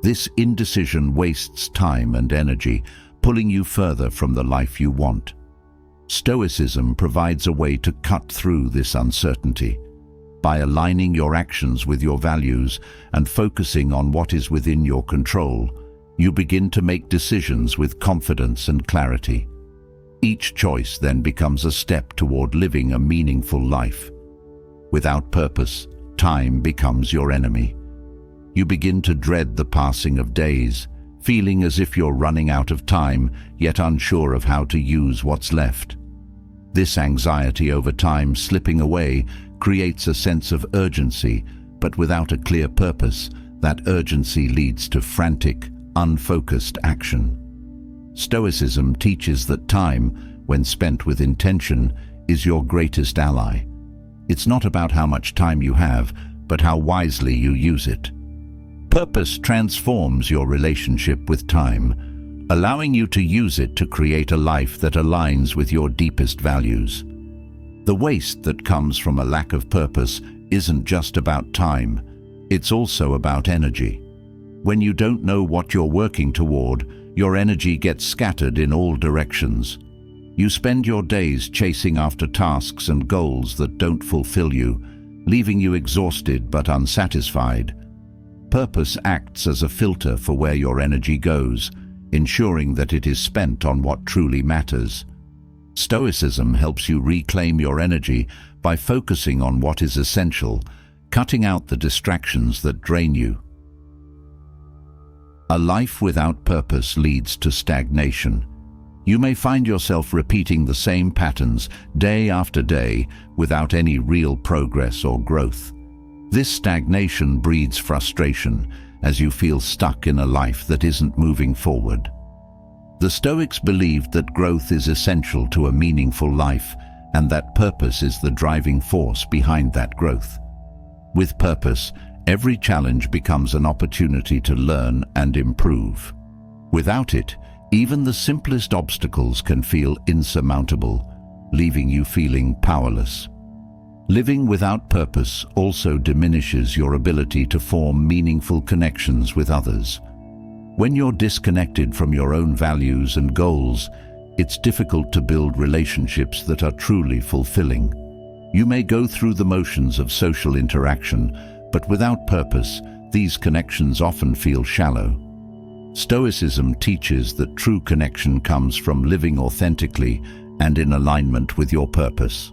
This indecision wastes time and energy, pulling you further from the life you want. Stoicism provides a way to cut through this uncertainty. By aligning your actions with your values and focusing on what is within your control, you begin to make decisions with confidence and clarity. Each choice then becomes a step toward living a meaningful life. Without purpose, time becomes your enemy. You begin to dread the passing of days, feeling as if you're running out of time, yet unsure of how to use what's left. This anxiety over time slipping away creates a sense of urgency, but without a clear purpose, that urgency leads to frantic, unfocused action. Stoicism teaches that time, when spent with intention, is your greatest ally. It's not about how much time you have, but how wisely you use it. Purpose transforms your relationship with time, allowing you to use it to create a life that aligns with your deepest values. The waste that comes from a lack of purpose isn't just about time, it's also about energy. When you don't know what you're working toward, your energy gets scattered in all directions. You spend your days chasing after tasks and goals that don't fulfill you, leaving you exhausted but unsatisfied. Purpose acts as a filter for where your energy goes, ensuring that it is spent on what truly matters. Stoicism helps you reclaim your energy by focusing on what is essential, cutting out the distractions that drain you. A life without purpose leads to stagnation. You may find yourself repeating the same patterns day after day without any real progress or growth. This stagnation breeds frustration as you feel stuck in a life that isn't moving forward. The Stoics believed that growth is essential to a meaningful life and that purpose is the driving force behind that growth. With purpose, every challenge becomes an opportunity to learn and improve. Without it, Even the simplest obstacles can feel insurmountable, leaving you feeling powerless. Living without purpose also diminishes your ability to form meaningful connections with others. When you're disconnected from your own values and goals, it's difficult to build relationships that are truly fulfilling. You may go through the motions of social interaction, but without purpose, these connections often feel shallow. Stoicism teaches that true connection comes from living authentically and in alignment with your purpose.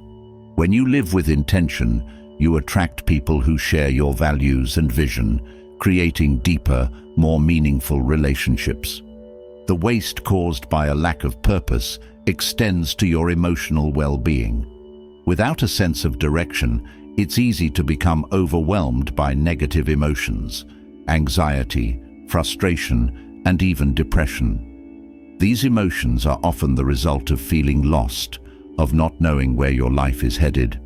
When you live with intention, you attract people who share your values and vision, creating deeper, more meaningful relationships. The waste caused by a lack of purpose extends to your emotional well-being. Without a sense of direction, it's easy to become overwhelmed by negative emotions, anxiety, frustration, and even depression. These emotions are often the result of feeling lost, of not knowing where your life is headed.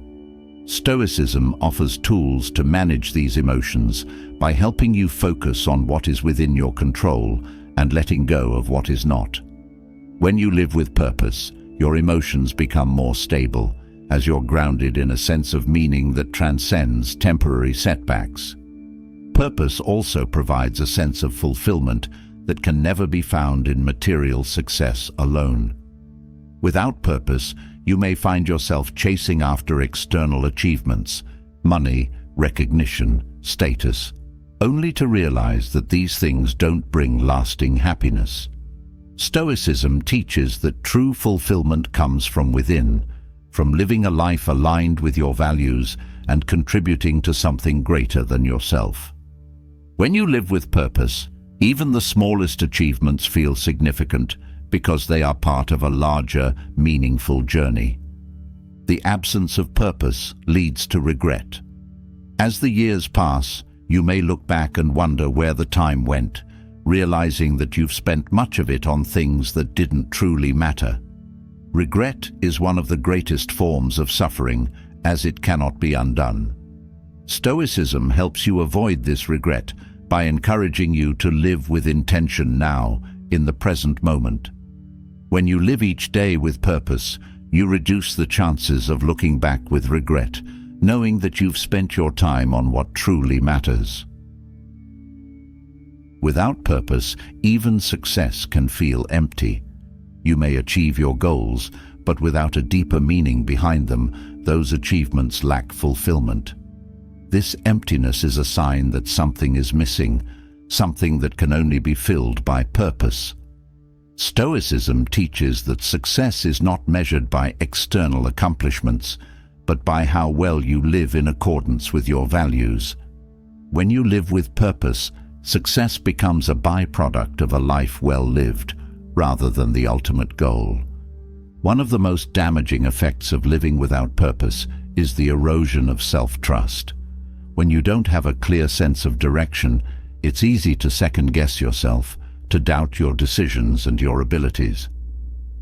Stoicism offers tools to manage these emotions by helping you focus on what is within your control and letting go of what is not. When you live with purpose, your emotions become more stable, as you're grounded in a sense of meaning that transcends temporary setbacks. Purpose also provides a sense of fulfillment that can never be found in material success alone. Without purpose, you may find yourself chasing after external achievements, money, recognition, status, only to realize that these things don't bring lasting happiness. Stoicism teaches that true fulfillment comes from within, from living a life aligned with your values and contributing to something greater than yourself. When you live with purpose, even the smallest achievements feel significant because they are part of a larger, meaningful journey. The absence of purpose leads to regret. As the years pass, you may look back and wonder where the time went, realizing that you've spent much of it on things that didn't truly matter. Regret is one of the greatest forms of suffering, as it cannot be undone. Stoicism helps you avoid this regret by encouraging you to live with intention now, in the present moment. When you live each day with purpose, you reduce the chances of looking back with regret, knowing that you've spent your time on what truly matters. Without purpose, even success can feel empty. You may achieve your goals, but without a deeper meaning behind them, those achievements lack fulfillment. This emptiness is a sign that something is missing, something that can only be filled by purpose. Stoicism teaches that success is not measured by external accomplishments, but by how well you live in accordance with your values. When you live with purpose, success becomes a byproduct of a life well lived, rather than the ultimate goal. One of the most damaging effects of living without purpose is the erosion of self-trust. When you don't have a clear sense of direction, it's easy to second-guess yourself, to doubt your decisions and your abilities.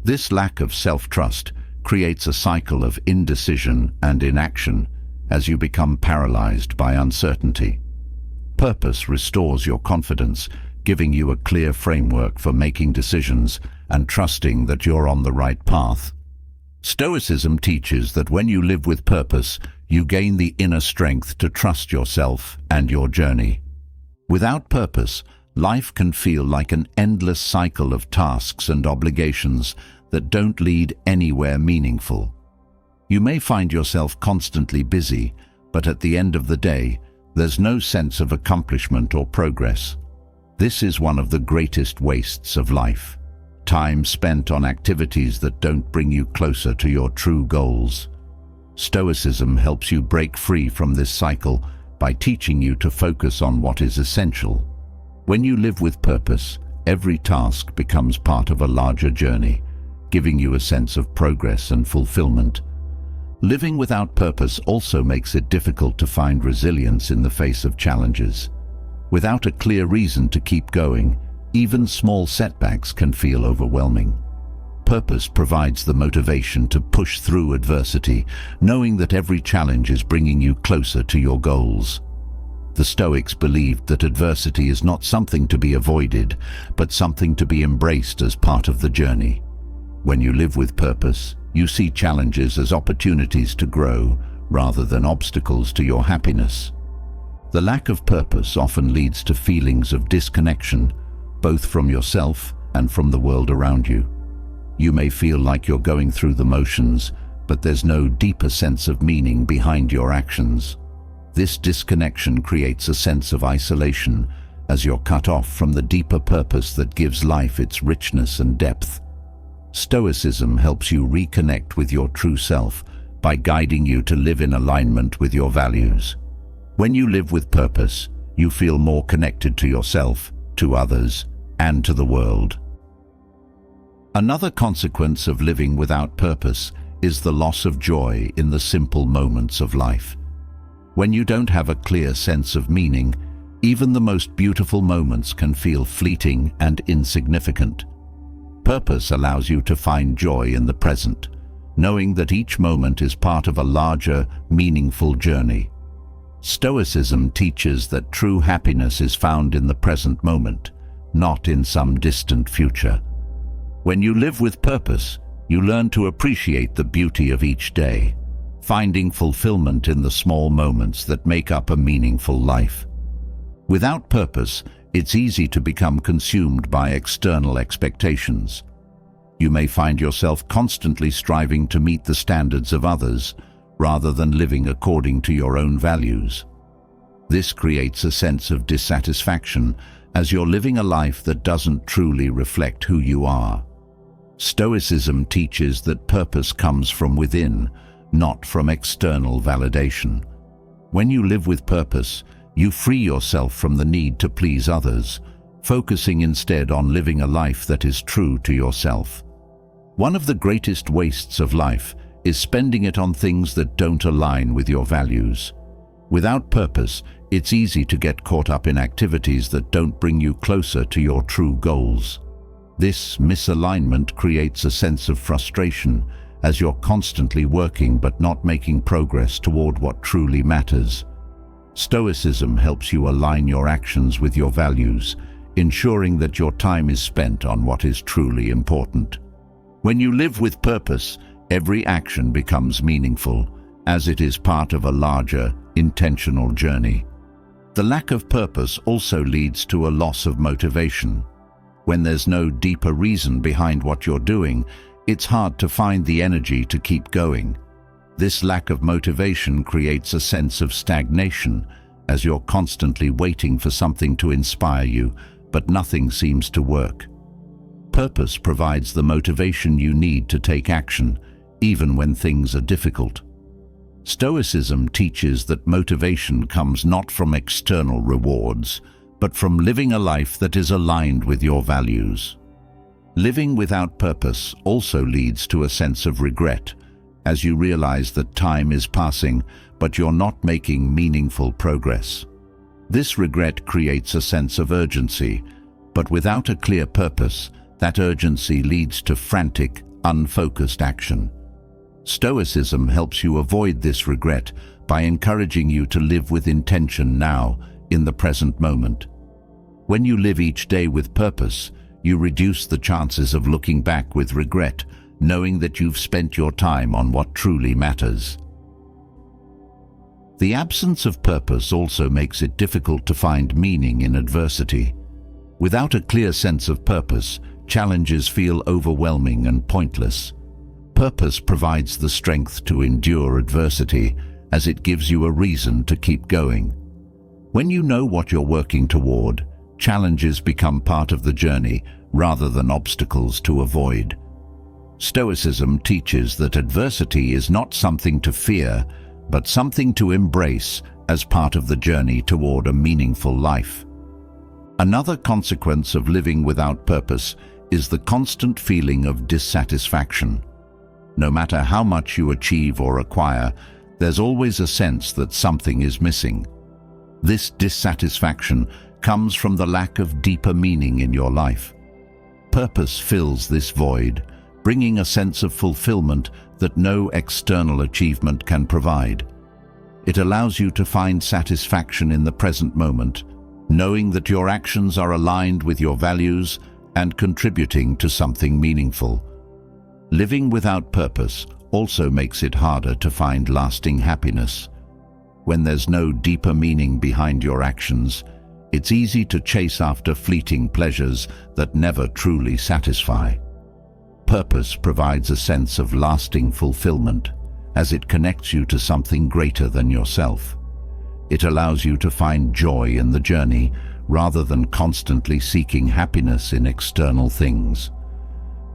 This lack of self-trust creates a cycle of indecision and inaction as you become paralyzed by uncertainty. Purpose restores your confidence, giving you a clear framework for making decisions and trusting that you're on the right path. Stoicism teaches that when you live with purpose, you gain the inner strength to trust yourself and your journey. Without purpose, life can feel like an endless cycle of tasks and obligations that don't lead anywhere meaningful. You may find yourself constantly busy, but at the end of the day, there's no sense of accomplishment or progress. This is one of the greatest wastes of life. Time spent on activities that don't bring you closer to your true goals. Stoicism helps you break free from this cycle by teaching you to focus on what is essential. When you live with purpose, every task becomes part of a larger journey, giving you a sense of progress and fulfillment. Living without purpose also makes it difficult to find resilience in the face of challenges. Without a clear reason to keep going, even small setbacks can feel overwhelming. Purpose provides the motivation to push through adversity, knowing that every challenge is bringing you closer to your goals. The Stoics believed that adversity is not something to be avoided, but something to be embraced as part of the journey. When you live with purpose, you see challenges as opportunities to grow, rather than obstacles to your happiness. The lack of purpose often leads to feelings of disconnection, both from yourself and from the world around you. You may feel like you're going through the motions, but there's no deeper sense of meaning behind your actions. This disconnection creates a sense of isolation, as you're cut off from the deeper purpose that gives life its richness and depth. Stoicism helps you reconnect with your true self by guiding you to live in alignment with your values. When you live with purpose, you feel more connected to yourself, to others, and to the world. Another consequence of living without purpose is the loss of joy in the simple moments of life. When you don't have a clear sense of meaning, even the most beautiful moments can feel fleeting and insignificant. Purpose allows you to find joy in the present, knowing that each moment is part of a larger, meaningful journey. Stoicism teaches that true happiness is found in the present moment, not in some distant future. When you live with purpose, you learn to appreciate the beauty of each day, finding fulfillment in the small moments that make up a meaningful life. Without purpose, it's easy to become consumed by external expectations. You may find yourself constantly striving to meet the standards of others, rather than living according to your own values. This creates a sense of dissatisfaction, as you're living a life that doesn't truly reflect who you are. Stoicism teaches that purpose comes from within, not from external validation. When you live with purpose, you free yourself from the need to please others, focusing instead on living a life that is true to yourself. One of the greatest wastes of life is spending it on things that don't align with your values. Without purpose, it's easy to get caught up in activities that don't bring you closer to your true goals. This misalignment creates a sense of frustration, as you're constantly working but not making progress toward what truly matters. Stoicism helps you align your actions with your values, ensuring that your time is spent on what is truly important. When you live with purpose, every action becomes meaningful, as it is part of a larger, intentional journey. The lack of purpose also leads to a loss of motivation. When there's no deeper reason behind what you're doing, it's hard to find the energy to keep going. This lack of motivation creates a sense of stagnation, as you're constantly waiting for something to inspire you, but nothing seems to work. Purpose provides the motivation you need to take action, even when things are difficult. Stoicism teaches that motivation comes not from external rewards, but from living a life that is aligned with your values. Living without purpose also leads to a sense of regret, as you realize that time is passing, but you're not making meaningful progress. This regret creates a sense of urgency, but without a clear purpose, that urgency leads to frantic, unfocused action. Stoicism helps you avoid this regret by encouraging you to live with intention now, in the present moment. When you live each day with purpose, you reduce the chances of looking back with regret, knowing that you've spent your time on what truly matters. The absence of purpose also makes it difficult to find meaning in adversity. Without a clear sense of purpose, challenges feel overwhelming and pointless. Purpose provides the strength to endure adversity, as it gives you a reason to keep going. When you know what you're working toward, challenges become part of the journey rather than obstacles to avoid. Stoicism teaches that adversity is not something to fear, but something to embrace as part of the journey toward a meaningful life. Another consequence of living without purpose is the constant feeling of dissatisfaction. No matter how much you achieve or acquire, there's always a sense that something is missing. This dissatisfaction comes from the lack of deeper meaning in your life. Purpose fills this void, bringing a sense of fulfillment that no external achievement can provide. It allows you to find satisfaction in the present moment, knowing that your actions are aligned with your values and contributing to something meaningful. Living without purpose also makes it harder to find lasting happiness. When there's no deeper meaning behind your actions, it's easy to chase after fleeting pleasures that never truly satisfy. Purpose provides a sense of lasting fulfillment, as it connects you to something greater than yourself. It allows you to find joy in the journey rather than constantly seeking happiness in external things.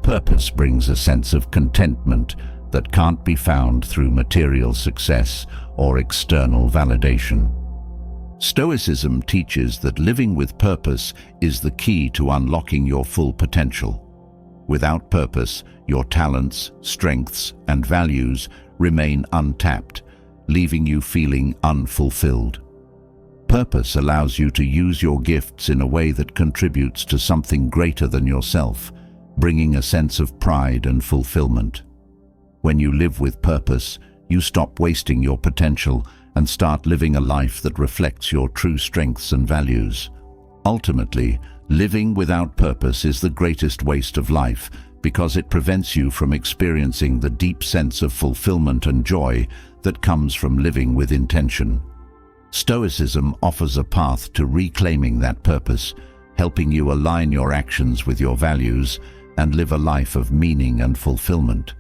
Purpose brings a sense of contentment that can't be found through material success or external validation. Stoicism teaches that living with purpose is the key to unlocking your full potential. Without purpose, your talents, strengths, and values remain untapped, leaving you feeling unfulfilled. Purpose allows you to use your gifts in a way that contributes to something greater than yourself, bringing a sense of pride and fulfillment. When you live with purpose, you stop wasting your potential and start living a life that reflects your true strengths and values. Ultimately, living without purpose is the greatest waste of life because it prevents you from experiencing the deep sense of fulfillment and joy that comes from living with intention. Stoicism offers a path to reclaiming that purpose, helping you align your actions with your values and live a life of meaning and fulfillment.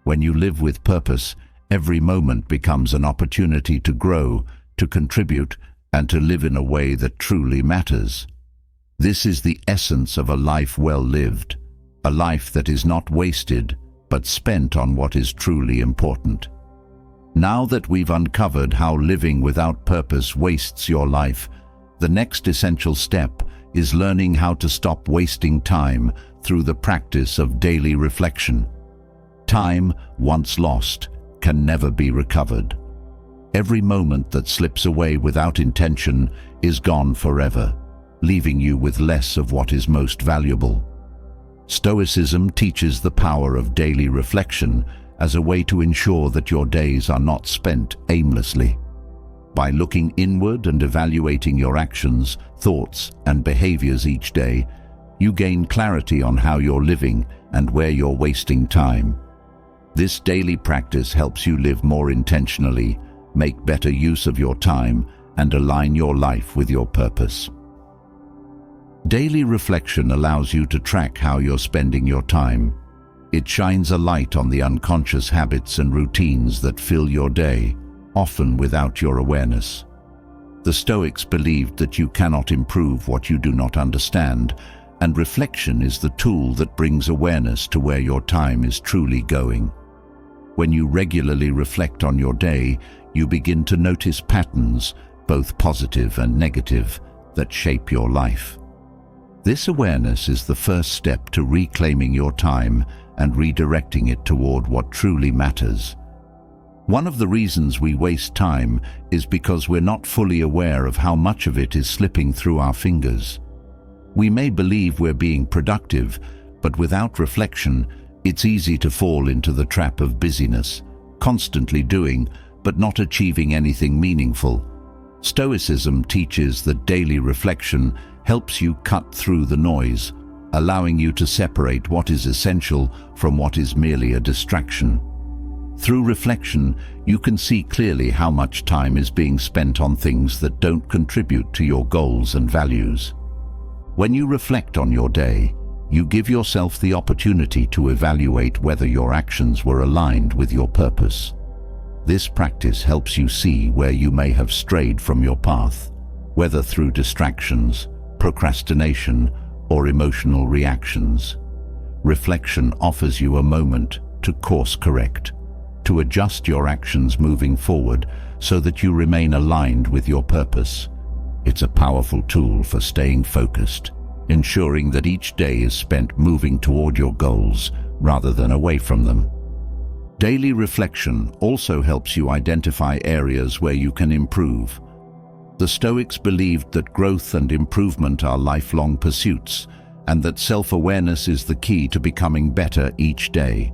When you live with purpose, every moment becomes an opportunity to grow, to contribute, and to live in a way that truly matters. This is the essence of a life well lived, a life that is not wasted, but spent on what is truly important. Now that we've uncovered how living without purpose wastes your life, the next essential step is learning how to stop wasting time through the practice of daily reflection. Time, once lost, can never be recovered. Every moment that slips away without intention is gone forever, leaving you with less of what is most valuable. Stoicism teaches the power of daily reflection as a way to ensure that your days are not spent aimlessly. By looking inward and evaluating your actions, thoughts, and behaviors each day, you gain clarity on how you're living and where you're wasting time. This daily practice helps you live more intentionally, make better use of your time, and align your life with your purpose. Daily reflection allows you to track how you're spending your time. It shines a light on the unconscious habits and routines that fill your day, often without your awareness. The Stoics believed that you cannot improve what you do not understand, and reflection is the tool that brings awareness to where your time is truly going. When you regularly reflect on your day, you begin to notice patterns, both positive and negative, that shape your life. This awareness is the first step to reclaiming your time and redirecting it toward what truly matters. One of the reasons we waste time is because we're not fully aware of how much of it is slipping through our fingers. We may believe we're being productive, but without reflection, it's easy to fall into the trap of busyness, constantly doing, but not achieving anything meaningful. Stoicism teaches that daily reflection helps you cut through the noise, allowing you to separate what is essential from what is merely a distraction. Through reflection, you can see clearly how much time is being spent on things that don't contribute to your goals and values. When you reflect on your day, you give yourself the opportunity to evaluate whether your actions were aligned with your purpose. This practice helps you see where you may have strayed from your path, whether through distractions, procrastination, or emotional reactions. Reflection offers you a moment to course correct, to adjust your actions moving forward so that you remain aligned with your purpose. It's a powerful tool for staying focused, ensuring that each day is spent moving toward your goals rather than away from them. Daily reflection also helps you identify areas where you can improve. The Stoics believed that growth and improvement are lifelong pursuits, and that self-awareness is the key to becoming better each day.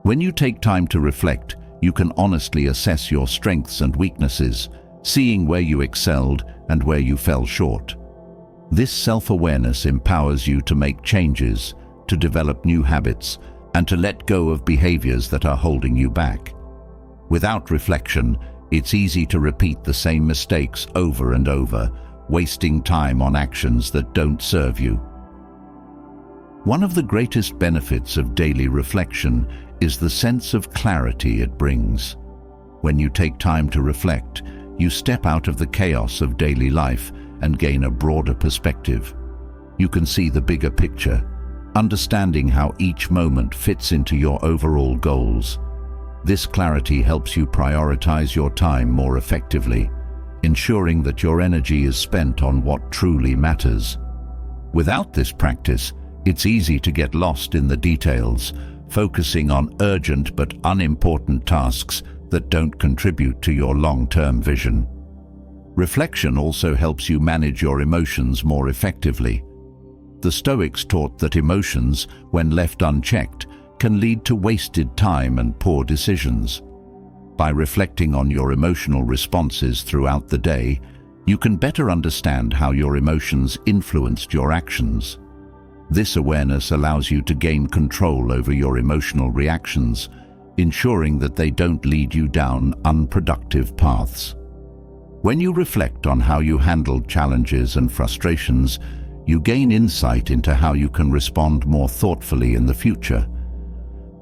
When you take time to reflect, you can honestly assess your strengths and weaknesses, seeing where you excelled and where you fell short. This self-awareness empowers you to make changes, to develop new habits, and to let go of behaviors that are holding you back. Without reflection, it's easy to repeat the same mistakes over and over, wasting time on actions that don't serve you. One of the greatest benefits of daily reflection is the sense of clarity it brings. When you take time to reflect, you step out of the chaos of daily life and gain a broader perspective. You can see the bigger picture, understanding how each moment fits into your overall goals. This clarity helps you prioritize your time more effectively, ensuring that your energy is spent on what truly matters. Without this practice, it's easy to get lost in the details, focusing on urgent but unimportant tasks that don't contribute to your long-term vision. Reflection also helps you manage your emotions more effectively. The Stoics taught that emotions, when left unchecked, can lead to wasted time and poor decisions. By reflecting on your emotional responses throughout the day, you can better understand how your emotions influenced your actions. This awareness allows you to gain control over your emotional reactions, ensuring that they don't lead you down unproductive paths. When you reflect on how you handled challenges and frustrations, you gain insight into how you can respond more thoughtfully in the future.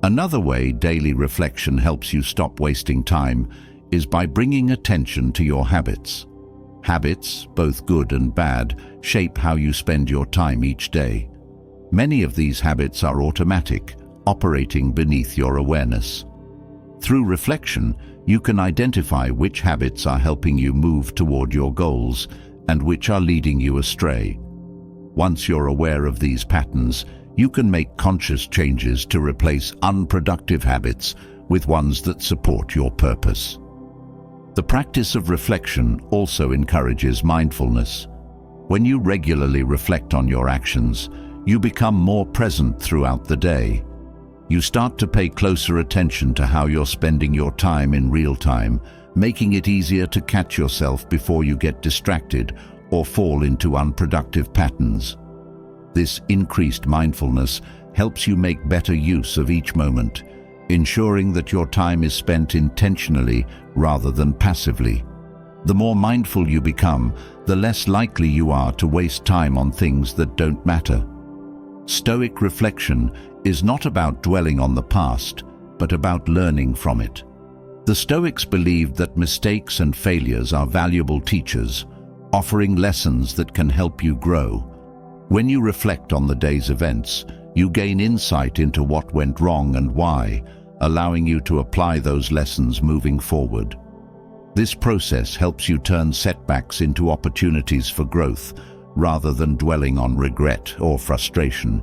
Another way daily reflection helps you stop wasting time is by bringing attention to your habits. Habits, both good and bad, shape how you spend your time each day. Many of these habits are automatic, operating beneath your awareness. Through reflection, you can identify which habits are helping you move toward your goals and which are leading you astray. Once you're aware of these patterns, you can make conscious changes to replace unproductive habits with ones that support your purpose. The practice of reflection also encourages mindfulness. When you regularly reflect on your actions, you become more present throughout the day. You start to pay closer attention to how you're spending your time in real time, making it easier to catch yourself before you get distracted or fall into unproductive patterns. This increased mindfulness helps you make better use of each moment, ensuring that your time is spent intentionally rather than passively. The more mindful you become, the less likely you are to waste time on things that don't matter. Stoic reflection is not about dwelling on the past, but about learning from it. The Stoics believed that mistakes and failures are valuable teachers, offering lessons that can help you grow. When you reflect on the day's events, you gain insight into what went wrong and why, allowing you to apply those lessons moving forward. This process helps you turn setbacks into opportunities for growth, rather than dwelling on regret or frustration.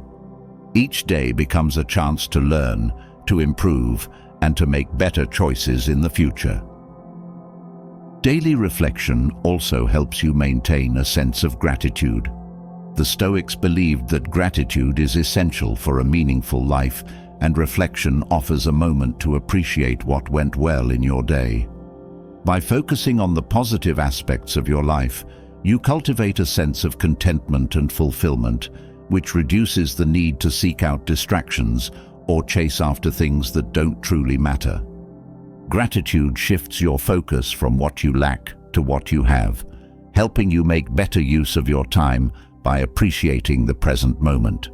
Each day becomes a chance to learn, to improve, and to make better choices in the future. Daily reflection also helps you maintain a sense of gratitude. The Stoics believed that gratitude is essential for a meaningful life, and reflection offers a moment to appreciate what went well in your day. By focusing on the positive aspects of your life, you cultivate a sense of contentment and fulfillment, which reduces the need to seek out distractions or chase after things that don't truly matter. Gratitude shifts your focus from what you lack to what you have, helping you make better use of your time by appreciating the present moment.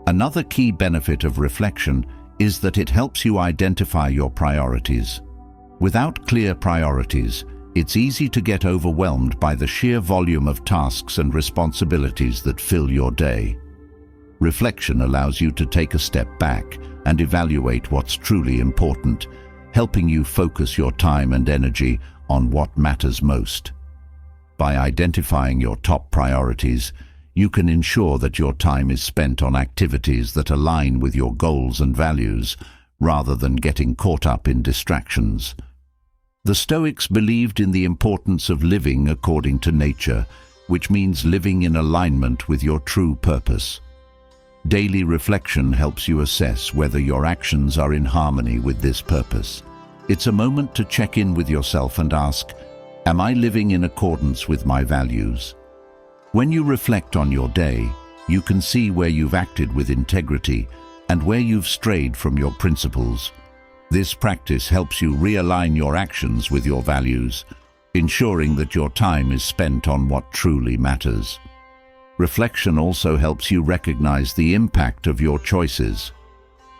Another key benefit of reflection is that it helps you identify your priorities. Without clear priorities, it's easy to get overwhelmed by the sheer volume of tasks and responsibilities that fill your day. Reflection allows you to take a step back and evaluate what's truly important, helping you focus your time and energy on what matters most. By identifying your top priorities, you can ensure that your time is spent on activities that align with your goals and values, rather than getting caught up in distractions. The Stoics believed in the importance of living according to nature, which means living in alignment with your true purpose. Daily reflection helps you assess whether your actions are in harmony with this purpose. It's a moment to check in with yourself and ask, am I living in accordance with my values? When you reflect on your day, you can see where you've acted with integrity and where you've strayed from your principles. This practice helps you realign your actions with your values, ensuring that your time is spent on what truly matters. Reflection also helps you recognize the impact of your choices.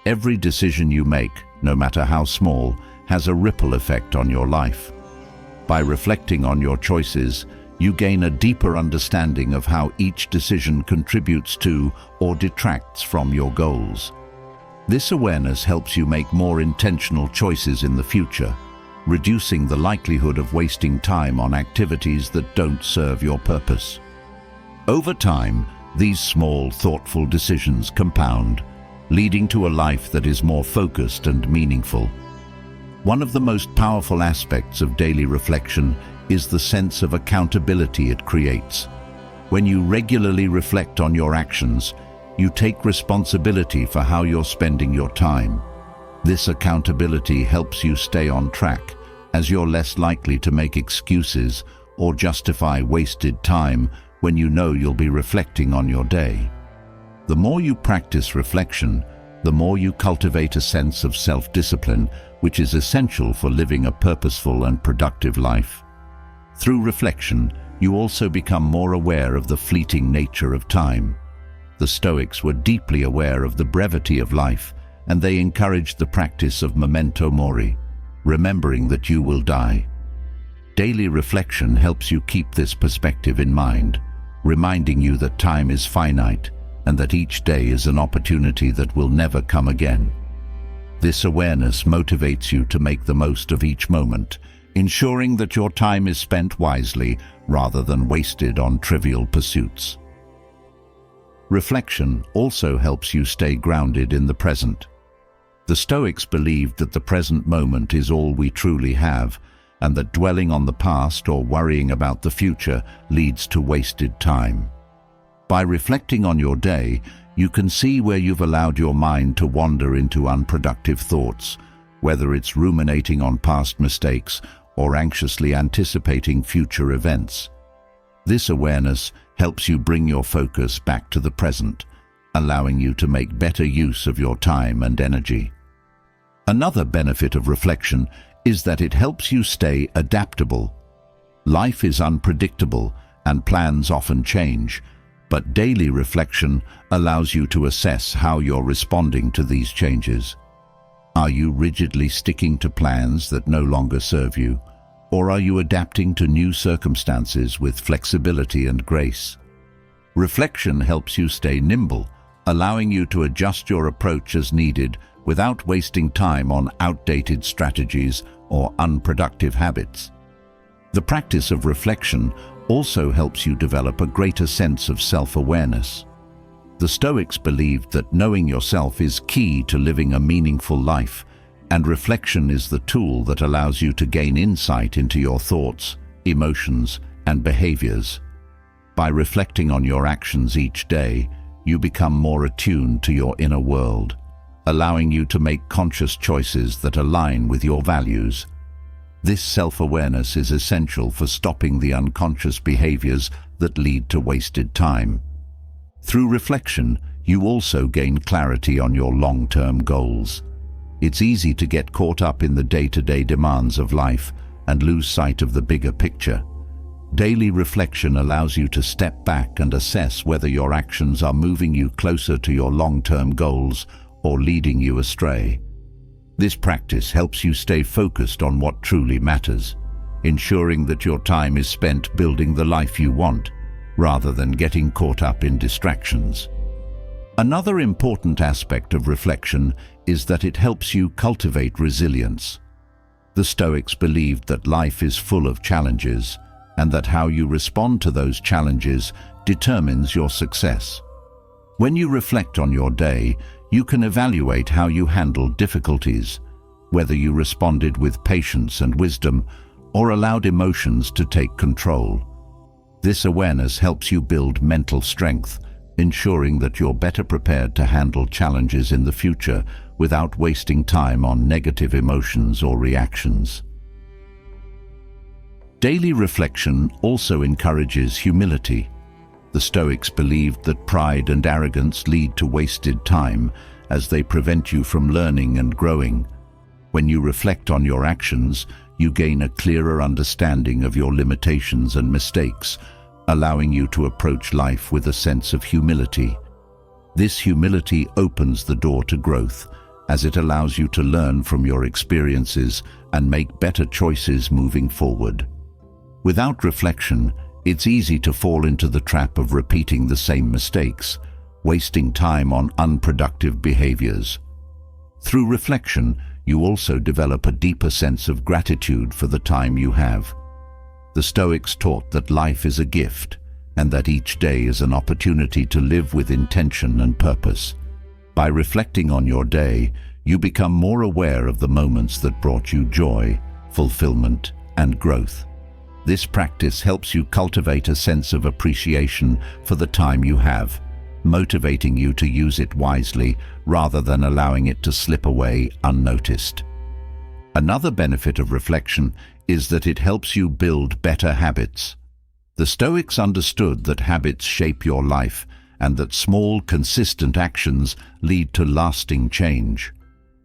Every decision you make, no matter how small, has a ripple effect on your life. By reflecting on your choices, you gain a deeper understanding of how each decision contributes to or detracts from your goals. This awareness helps you make more intentional choices in the future, reducing the likelihood of wasting time on activities that don't serve your purpose. Over time, these small, thoughtful decisions compound, leading to a life that is more focused and meaningful. One of the most powerful aspects of daily reflection is the sense of accountability it creates. When you regularly reflect on your actions, you take responsibility for how you're spending your time. This accountability helps you stay on track, as you're less likely to make excuses or justify wasted time when you know you'll be reflecting on your day. The more you practice reflection, the more you cultivate a sense of self-discipline, which is essential for living a purposeful and productive life. Through reflection, you also become more aware of the fleeting nature of time. The Stoics were deeply aware of the brevity of life, and they encouraged the practice of memento mori, remembering that you will die. Daily reflection helps you keep this perspective in mind, reminding you that time is finite and that each day is an opportunity that will never come again. This awareness motivates you to make the most of each moment, ensuring that your time is spent wisely rather than wasted on trivial pursuits. Reflection also helps you stay grounded in the present. The Stoics believed that the present moment is all we truly have, and that dwelling on the past or worrying about the future leads to wasted time. By reflecting on your day, you can see where you've allowed your mind to wander into unproductive thoughts, whether it's ruminating on past mistakes or anxiously anticipating future events. This awareness helps you bring your focus back to the present, allowing you to make better use of your time and energy. Another benefit of reflection is that it helps you stay adaptable. Life is unpredictable and plans often change, but daily reflection allows you to assess how you're responding to these changes. Are you rigidly sticking to plans that no longer serve you, or are you adapting to new circumstances with flexibility and grace? Reflection helps you stay nimble, allowing you to adjust your approach as needed without wasting time on outdated strategies or unproductive habits. The practice of reflection also helps you develop a greater sense of self-awareness. The Stoics believed that knowing yourself is key to living a meaningful life, and reflection is the tool that allows you to gain insight into your thoughts, emotions, and behaviors. By reflecting on your actions each day, you become more attuned to your inner world, allowing you to make conscious choices that align with your values. This self-awareness is essential for stopping the unconscious behaviors that lead to wasted time. Through reflection, you also gain clarity on your long-term goals. It's easy to get caught up in the day-to-day demands of life and lose sight of the bigger picture. Daily reflection allows you to step back and assess whether your actions are moving you closer to your long-term goals or leading you astray. This practice helps you stay focused on what truly matters, ensuring that your time is spent building the life you want, rather than getting caught up in distractions. Another important aspect of reflection is that it helps you cultivate resilience. The Stoics believed that life is full of challenges, and that how you respond to those challenges determines your success. When you reflect on your day, you can evaluate how you handled difficulties, whether you responded with patience and wisdom or allowed emotions to take control. This awareness helps you build mental strength, ensuring that you're better prepared to handle challenges in the future without wasting time on negative emotions or reactions. Daily reflection also encourages humility. The Stoics believed that pride and arrogance lead to wasted time, as they prevent you from learning and growing. When you reflect on your actions, you gain a clearer understanding of your limitations and mistakes, allowing you to approach life with a sense of humility. This humility opens the door to growth, as it allows you to learn from your experiences and make better choices moving forward. Without reflection, it's easy to fall into the trap of repeating the same mistakes, wasting time on unproductive behaviors. Through reflection, you also develop a deeper sense of gratitude for the time you have. The Stoics taught that life is a gift, and that each day is an opportunity to live with intention and purpose. By reflecting on your day, you become more aware of the moments that brought you joy, fulfillment, and growth. This practice helps you cultivate a sense of appreciation for the time you have, motivating you to use it wisely rather than allowing it to slip away unnoticed. Another benefit of reflection is that it helps you build better habits. The Stoics understood that habits shape your life and that small, consistent actions lead to lasting change.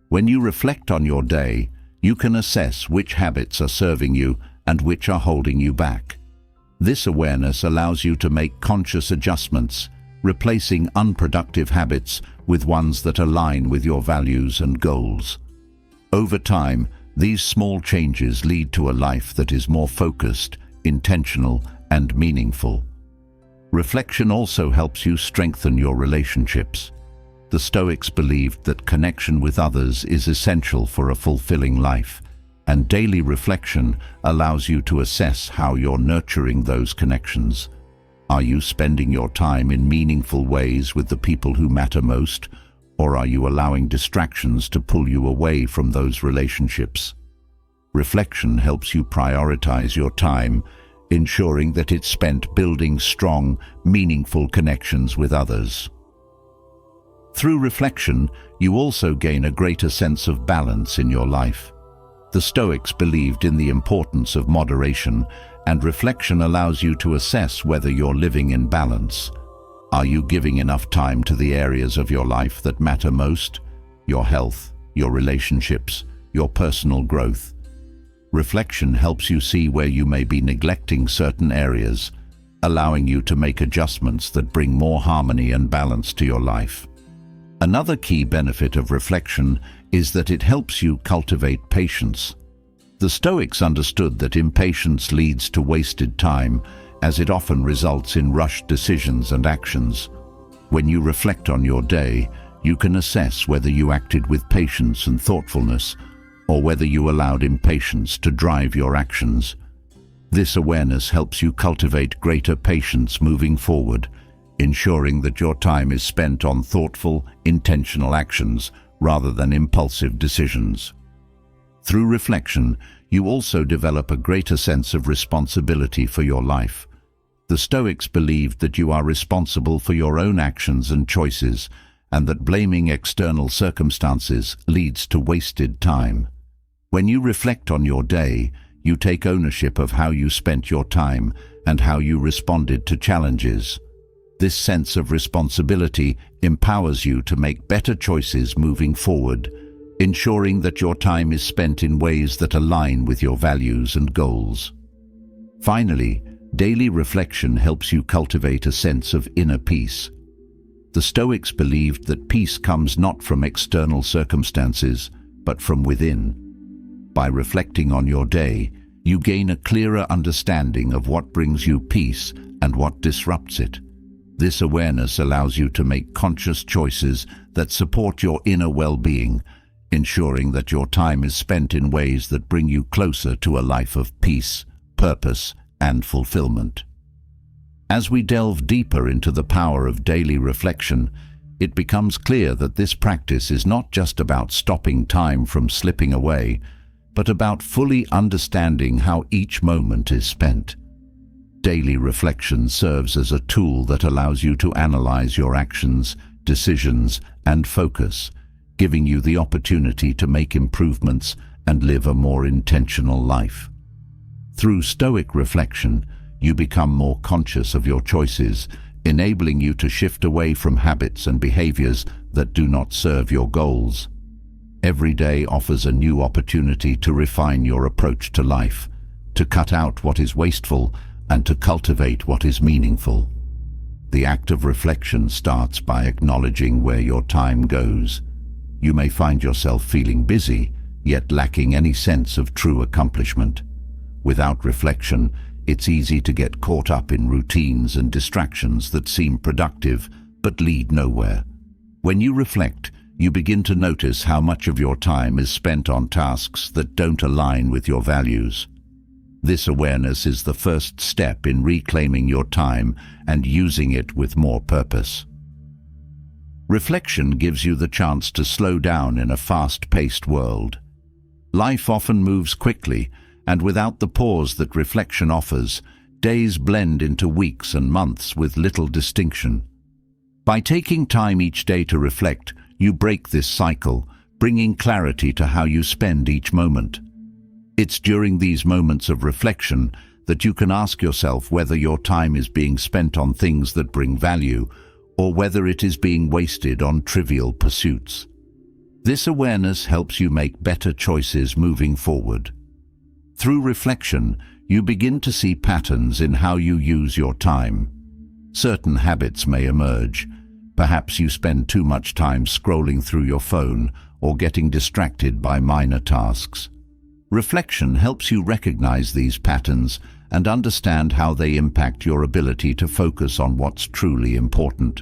When you reflect on your day, you can assess which habits are serving you and which are holding you back. This awareness allows you to make conscious adjustments, replacing unproductive habits with ones that align with your values and goals. Over time, these small changes lead to a life that is more focused, intentional, and meaningful. Reflection also helps you strengthen your relationships. The Stoics believed that connection with others is essential for a fulfilling life, and daily reflection allows you to assess how you're nurturing those connections. Are you spending your time in meaningful ways with the people who matter most, or are you allowing distractions to pull you away from those relationships? Reflection helps you prioritize your time, ensuring that it's spent building strong, meaningful connections with others. Through reflection, you also gain a greater sense of balance in your life. The Stoics believed in the importance of moderation, and reflection allows you to assess whether you're living in balance. Are you giving enough time to the areas of your life that matter most? Your health, your relationships, your personal growth. Reflection helps you see where you may be neglecting certain areas, allowing you to make adjustments that bring more harmony and balance to your life. Another key benefit of reflection is that it helps you cultivate patience. The Stoics understood that impatience leads to wasted time, as it often results in rushed decisions and actions. When you reflect on your day, you can assess whether you acted with patience and thoughtfulness, or whether you allowed impatience to drive your actions. This awareness helps you cultivate greater patience moving forward, ensuring that your time is spent on thoughtful, intentional actions rather than impulsive decisions. Through reflection, you also develop a greater sense of responsibility for your life. The Stoics believed that you are responsible for your own actions and choices, and that blaming external circumstances leads to wasted time. When you reflect on your day, you take ownership of how you spent your time and how you responded to challenges. This sense of responsibility empowers you to make better choices moving forward, ensuring that your time is spent in ways that align with your values and goals. Finally, daily reflection helps you cultivate a sense of inner peace. The Stoics believed that peace comes not from external circumstances, but from within. By reflecting on your day, you gain a clearer understanding of what brings you peace and what disrupts it. This awareness allows you to make conscious choices that support your inner well-being, ensuring that your time is spent in ways that bring you closer to a life of peace, purpose, and fulfillment. As we delve deeper into the power of daily reflection, it becomes clear that this practice is not just about stopping time from slipping away, but about fully understanding how each moment is spent. Daily reflection serves as a tool that allows you to analyze your actions, decisions, and focus, giving you the opportunity to make improvements and live a more intentional life. Through Stoic reflection, you become more conscious of your choices, enabling you to shift away from habits and behaviors that do not serve your goals. Every day offers a new opportunity to refine your approach to life, to cut out what is wasteful and to cultivate what is meaningful. The act of reflection starts by acknowledging where your time goes. You may find yourself feeling busy, yet lacking any sense of true accomplishment. Without reflection, it's easy to get caught up in routines and distractions that seem productive but lead nowhere. When you reflect, you begin to notice how much of your time is spent on tasks that don't align with your values. This awareness is the first step in reclaiming your time and using it with more purpose. Reflection gives you the chance to slow down in a fast-paced world. Life often moves quickly, and without the pause that reflection offers, days blend into weeks and months with little distinction. By taking time each day to reflect, you break this cycle, bringing clarity to how you spend each moment. It's during these moments of reflection that you can ask yourself whether your time is being spent on things that bring value or whether it is being wasted on trivial pursuits. This awareness helps you make better choices moving forward. Through reflection, you begin to see patterns in how you use your time. Certain habits may emerge. Perhaps you spend too much time scrolling through your phone or getting distracted by minor tasks. Reflection helps you recognize these patterns and understand how they impact your ability to focus on what's truly important.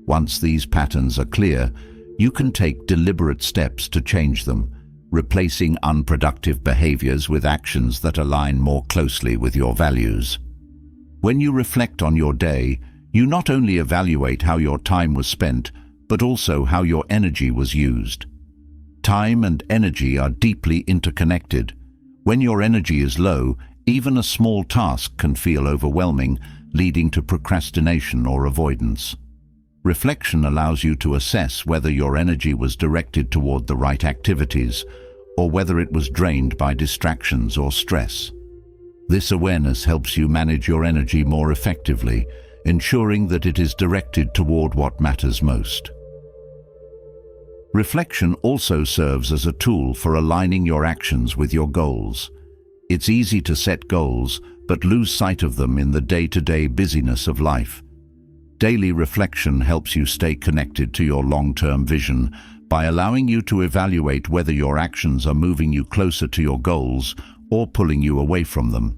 Once these patterns are clear, you can take deliberate steps to change them, replacing unproductive behaviors with actions that align more closely with your values. When you reflect on your day, you not only evaluate how your time was spent, but also how your energy was used. Time and energy are deeply interconnected. When your energy is low, even a small task can feel overwhelming, leading to procrastination or avoidance. Reflection allows you to assess whether your energy was directed toward the right activities, or whether it was drained by distractions or stress. This awareness helps you manage your energy more effectively, ensuring that it is directed toward what matters most. Reflection also serves as a tool for aligning your actions with your goals. It's easy to set goals, but lose sight of them in the day-to-day busyness of life. Daily reflection helps you stay connected to your long-term vision by allowing you to evaluate whether your actions are moving you closer to your goals or pulling you away from them.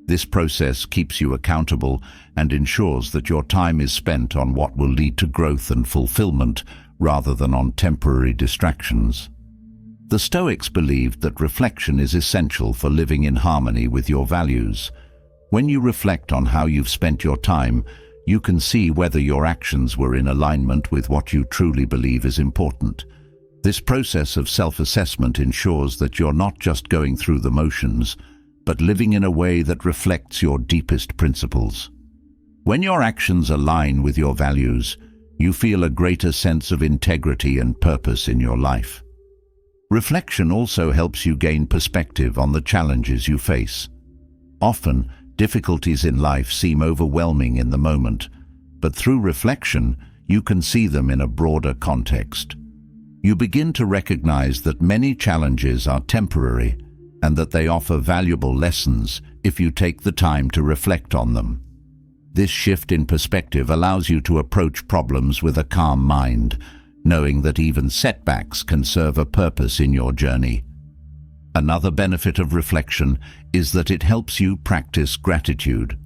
This process keeps you accountable and ensures that your time is spent on what will lead to growth and fulfillment rather than on temporary distractions. The Stoics believed that reflection is essential for living in harmony with your values. When you reflect on how you've spent your time, you can see whether your actions were in alignment with what you truly believe is important. This process of self-assessment ensures that you're not just going through the motions, but living in a way that reflects your deepest principles. When your actions align with your values, you feel a greater sense of integrity and purpose in your life. Reflection also helps you gain perspective on the challenges you face. Often, difficulties in life seem overwhelming in the moment, but through reflection, you can see them in a broader context. You begin to recognize that many challenges are temporary and that they offer valuable lessons if you take the time to reflect on them. This shift in perspective allows you to approach problems with a calm mind, knowing that even setbacks can serve a purpose in your journey. Another benefit of reflection is that it helps you practice gratitude.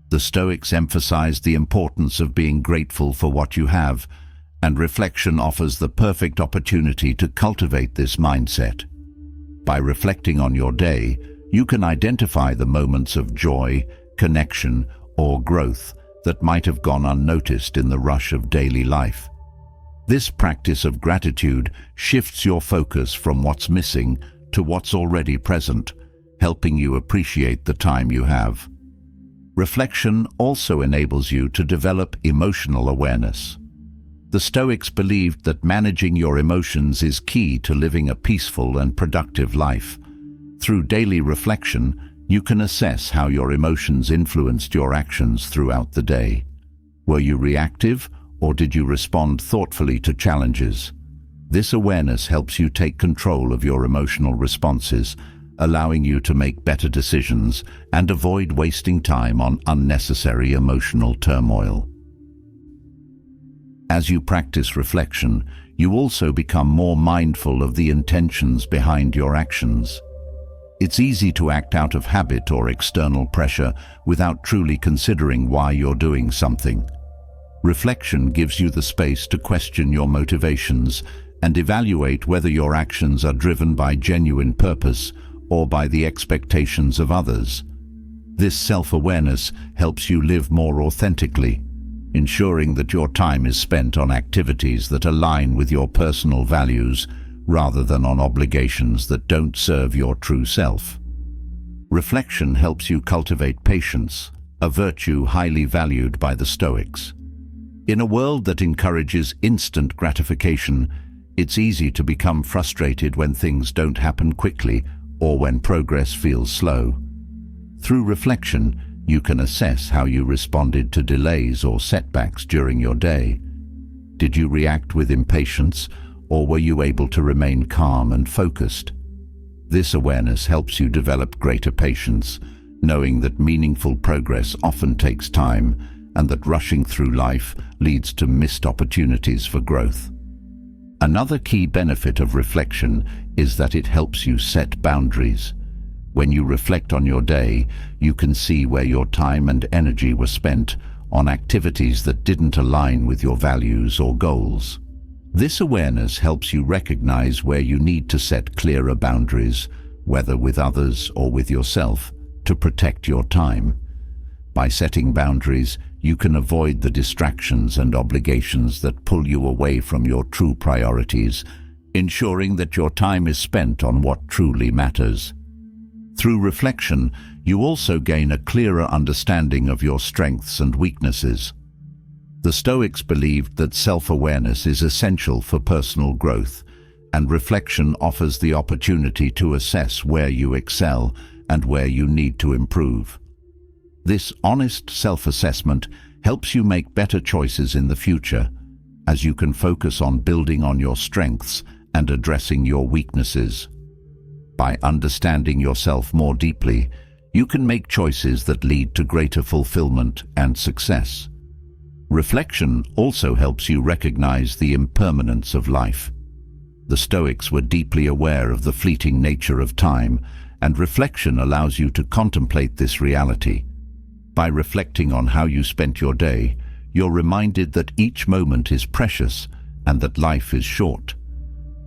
The Stoics emphasized the importance of being grateful for what you have, and reflection offers the perfect opportunity to cultivate this mindset. By reflecting on your day, you can identify the moments of joy, connection, or growth that might have gone unnoticed in the rush of daily life. This practice of gratitude shifts your focus from what's missing to what's already present, helping you appreciate the time you have. Reflection also enables you to develop emotional awareness. The Stoics believed that managing your emotions is key to living a peaceful and productive life. Through daily reflection, you can assess how your emotions influenced your actions throughout the day. Were you reactive, or did you respond thoughtfully to challenges? This awareness helps you take control of your emotional responses, allowing you to make better decisions and avoid wasting time on unnecessary emotional turmoil. As you practice reflection, you also become more mindful of the intentions behind your actions. It's easy to act out of habit or external pressure without truly considering why you're doing something. Reflection gives you the space to question your motivations and evaluate whether your actions are driven by genuine purpose or by the expectations of others. This self-awareness helps you live more authentically, ensuring that your time is spent on activities that align with your personal values rather than on obligations that don't serve your true self. Reflection helps you cultivate patience, a virtue highly valued by the Stoics. In a world that encourages instant gratification, it's easy to become frustrated when things don't happen quickly or when progress feels slow. Through reflection, you can assess how you responded to delays or setbacks during your day. Did you react with impatience, or were you able to remain calm and focused? This awareness helps you develop greater patience, knowing that meaningful progress often takes time and that rushing through life leads to missed opportunities for growth. Another key benefit of reflection is that it helps you set boundaries. When you reflect on your day, you can see where your time and energy were spent on activities that didn't align with your values or goals. This awareness helps you recognize where you need to set clearer boundaries, whether with others or with yourself, to protect your time. By setting boundaries, you can avoid the distractions and obligations that pull you away from your true priorities, ensuring that your time is spent on what truly matters. Through reflection, you also gain a clearer understanding of your strengths and weaknesses. The Stoics believed that self-awareness is essential for personal growth, and reflection offers the opportunity to assess where you excel and where you need to improve. This honest self-assessment helps you make better choices in the future, as you can focus on building on your strengths and addressing your weaknesses. By understanding yourself more deeply, you can make choices that lead to greater fulfillment and success. Reflection also helps you recognize the impermanence of life. The Stoics were deeply aware of the fleeting nature of time, and reflection allows you to contemplate this reality. By reflecting on how you spent your day, you're reminded that each moment is precious and that life is short.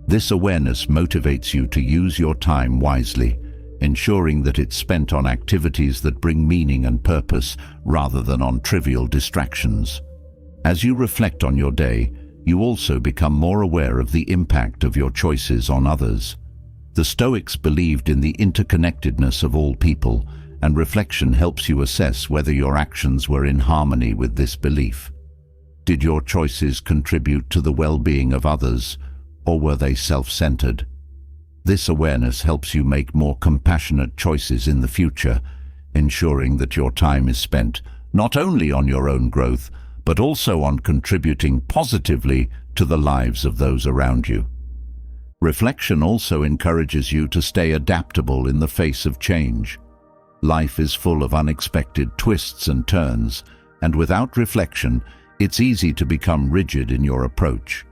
This awareness motivates you to use your time wisely, ensuring that it's spent on activities that bring meaning and purpose rather than on trivial distractions. As you reflect on your day, you also become more aware of the impact of your choices on others. The Stoics believed in the interconnectedness of all people, and reflection helps you assess whether your actions were in harmony with this belief. Did your choices contribute to the well-being of others, or were they self-centered? This awareness helps you make more compassionate choices in the future, ensuring that your time is spent not only on your own growth, but also on contributing positively to the lives of those around you. Reflection also encourages you to stay adaptable in the face of change. Life is full of unexpected twists and turns, and without reflection, it's easy to become rigid in your approach.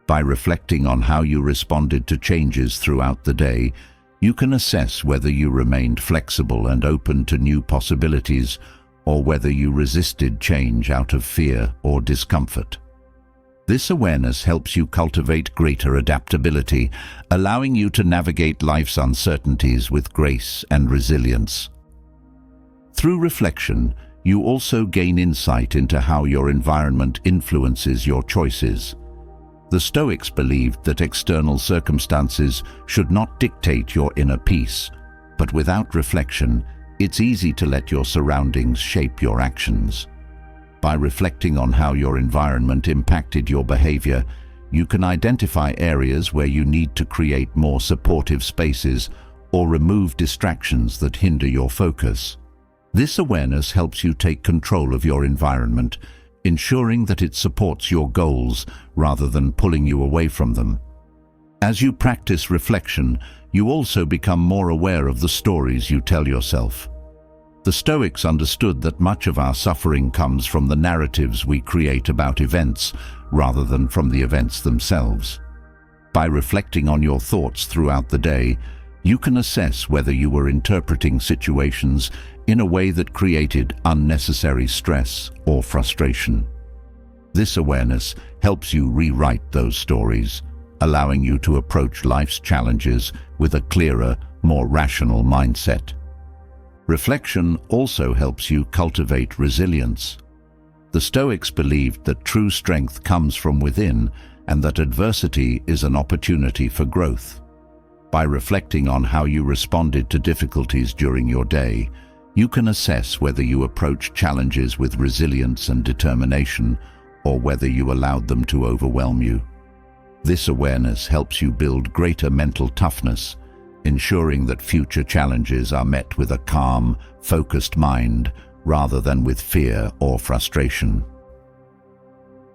By reflecting on how you responded to changes throughout the day, you can assess whether you remained flexible and open to new possibilities, or whether you resisted change out of fear or discomfort. This awareness helps you cultivate greater adaptability, allowing you to navigate life's uncertainties with grace and resilience. Through reflection, you also gain insight into how your environment influences your choices. The Stoics believed that external circumstances should not dictate your inner peace, but without reflection, it's easy to let your surroundings shape your actions. By reflecting on how your environment impacted your behavior, you can identify areas where you need to create more supportive spaces or remove distractions that hinder your focus. This awareness helps you take control of your environment, ensuring that it supports your goals rather than pulling you away from them. As you practice reflection, you also become more aware of the stories you tell yourself. The Stoics understood that much of our suffering comes from the narratives we create about events, rather than from the events themselves. By reflecting on your thoughts throughout the day, you can assess whether you were interpreting situations in a way that created unnecessary stress or frustration. This awareness helps you rewrite those stories, allowing you to approach life's challenges with a clearer, more rational mindset. Reflection also helps you cultivate resilience. The Stoics believed that true strength comes from within and that adversity is an opportunity for growth. By reflecting on how you responded to difficulties during your day, you can assess whether you approach challenges with resilience and determination or whether you allowed them to overwhelm you. This awareness helps you build greater mental toughness, ensuring that future challenges are met with a calm, focused mind rather than with fear or frustration.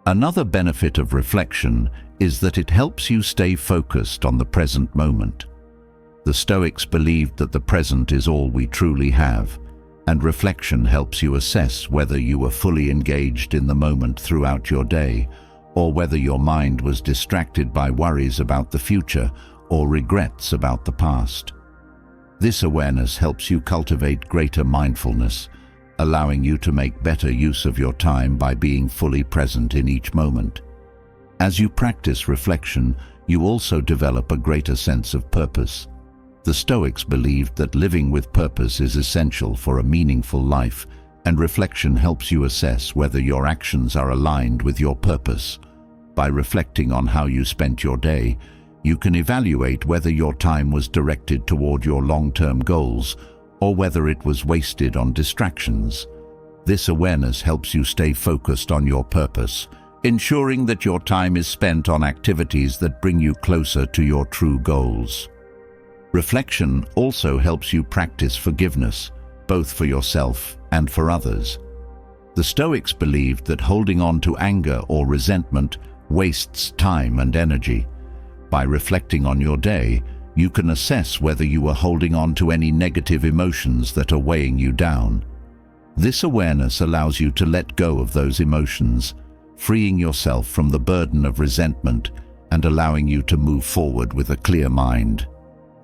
Another benefit of reflection is that it helps you stay focused on the present moment. The Stoics believed that the present is all we truly have, and reflection helps you assess whether you were fully engaged in the moment throughout your day, or whether your mind was distracted by worries about the future or regrets about the past. This awareness helps you cultivate greater mindfulness, allowing you to make better use of your time by being fully present in each moment. As you practice reflection, you also develop a greater sense of purpose. The Stoics believed that living with purpose is essential for a meaningful life, and reflection helps you assess whether your actions are aligned with your purpose. By reflecting on how you spent your day, you can evaluate whether your time was directed toward your long-term goals or whether it was wasted on distractions. This awareness helps you stay focused on your purpose, ensuring that your time is spent on activities that bring you closer to your true goals. Reflection also helps you practice forgiveness, both for yourself and for others. The Stoics believed that holding on to anger or resentment wastes time and energy. By reflecting on your day, you can assess whether you are holding on to any negative emotions that are weighing you down. This awareness allows you to let go of those emotions, freeing yourself from the burden of resentment and allowing you to move forward with a clear mind.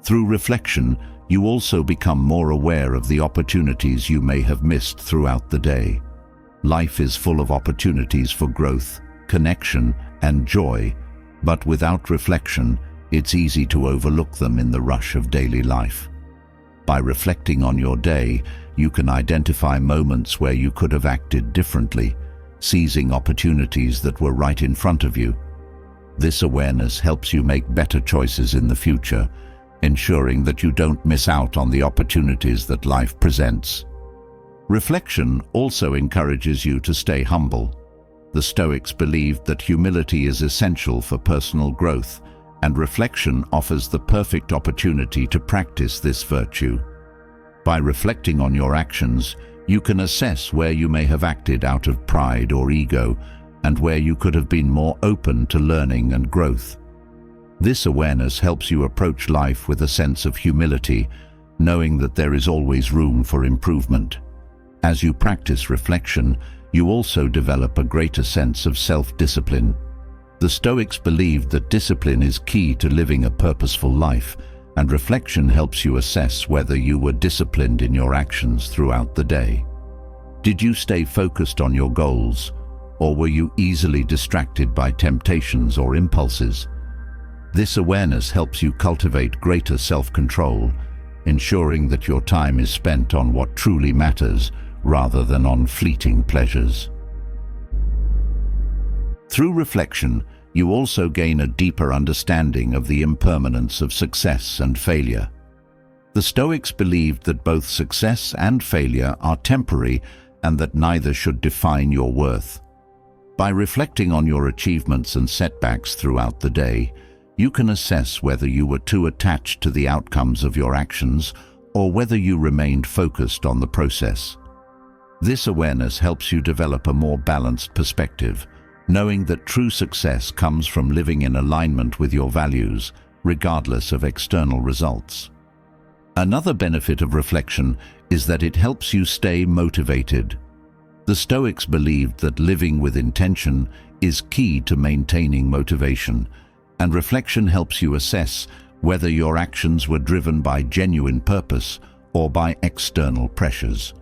Through reflection, you also become more aware of the opportunities you may have missed throughout the day. Life is full of opportunities for growth, connection, and joy, but without reflection, it's easy to overlook them in the rush of daily life. By reflecting on your day, you can identify moments where you could have acted differently, seizing opportunities that were right in front of you. This awareness helps you make better choices in the future, ensuring that you don't miss out on the opportunities that life presents. Reflection also encourages you to stay humble. The Stoics believed that humility is essential for personal growth, and reflection offers the perfect opportunity to practice this virtue. By reflecting on your actions, you can assess where you may have acted out of pride or ego, and where you could have been more open to learning and growth. This awareness helps you approach life with a sense of humility, knowing that there is always room for improvement. As you practice reflection, you also develop a greater sense of self-discipline. The Stoics believed that discipline is key to living a purposeful life, and reflection helps you assess whether you were disciplined in your actions throughout the day. Did you stay focused on your goals, or were you easily distracted by temptations or impulses? This awareness helps you cultivate greater self-control, ensuring that your time is spent on what truly matters rather than on fleeting pleasures. Through reflection, you also gain a deeper understanding of the impermanence of success and failure. The Stoics believed that both success and failure are temporary and that neither should define your worth. By reflecting on your achievements and setbacks throughout the day, you can assess whether you were too attached to the outcomes of your actions or whether you remained focused on the process. This awareness helps you develop a more balanced perspective, knowing that true success comes from living in alignment with your values, regardless of external results. Another benefit of reflection is that it helps you stay motivated. The Stoics believed that living with intention is key to maintaining motivation, and reflection helps you assess whether your actions were driven by genuine purpose or by external pressures.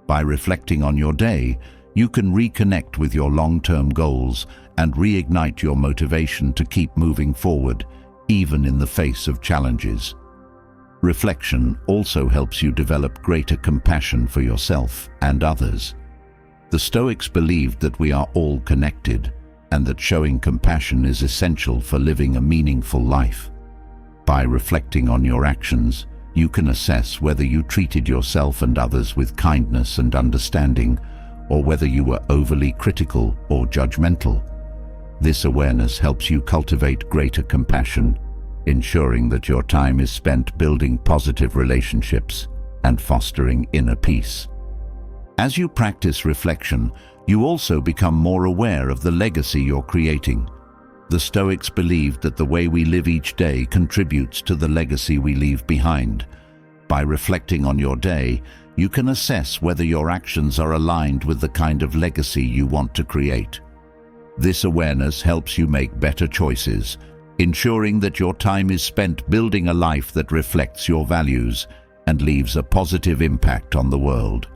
By reflecting on your day, you can reconnect with your long-term goals and reignite your motivation to keep moving forward, even in the face of challenges. Reflection also helps you develop greater compassion for yourself and others. The Stoics believed that we are all connected and that showing compassion is essential for living a meaningful life. By reflecting on your actions, you can assess whether you treated yourself and others with kindness and understanding, or whether you were overly critical or judgmental. This awareness helps you cultivate greater compassion, ensuring that your time is spent building positive relationships and fostering inner peace. As you practice reflection, you also become more aware of the legacy you're creating. The Stoics believed that the way we live each day contributes to the legacy we leave behind. By reflecting on your day, you can assess whether your actions are aligned with the kind of legacy you want to create. This awareness helps you make better choices, ensuring that your time is spent building a life that reflects your values and leaves a positive impact on the world.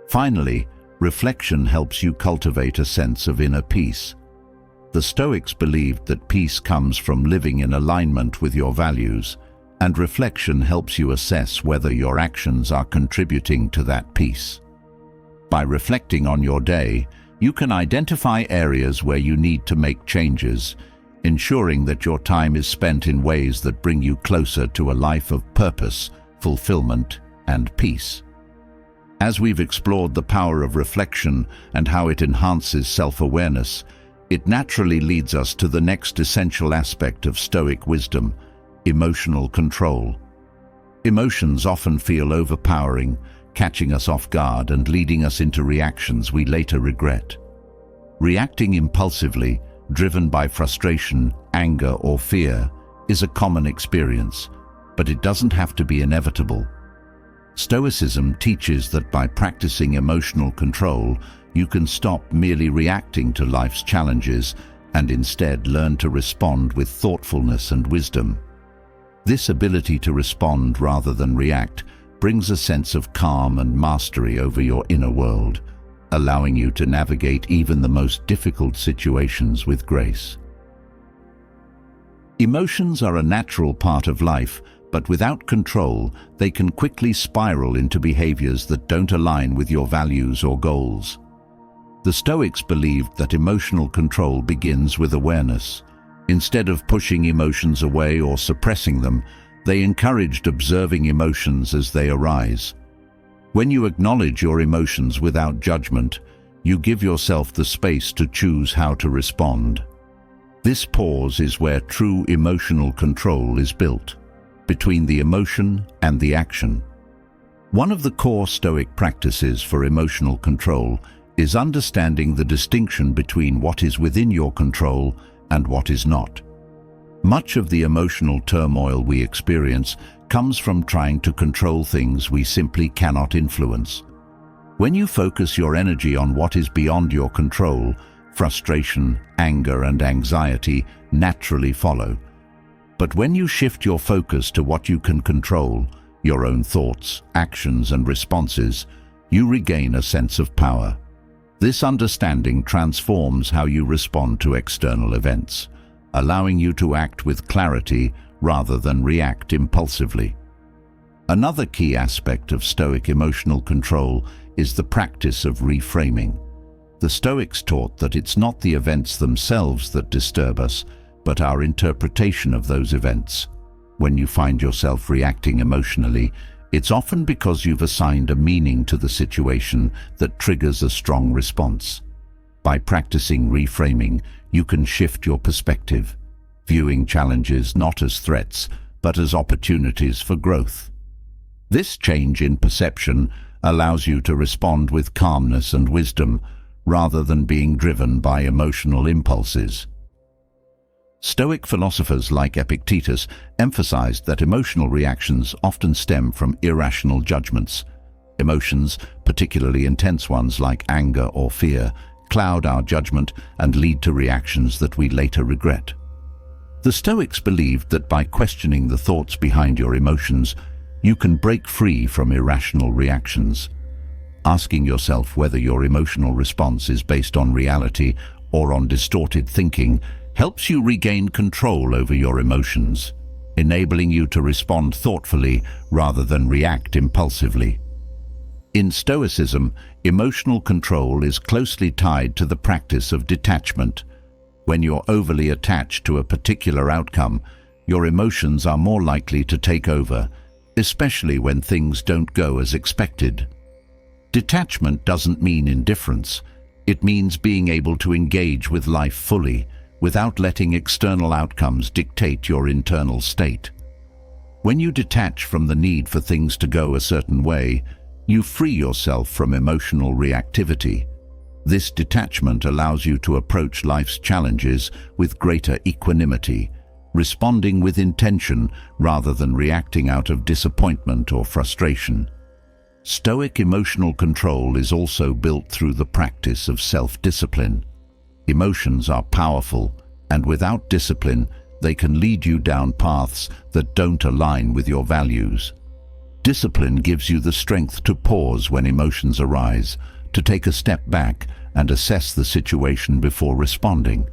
Finally, reflection helps you cultivate a sense of inner peace. The Stoics believed that peace comes from living in alignment with your values, and reflection helps you assess whether your actions are contributing to that peace. By reflecting on your day, you can identify areas where you need to make changes, ensuring that your time is spent in ways that bring you closer to a life of purpose, fulfillment, and peace. As we've explored the power of reflection and how it enhances self-awareness, it naturally leads us to the next essential aspect of Stoic wisdom: emotional control. Emotions often feel overpowering, catching us off guard and leading us into reactions we later regret. Reacting impulsively, driven by frustration, anger, or fear, is a common experience, but it doesn't have to be inevitable. Stoicism teaches that by practicing emotional control, you can stop merely reacting to life's challenges and instead learn to respond with thoughtfulness and wisdom. This ability to respond rather than react brings a sense of calm and mastery over your inner world, allowing you to navigate even the most difficult situations with grace. Emotions are a natural part of life, but without control, they can quickly spiral into behaviors that don't align with your values or goals. The Stoics believed that emotional control begins with awareness. Instead of pushing emotions away or suppressing them, they encouraged observing emotions as they arise. When you acknowledge your emotions without judgment, you give yourself the space to choose how to respond. This pause is where true emotional control is built, between the emotion and the action. One of the core Stoic practices for emotional control is understanding the distinction between what is within your control and what is not. Much of the emotional turmoil we experience comes from trying to control things we simply cannot influence. When you focus your energy on what is beyond your control, frustration, anger, and anxiety naturally follow. But when you shift your focus to what you can control, your own thoughts, actions, and responses, you regain a sense of power. This understanding transforms how you respond to external events, allowing you to act with clarity rather than react impulsively. Another key aspect of Stoic emotional control is the practice of reframing. The Stoics taught that it's not the events themselves that disturb us, but our interpretation of those events. When you find yourself reacting emotionally, It's often because you've assigned a meaning to the situation that triggers a strong response. By practicing reframing, you can shift your perspective, viewing challenges not as threats, but as opportunities for growth. This change in perception allows you to respond with calmness and wisdom, rather than being driven by emotional impulses. Stoic philosophers like Epictetus emphasized that emotional reactions often stem from irrational judgments. Emotions, particularly intense ones like anger or fear, cloud our judgment and lead to reactions that we later regret. The Stoics believed that by questioning the thoughts behind your emotions, you can break free from irrational reactions. Asking yourself whether your emotional response is based on reality or on distorted thinking helps you regain control over your emotions, enabling you to respond thoughtfully rather than react impulsively. In Stoicism, emotional control is closely tied to the practice of detachment. When you're overly attached to a particular outcome, your emotions are more likely to take over, especially when things don't go as expected. Detachment doesn't mean indifference. It means being able to engage with life fully, without letting external outcomes dictate your internal state. When you detach from the need for things to go a certain way, you free yourself from emotional reactivity. This detachment allows you to approach life's challenges with greater equanimity, responding with intention rather than reacting out of disappointment or frustration. Stoic emotional control is also built through the practice of self-discipline. Emotions are powerful, and without discipline, they can lead you down paths that don't align with your values. Discipline gives you the strength to pause when emotions arise, to take a step back and assess the situation before responding.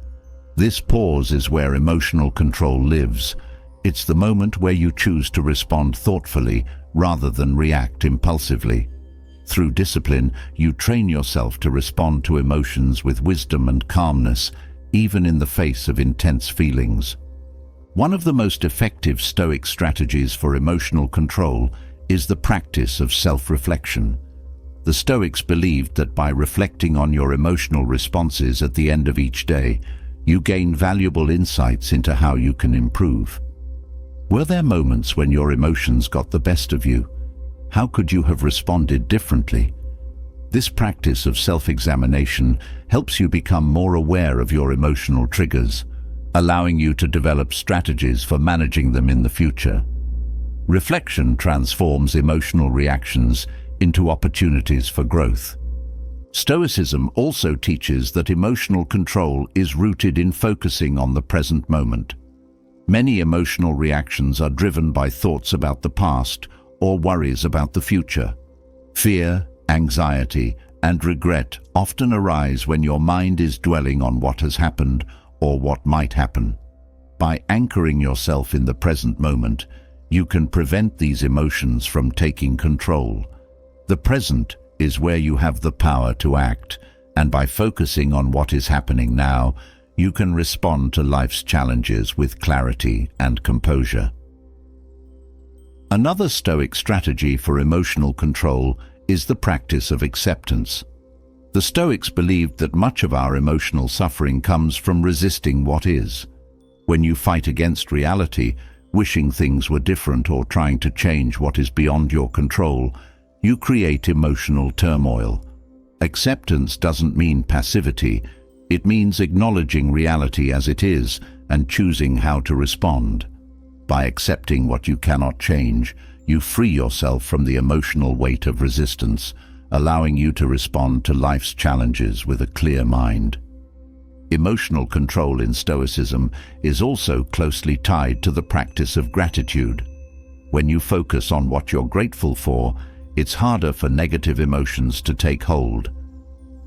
This pause is where emotional control lives. It's the moment where you choose to respond thoughtfully rather than react impulsively. Through discipline, you train yourself to respond to emotions with wisdom and calmness, even in the face of intense feelings. One of the most effective Stoic strategies for emotional control is the practice of self-reflection. The Stoics believed that by reflecting on your emotional responses at the end of each day, you gain valuable insights into how you can improve. Were there moments when your emotions got the best of you? How could you have responded differently? This practice of self-examination helps you become more aware of your emotional triggers, allowing you to develop strategies for managing them in the future. Reflection transforms emotional reactions into opportunities for growth. Stoicism also teaches that emotional control is rooted in focusing on the present moment. Many emotional reactions are driven by thoughts about the past or worries about the future. Fear, anxiety, and regret often arise when your mind is dwelling on what has happened or what might happen. By anchoring yourself in the present moment, you can prevent these emotions from taking control. The present is where you have the power to act, and by focusing on what is happening now, you can respond to life's challenges with clarity and composure. Another Stoic strategy for emotional control is the practice of acceptance. The Stoics believed that much of our emotional suffering comes from resisting what is. When you fight against reality, wishing things were different or trying to change what is beyond your control, you create emotional turmoil. Acceptance doesn't mean passivity. It means acknowledging reality as it is and choosing how to respond. By accepting what you cannot change, you free yourself from the emotional weight of resistance, allowing you to respond to life's challenges with a clear mind. Emotional control in Stoicism is also closely tied to the practice of gratitude. When you focus on what you're grateful for, it's harder for negative emotions to take hold.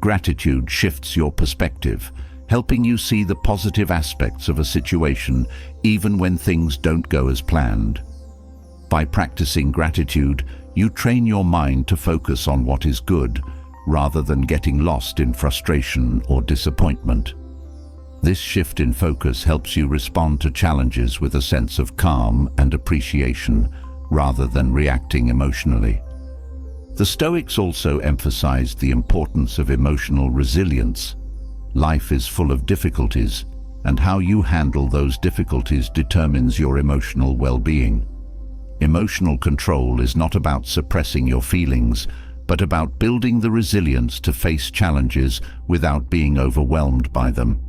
Gratitude shifts your perspective, helping you see the positive aspects of a situation even when things don't go as planned. By practicing gratitude, you train your mind to focus on what is good, rather than getting lost in frustration or disappointment. This shift in focus helps you respond to challenges with a sense of calm and appreciation, rather than reacting emotionally. The Stoics also emphasized the importance of emotional resilience. Life is full of difficulties, and how you handle those difficulties determines your emotional well-being. Emotional control is not about suppressing your feelings, but about building the resilience to face challenges without being overwhelmed by them.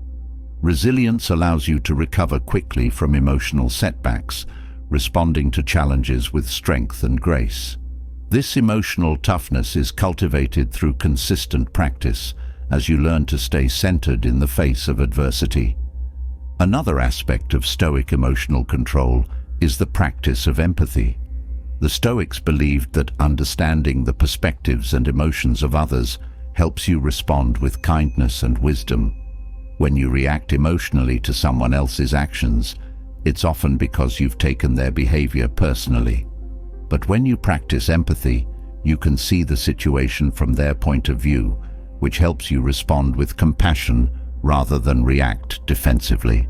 Resilience allows you to recover quickly from emotional setbacks, responding to challenges with strength and grace. This emotional toughness is cultivated through consistent practice as you learn to stay centered in the face of adversity. Another aspect of Stoic emotional control is the practice of empathy. The Stoics believed that understanding the perspectives and emotions of others helps you respond with kindness and wisdom. When you react emotionally to someone else's actions, it's often because you've taken their behavior personally. But when you practice empathy, you can see the situation from their point of view, which helps you respond with compassion rather than react defensively.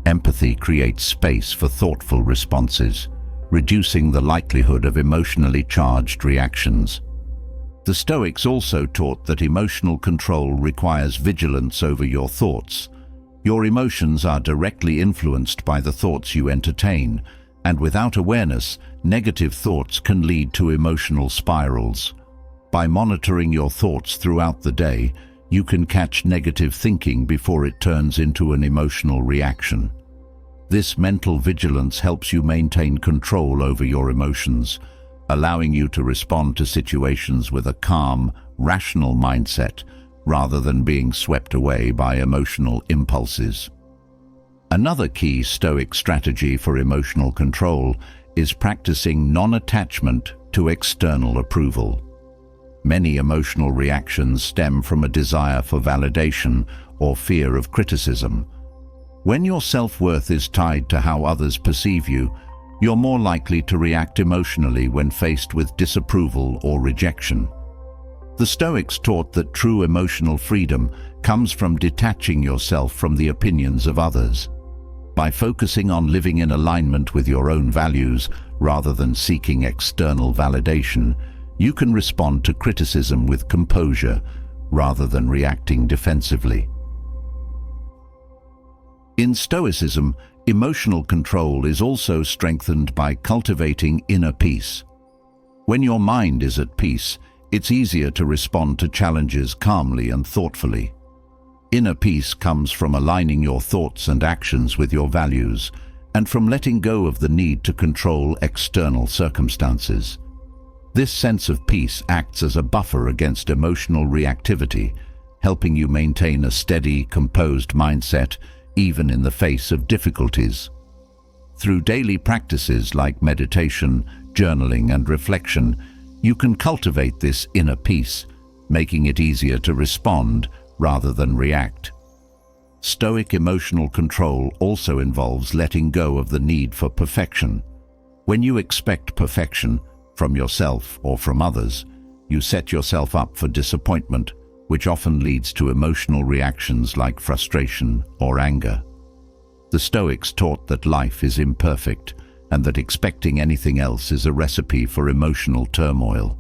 Empathy creates space for thoughtful responses, reducing the likelihood of emotionally charged reactions. The Stoics also taught that emotional control requires vigilance over your thoughts. Your emotions are directly influenced by the thoughts you entertain, and without awareness, negative thoughts can lead to emotional spirals. By monitoring your thoughts throughout the day, you can catch negative thinking before it turns into an emotional reaction. This mental vigilance helps you maintain control over your emotions, allowing you to respond to situations with a calm, rational mindset rather than being swept away by emotional impulses. Another key Stoic strategy for emotional control is practicing non-attachment to external approval. Many emotional reactions stem from a desire for validation or fear of criticism. When your self-worth is tied to how others perceive you, you're more likely to react emotionally when faced with disapproval or rejection. The Stoics taught that true emotional freedom comes from detaching yourself from the opinions of others. By focusing on living in alignment with your own values rather than seeking external validation, you can respond to criticism with composure rather than reacting defensively. In Stoicism, emotional control is also strengthened by cultivating inner peace. When your mind is at peace, it's easier to respond to challenges calmly and thoughtfully. Inner peace comes from aligning your thoughts and actions with your values, and from letting go of the need to control external circumstances. This sense of peace acts as a buffer against emotional reactivity, helping you maintain a steady, composed mindset even in the face of difficulties. Through daily practices like meditation, journaling, and reflection, you can cultivate this inner peace, making it easier to respond rather than react. Stoic emotional control also involves letting go of the need for perfection. When you expect perfection from yourself or from others, you set yourself up for disappointment, which often leads to emotional reactions like frustration or anger. The Stoics taught that life is imperfect and that expecting anything else is a recipe for emotional turmoil.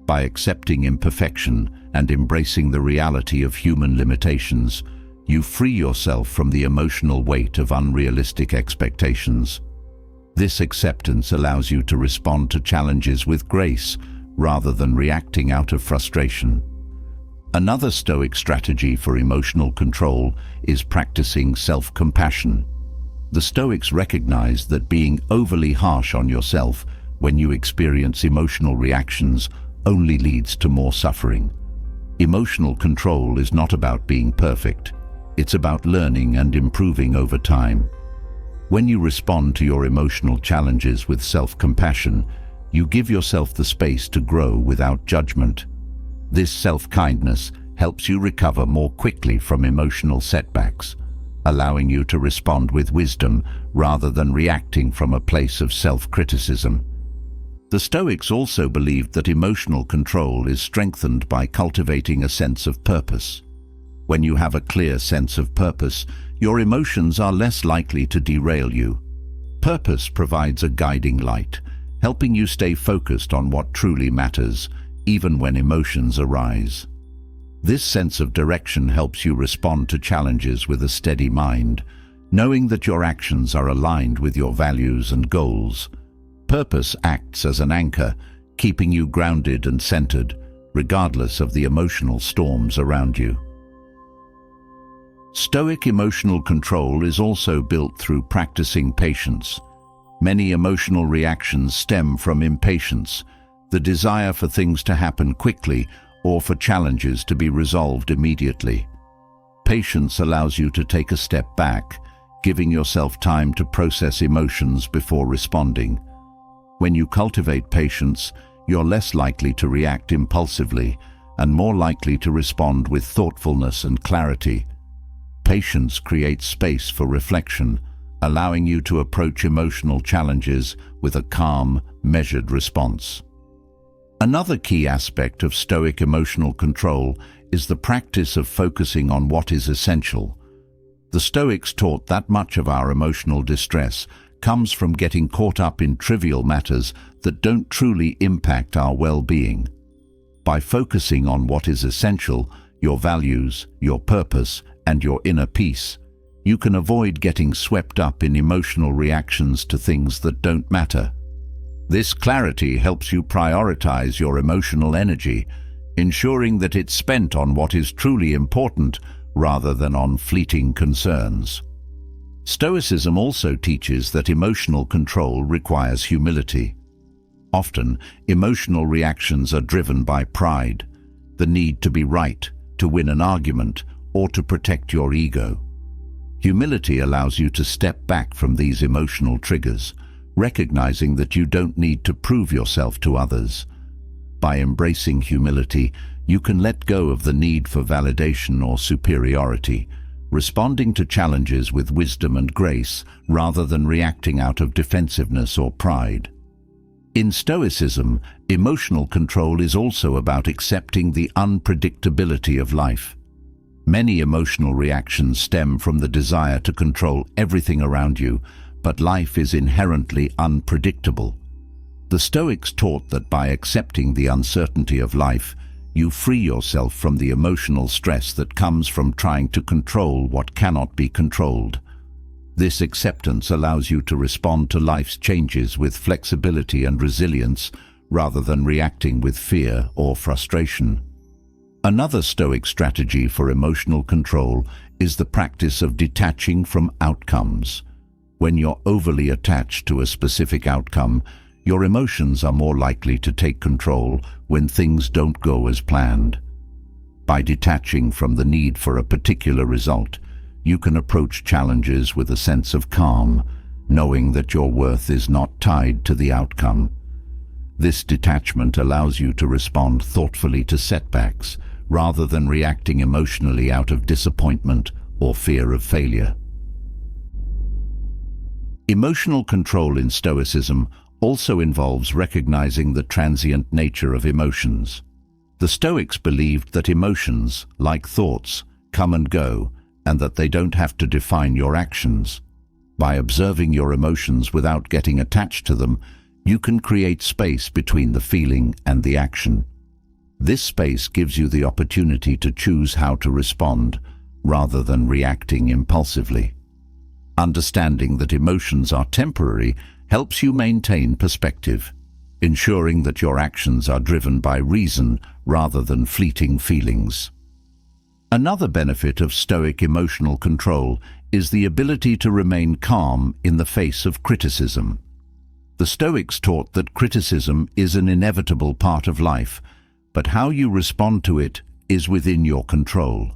By accepting imperfection and embracing the reality of human limitations, you free yourself from the emotional weight of unrealistic expectations. This acceptance allows you to respond to challenges with grace rather than reacting out of frustration. Another Stoic strategy for emotional control is practicing self-compassion. The Stoics recognize that being overly harsh on yourself when you experience emotional reactions only leads to more suffering. Emotional control is not about being perfect. It's about learning and improving over time. When you respond to your emotional challenges with self-compassion, you give yourself the space to grow without judgment. This self-kindness helps you recover more quickly from emotional setbacks, allowing you to respond with wisdom rather than reacting from a place of self-criticism. The Stoics also believed that emotional control is strengthened by cultivating a sense of purpose. When you have a clear sense of purpose, your emotions are less likely to derail you. Purpose provides a guiding light, helping you stay focused on what truly matters, even when emotions arise. This sense of direction helps you respond to challenges with a steady mind, knowing that your actions are aligned with your values and goals. Purpose acts as an anchor, keeping you grounded and centered, regardless of the emotional storms around you. Stoic emotional control is also built through practicing patience. Many emotional reactions stem from impatience, the desire for things to happen quickly or for challenges to be resolved immediately. Patience allows you to take a step back, giving yourself time to process emotions before responding. When you cultivate patience, you're less likely to react impulsively and more likely to respond with thoughtfulness and clarity. Patience creates space for reflection, allowing you to approach emotional challenges with a calm, measured response. Another key aspect of Stoic emotional control is the practice of focusing on what is essential. The Stoics taught that much of our emotional distress comes from getting caught up in trivial matters that don't truly impact our well-being. By focusing on what is essential, your values, your purpose, and your inner peace, you can avoid getting swept up in emotional reactions to things that don't matter. This clarity helps you prioritize your emotional energy, ensuring that it's spent on what is truly important rather than on fleeting concerns. Stoicism also teaches that emotional control requires humility. Often, emotional reactions are driven by pride, the need to be right, to win an argument, or to protect your ego. Humility allows you to step back from these emotional triggers, recognizing that you don't need to prove yourself to others. By embracing humility, you can let go of the need for validation or superiority, responding to challenges with wisdom and grace rather than reacting out of defensiveness or pride. In Stoicism, emotional control is also about accepting the unpredictability of life. Many emotional reactions stem from the desire to control everything around you, but life is inherently unpredictable. The Stoics taught that by accepting the uncertainty of life, you free yourself from the emotional stress that comes from trying to control what cannot be controlled. This acceptance allows you to respond to life's changes with flexibility and resilience rather than reacting with fear or frustration. Another Stoic strategy for emotional control is the practice of detaching from outcomes. When you're overly attached to a specific outcome, your emotions are more likely to take control when things don't go as planned. By detaching from the need for a particular result, you can approach challenges with a sense of calm, knowing that your worth is not tied to the outcome. This detachment allows you to respond thoughtfully to setbacks, rather than reacting emotionally out of disappointment or fear of failure. Emotional control in Stoicism also involves recognizing the transient nature of emotions. The Stoics believed that emotions, like thoughts, come and go, and that they don't have to define your actions. By observing your emotions without getting attached to them, you can create space between the feeling and the action. This space gives you the opportunity to choose how to respond, rather than reacting impulsively. Understanding that emotions are temporary helps you maintain perspective, ensuring that your actions are driven by reason rather than fleeting feelings. Another benefit of Stoic emotional control is the ability to remain calm in the face of criticism. The Stoics taught that criticism is an inevitable part of life, but how you respond to it is within your control.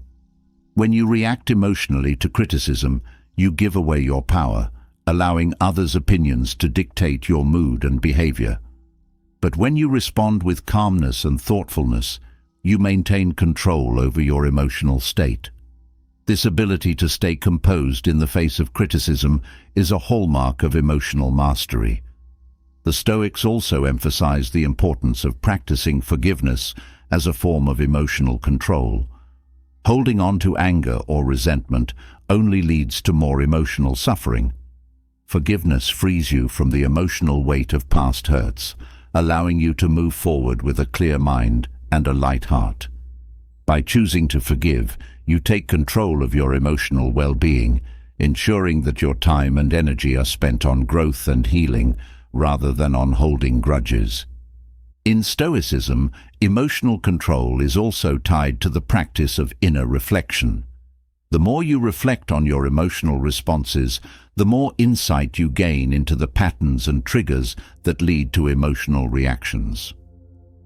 When you react emotionally to criticism, you give away your power, allowing others' opinions to dictate your mood and behavior. But when you respond with calmness and thoughtfulness, you maintain control over your emotional state. This ability to stay composed in the face of criticism is a hallmark of emotional mastery. The Stoics also emphasize the importance of practicing forgiveness as a form of emotional control. Holding on to anger or resentment only leads to more emotional suffering. Forgiveness frees you from the emotional weight of past hurts, allowing you to move forward with a clear mind and a light heart. By choosing to forgive, you take control of your emotional well-being, ensuring that your time and energy are spent on growth and healing rather than on holding grudges. In Stoicism, emotional control is also tied to the practice of inner reflection. The more you reflect on your emotional responses, the more insight you gain into the patterns and triggers that lead to emotional reactions.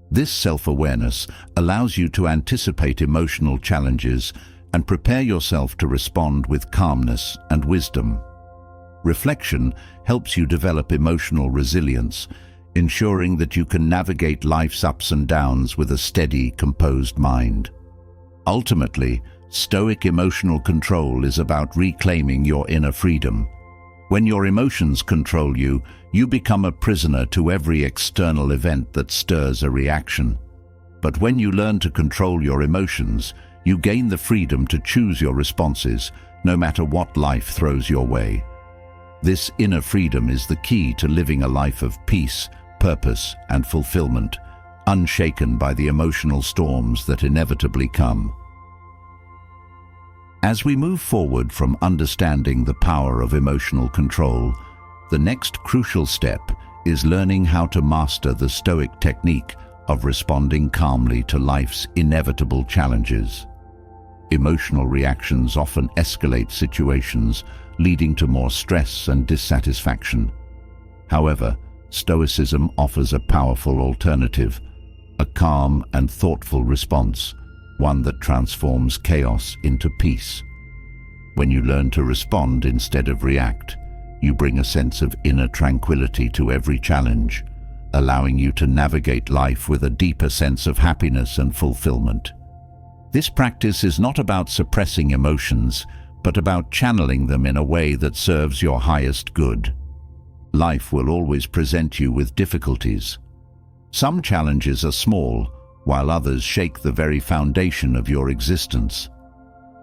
This self-awareness allows you to anticipate emotional challenges and prepare yourself to respond with calmness and wisdom. Reflection helps you develop emotional resilience, ensuring that you can navigate life's ups and downs with a steady, composed mind. Ultimately, Stoic emotional control is about reclaiming your inner freedom. When your emotions control you, you become a prisoner to every external event that stirs a reaction. But when you learn to control your emotions, you gain the freedom to choose your responses, no matter what life throws your way. This inner freedom is the key to living a life of peace, purpose, and fulfillment, unshaken by the emotional storms that inevitably come. As we move forward from understanding the power of emotional control, the next crucial step is learning how to master the Stoic technique of responding calmly to life's inevitable challenges. Emotional reactions often escalate situations, leading to more stress and dissatisfaction. However, Stoicism offers a powerful alternative, a calm and thoughtful response, one that transforms chaos into peace. When you learn to respond instead of react, you bring a sense of inner tranquility to every challenge, allowing you to navigate life with a deeper sense of happiness and fulfillment. This practice is not about suppressing emotions, but about channeling them in a way that serves your highest good. Life will always present you with difficulties. Some challenges are small, while others shake the very foundation of your existence.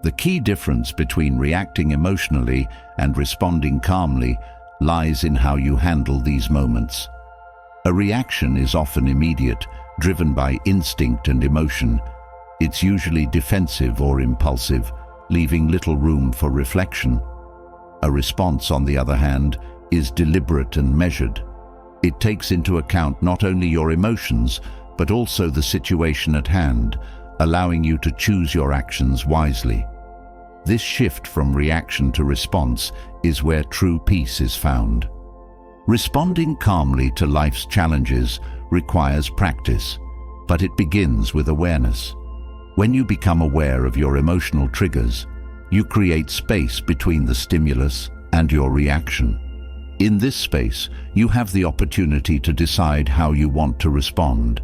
The key difference between reacting emotionally and responding calmly lies in how you handle these moments. A reaction is often immediate, driven by instinct and emotion. It's usually defensive or impulsive, leaving little room for reflection. A response, on the other hand, is deliberate and measured. It takes into account not only your emotions, but also the situation at hand, allowing you to choose your actions wisely. This shift from reaction to response is where true peace is found. Responding calmly to life's challenges requires practice, but it begins with awareness. When you become aware of your emotional triggers, you create space between the stimulus and your reaction. In this space, you have the opportunity to decide how you want to respond.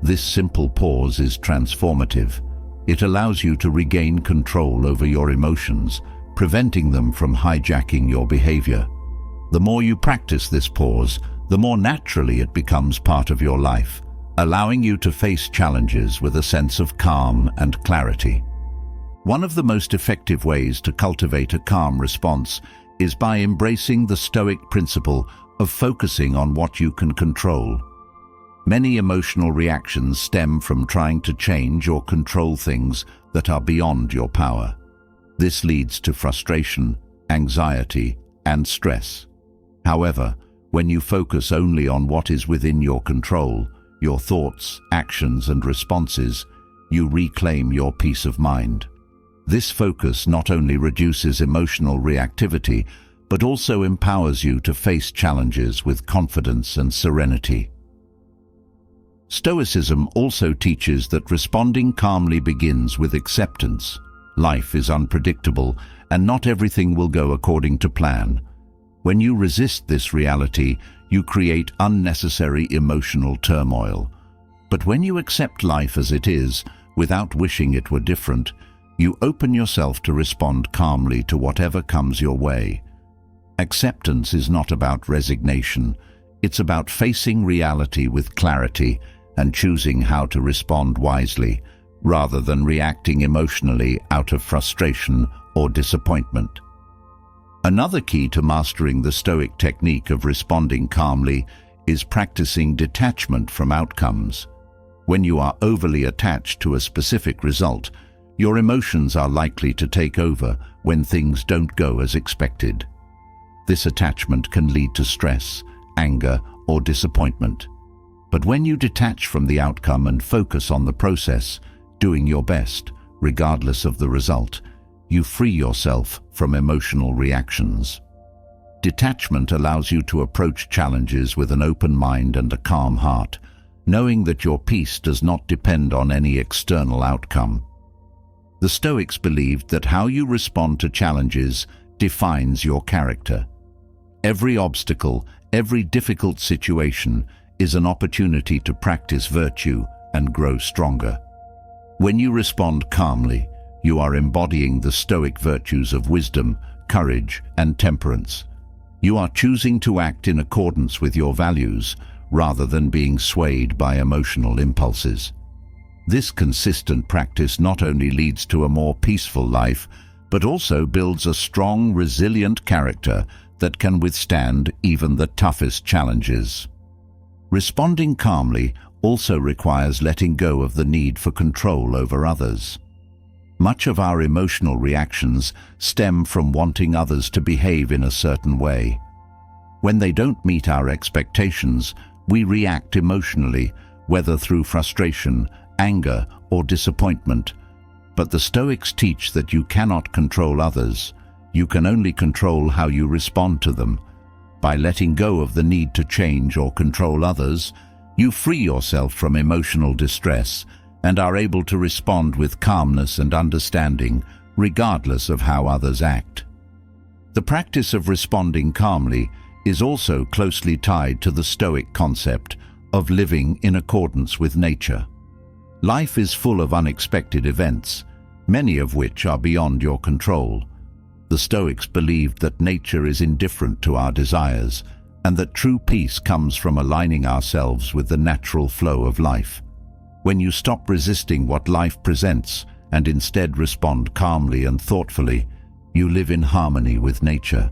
This simple pause is transformative. It allows you to regain control over your emotions, preventing them from hijacking your behavior. The more you practice this pause, the more naturally it becomes part of your life, allowing you to face challenges with a sense of calm and clarity. One of the most effective ways to cultivate a calm response is by embracing the Stoic principle of focusing on what you can control. Many emotional reactions stem from trying to change or control things that are beyond your power. This leads to frustration, anxiety, and stress. However, when you focus only on what is within your control, your thoughts, actions, and responses, you reclaim your peace of mind. This focus not only reduces emotional reactivity, but also empowers you to face challenges with confidence and serenity. Stoicism also teaches that responding calmly begins with acceptance. Life is unpredictable, and not everything will go according to plan. When you resist this reality, you create unnecessary emotional turmoil. But when you accept life as it is, without wishing it were different, you open yourself to respond calmly to whatever comes your way. Acceptance is not about resignation. It's about facing reality with clarity and choosing how to respond wisely, rather than reacting emotionally out of frustration or disappointment. Another key to mastering the Stoic technique of responding calmly is practicing detachment from outcomes. When you are overly attached to a specific result, your emotions are likely to take over when things don't go as expected. This attachment can lead to stress, anger, or disappointment. But when you detach from the outcome and focus on the process, doing your best, regardless of the result, you free yourself from emotional reactions. Detachment allows you to approach challenges with an open mind and a calm heart, knowing that your peace does not depend on any external outcome. The Stoics believed that how you respond to challenges defines your character. Every obstacle, every difficult situation is an opportunity to practice virtue and grow stronger. When you respond calmly, you are embodying the Stoic virtues of wisdom, courage, and temperance. You are choosing to act in accordance with your values rather than being swayed by emotional impulses. This consistent practice not only leads to a more peaceful life, but also builds a strong, resilient character that can withstand even the toughest challenges. Responding calmly also requires letting go of the need for control over others. Much of our emotional reactions stem from wanting others to behave in a certain way. When they don't meet our expectations, we react emotionally, whether through frustration, anger, or disappointment. But the Stoics teach that you cannot control others. You can only control how you respond to them. By letting go of the need to change or control others, you free yourself from emotional distress and are able to respond with calmness and understanding, regardless of how others act. The practice of responding calmly is also closely tied to the Stoic concept of living in accordance with nature. Life is full of unexpected events, many of which are beyond your control. The Stoics believed that nature is indifferent to our desires, and that true peace comes from aligning ourselves with the natural flow of life. When you stop resisting what life presents and instead respond calmly and thoughtfully, you live in harmony with nature.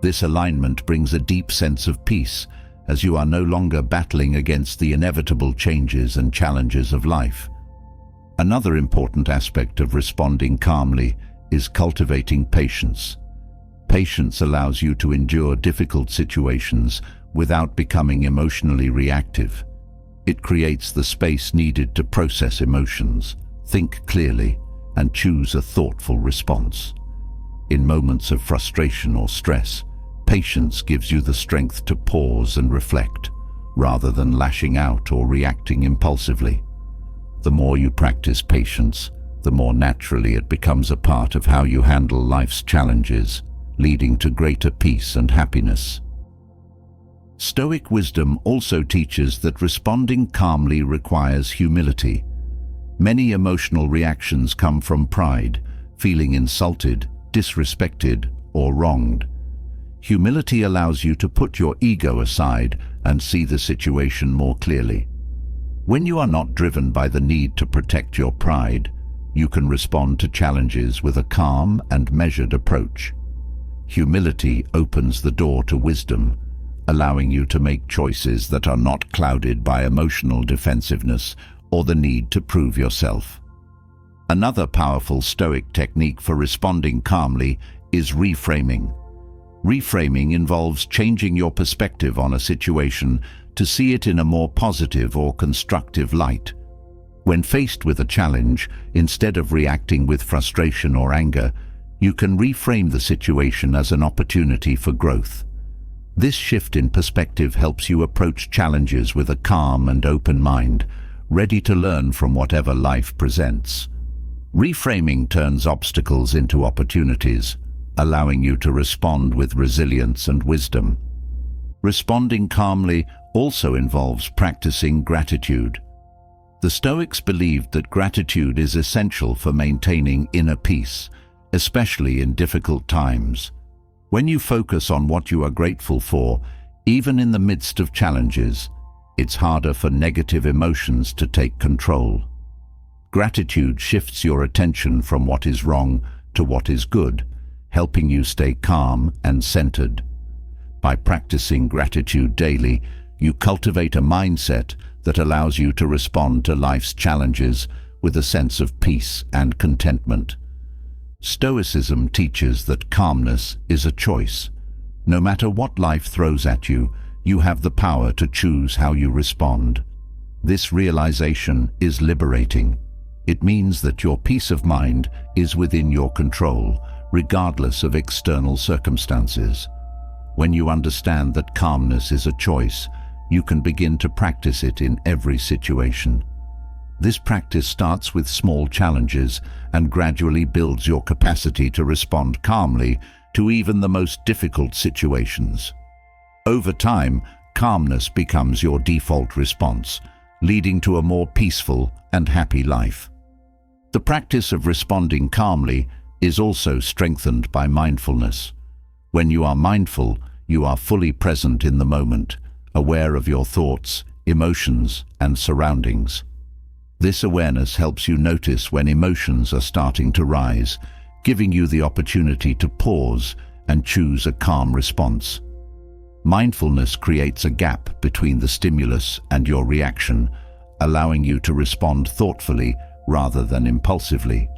This alignment brings a deep sense of peace, as you are no longer battling against the inevitable changes and challenges of life. Another important aspect of responding calmly is cultivating patience. Patience allows you to endure difficult situations without becoming emotionally reactive. It creates the space needed to process emotions, think clearly, and choose a thoughtful response. In moments of frustration or stress, patience gives you the strength to pause and reflect, rather than lashing out or reacting impulsively. The more you practice patience, the more naturally it becomes a part of how you handle life's challenges, leading to greater peace and happiness. Stoic wisdom also teaches that responding calmly requires humility. Many emotional reactions come from pride, feeling insulted, disrespected, or wronged. Humility allows you to put your ego aside and see the situation more clearly. When you are not driven by the need to protect your pride, you can respond to challenges with a calm and measured approach. Humility opens the door to wisdom, allowing you to make choices that are not clouded by emotional defensiveness or the need to prove yourself. Another powerful Stoic technique for responding calmly is reframing. Reframing involves changing your perspective on a situation to see it in a more positive or constructive light. When faced with a challenge, instead of reacting with frustration or anger, you can reframe the situation as an opportunity for growth. This shift in perspective helps you approach challenges with a calm and open mind, ready to learn from whatever life presents. Reframing turns obstacles into opportunities, allowing you to respond with resilience and wisdom. Responding calmly also involves practicing gratitude. The Stoics believed that gratitude is essential for maintaining inner peace, especially in difficult times. When you focus on what you are grateful for, even in the midst of challenges, it's harder for negative emotions to take control. Gratitude shifts your attention from what is wrong to what is good, helping you stay calm and centered. By practicing gratitude daily, you cultivate a mindset that allows you to respond to life's challenges with a sense of peace and contentment. Stoicism teaches that calmness is a choice. No matter what life throws at you, you have the power to choose how you respond. This realization is liberating. It means that your peace of mind is within your control, regardless of external circumstances. When you understand that calmness is a choice, you can begin to practice it in every situation. This practice starts with small challenges and gradually builds your capacity to respond calmly to even the most difficult situations. Over time, calmness becomes your default response, leading to a more peaceful and happy life. The practice of responding calmly is also strengthened by mindfulness. When you are mindful, you are fully present in the moment, aware of your thoughts, emotions, and surroundings. This awareness helps you notice when emotions are starting to rise, giving you the opportunity to pause and choose a calm response. Mindfulness creates a gap between the stimulus and your reaction, allowing you to respond thoughtfully rather than impulsively.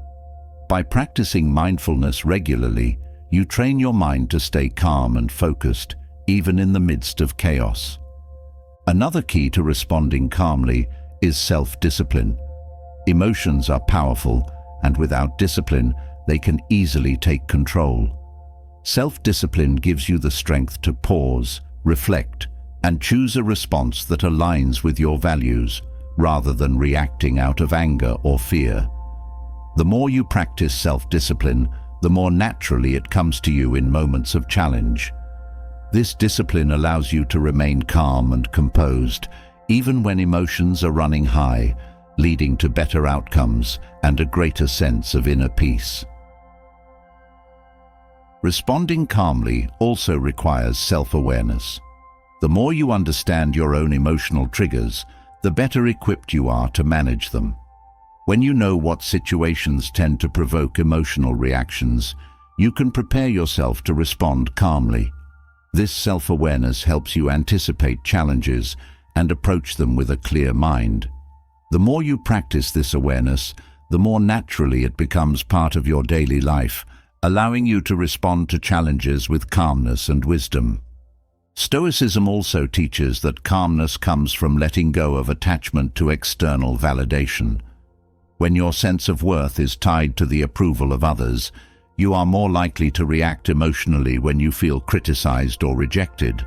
By practicing mindfulness regularly, you train your mind to stay calm and focused, even in the midst of chaos. Another key to responding calmly is self-discipline. Emotions are powerful, and without discipline, they can easily take control. Self-discipline gives you the strength to pause, reflect, and choose a response that aligns with your values, rather than reacting out of anger or fear. The more you practice self-discipline, the more naturally it comes to you in moments of challenge. This discipline allows you to remain calm and composed, even when emotions are running high, leading to better outcomes and a greater sense of inner peace. Responding calmly also requires self-awareness. The more you understand your own emotional triggers, the better equipped you are to manage them. When you know what situations tend to provoke emotional reactions, you can prepare yourself to respond calmly. This self-awareness helps you anticipate challenges and approach them with a clear mind. The more you practice this awareness, the more naturally it becomes part of your daily life, allowing you to respond to challenges with calmness and wisdom. Stoicism also teaches that calmness comes from letting go of attachment to external validation. When your sense of worth is tied to the approval of others, you are more likely to react emotionally when you feel criticized or rejected.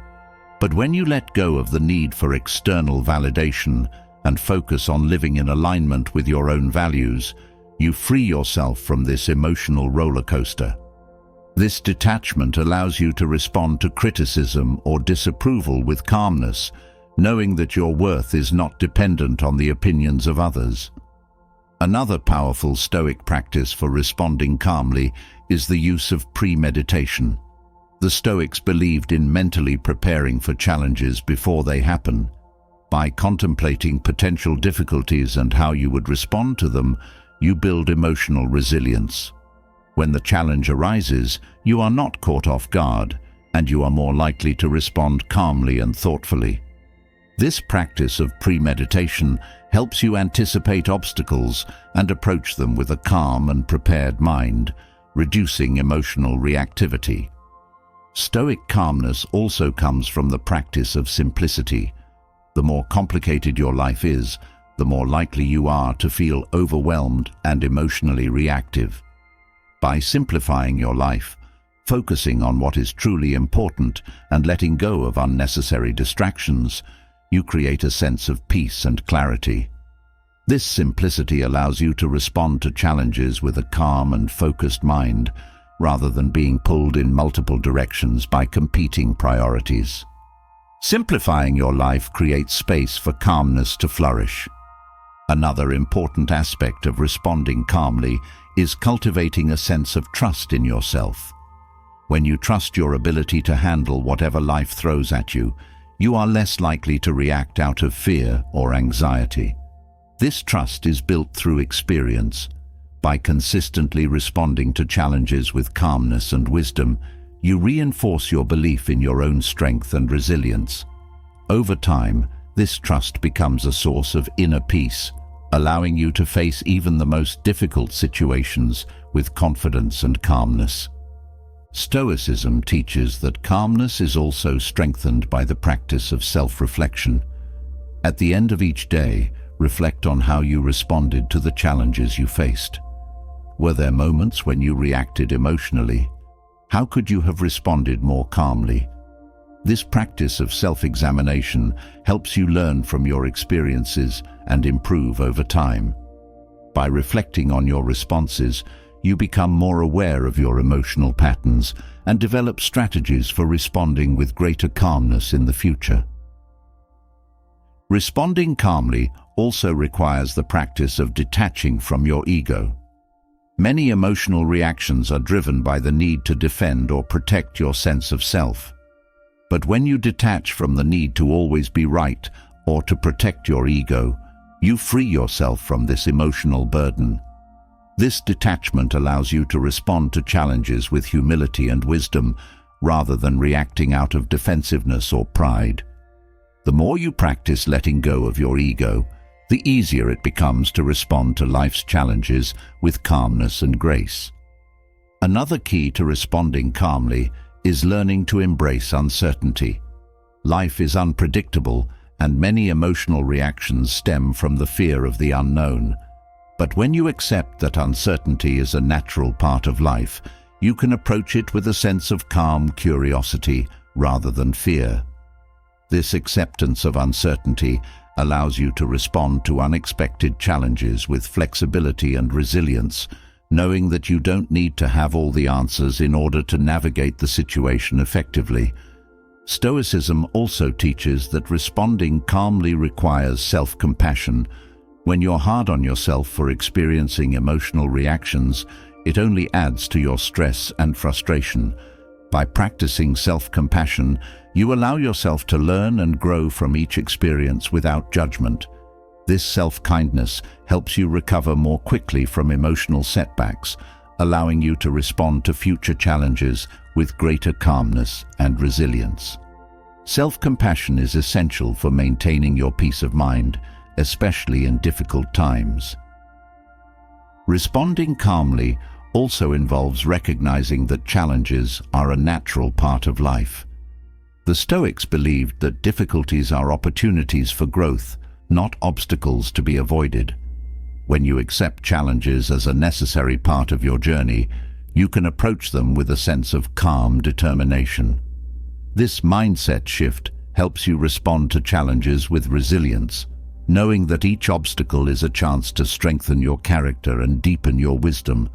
But when you let go of the need for external validation and focus on living in alignment with your own values, you free yourself from this emotional roller coaster. This detachment allows you to respond to criticism or disapproval with calmness, knowing that your worth is not dependent on the opinions of others. Another powerful Stoic practice for responding calmly is the use of premeditation. The Stoics believed in mentally preparing for challenges before they happen. By contemplating potential difficulties and how you would respond to them, you build emotional resilience. When the challenge arises, you are not caught off guard, and you are more likely to respond calmly and thoughtfully. This practice of premeditation helps you anticipate obstacles and approach them with a calm and prepared mind, reducing emotional reactivity. Stoic calmness also comes from the practice of simplicity. The more complicated your life is, the more likely you are to feel overwhelmed and emotionally reactive. By simplifying your life, focusing on what is truly important, and letting go of unnecessary distractions, you create a sense of peace and clarity. This simplicity allows you to respond to challenges with a calm and focused mind, rather than being pulled in multiple directions by competing priorities. Simplifying your life creates space for calmness to flourish. Another important aspect of responding calmly is cultivating a sense of trust in yourself. When you trust your ability to handle whatever life throws at you, you are less likely to react out of fear or anxiety. This trust is built through experience. By consistently responding to challenges with calmness and wisdom, you reinforce your belief in your own strength and resilience. Over time, this trust becomes a source of inner peace, allowing you to face even the most difficult situations with confidence and calmness. Stoicism teaches that calmness is also strengthened by the practice of self-reflection. At the end of each day, reflect on how you responded to the challenges you faced. Were there moments when you reacted emotionally? How could you have responded more calmly? This practice of self-examination helps you learn from your experiences and improve over time. By reflecting on your responses, you become more aware of your emotional patterns and develop strategies for responding with greater calmness in the future. Responding calmly also requires the practice of detaching from your ego. Many emotional reactions are driven by the need to defend or protect your sense of self. But when you detach from the need to always be right or to protect your ego, you free yourself from this emotional burden. This detachment allows you to respond to challenges with humility and wisdom rather than reacting out of defensiveness or pride. The more you practice letting go of your ego, the easier it becomes to respond to life's challenges with calmness and grace. Another key to responding calmly is learning to embrace uncertainty. Life is unpredictable, and many emotional reactions stem from the fear of the unknown. But when you accept that uncertainty is a natural part of life, you can approach it with a sense of calm curiosity rather than fear. This acceptance of uncertainty allows you to respond to unexpected challenges with flexibility and resilience, knowing that you don't need to have all the answers in order to navigate the situation effectively. Stoicism also teaches that responding calmly requires self-compassion. When you're hard on yourself for experiencing emotional reactions, it only adds to your stress and frustration. By practicing self-compassion, you allow yourself to learn and grow from each experience without judgment. This self-kindness helps you recover more quickly from emotional setbacks, allowing you to respond to future challenges with greater calmness and resilience. Self-compassion is essential for maintaining your peace of mind, especially in difficult times. Responding calmly also involves recognizing that challenges are a natural part of life. The Stoics believed that difficulties are opportunities for growth, not obstacles to be avoided. When you accept challenges as a necessary part of your journey, you can approach them with a sense of calm determination. This mindset shift helps you respond to challenges with resilience, knowing that each obstacle is a chance to strengthen your character and deepen your wisdom.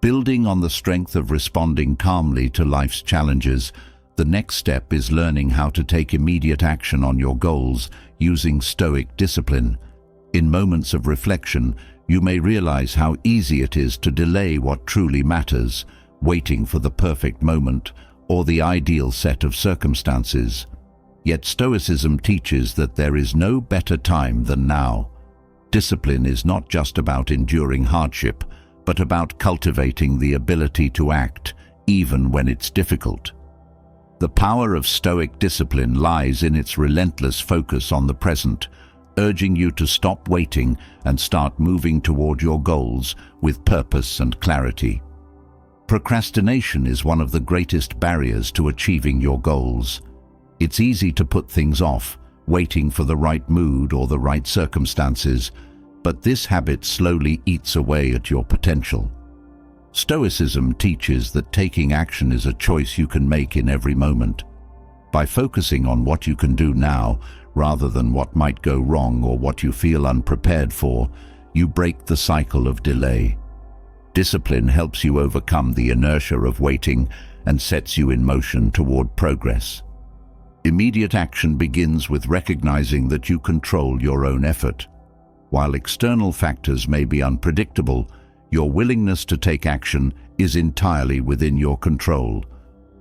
Building on the strength of responding calmly to life's challenges, the next step is learning how to take immediate action on your goals using Stoic discipline. In moments of reflection, you may realize how easy it is to delay what truly matters, waiting for the perfect moment or the ideal set of circumstances. Yet Stoicism teaches that there is no better time than now. Discipline is not just about enduring hardship, but about cultivating the ability to act, even when it's difficult. The power of Stoic discipline lies in its relentless focus on the present, urging you to stop waiting and start moving toward your goals with purpose and clarity. Procrastination is one of the greatest barriers to achieving your goals. It's easy to put things off, waiting for the right mood or the right circumstances, but this habit slowly eats away at your potential. Stoicism teaches that taking action is a choice you can make in every moment. By focusing on what you can do now, rather than what might go wrong or what you feel unprepared for, you break the cycle of delay. Discipline helps you overcome the inertia of waiting and sets you in motion toward progress. Immediate action begins with recognizing that you control your own effort. While external factors may be unpredictable, your willingness to take action is entirely within your control.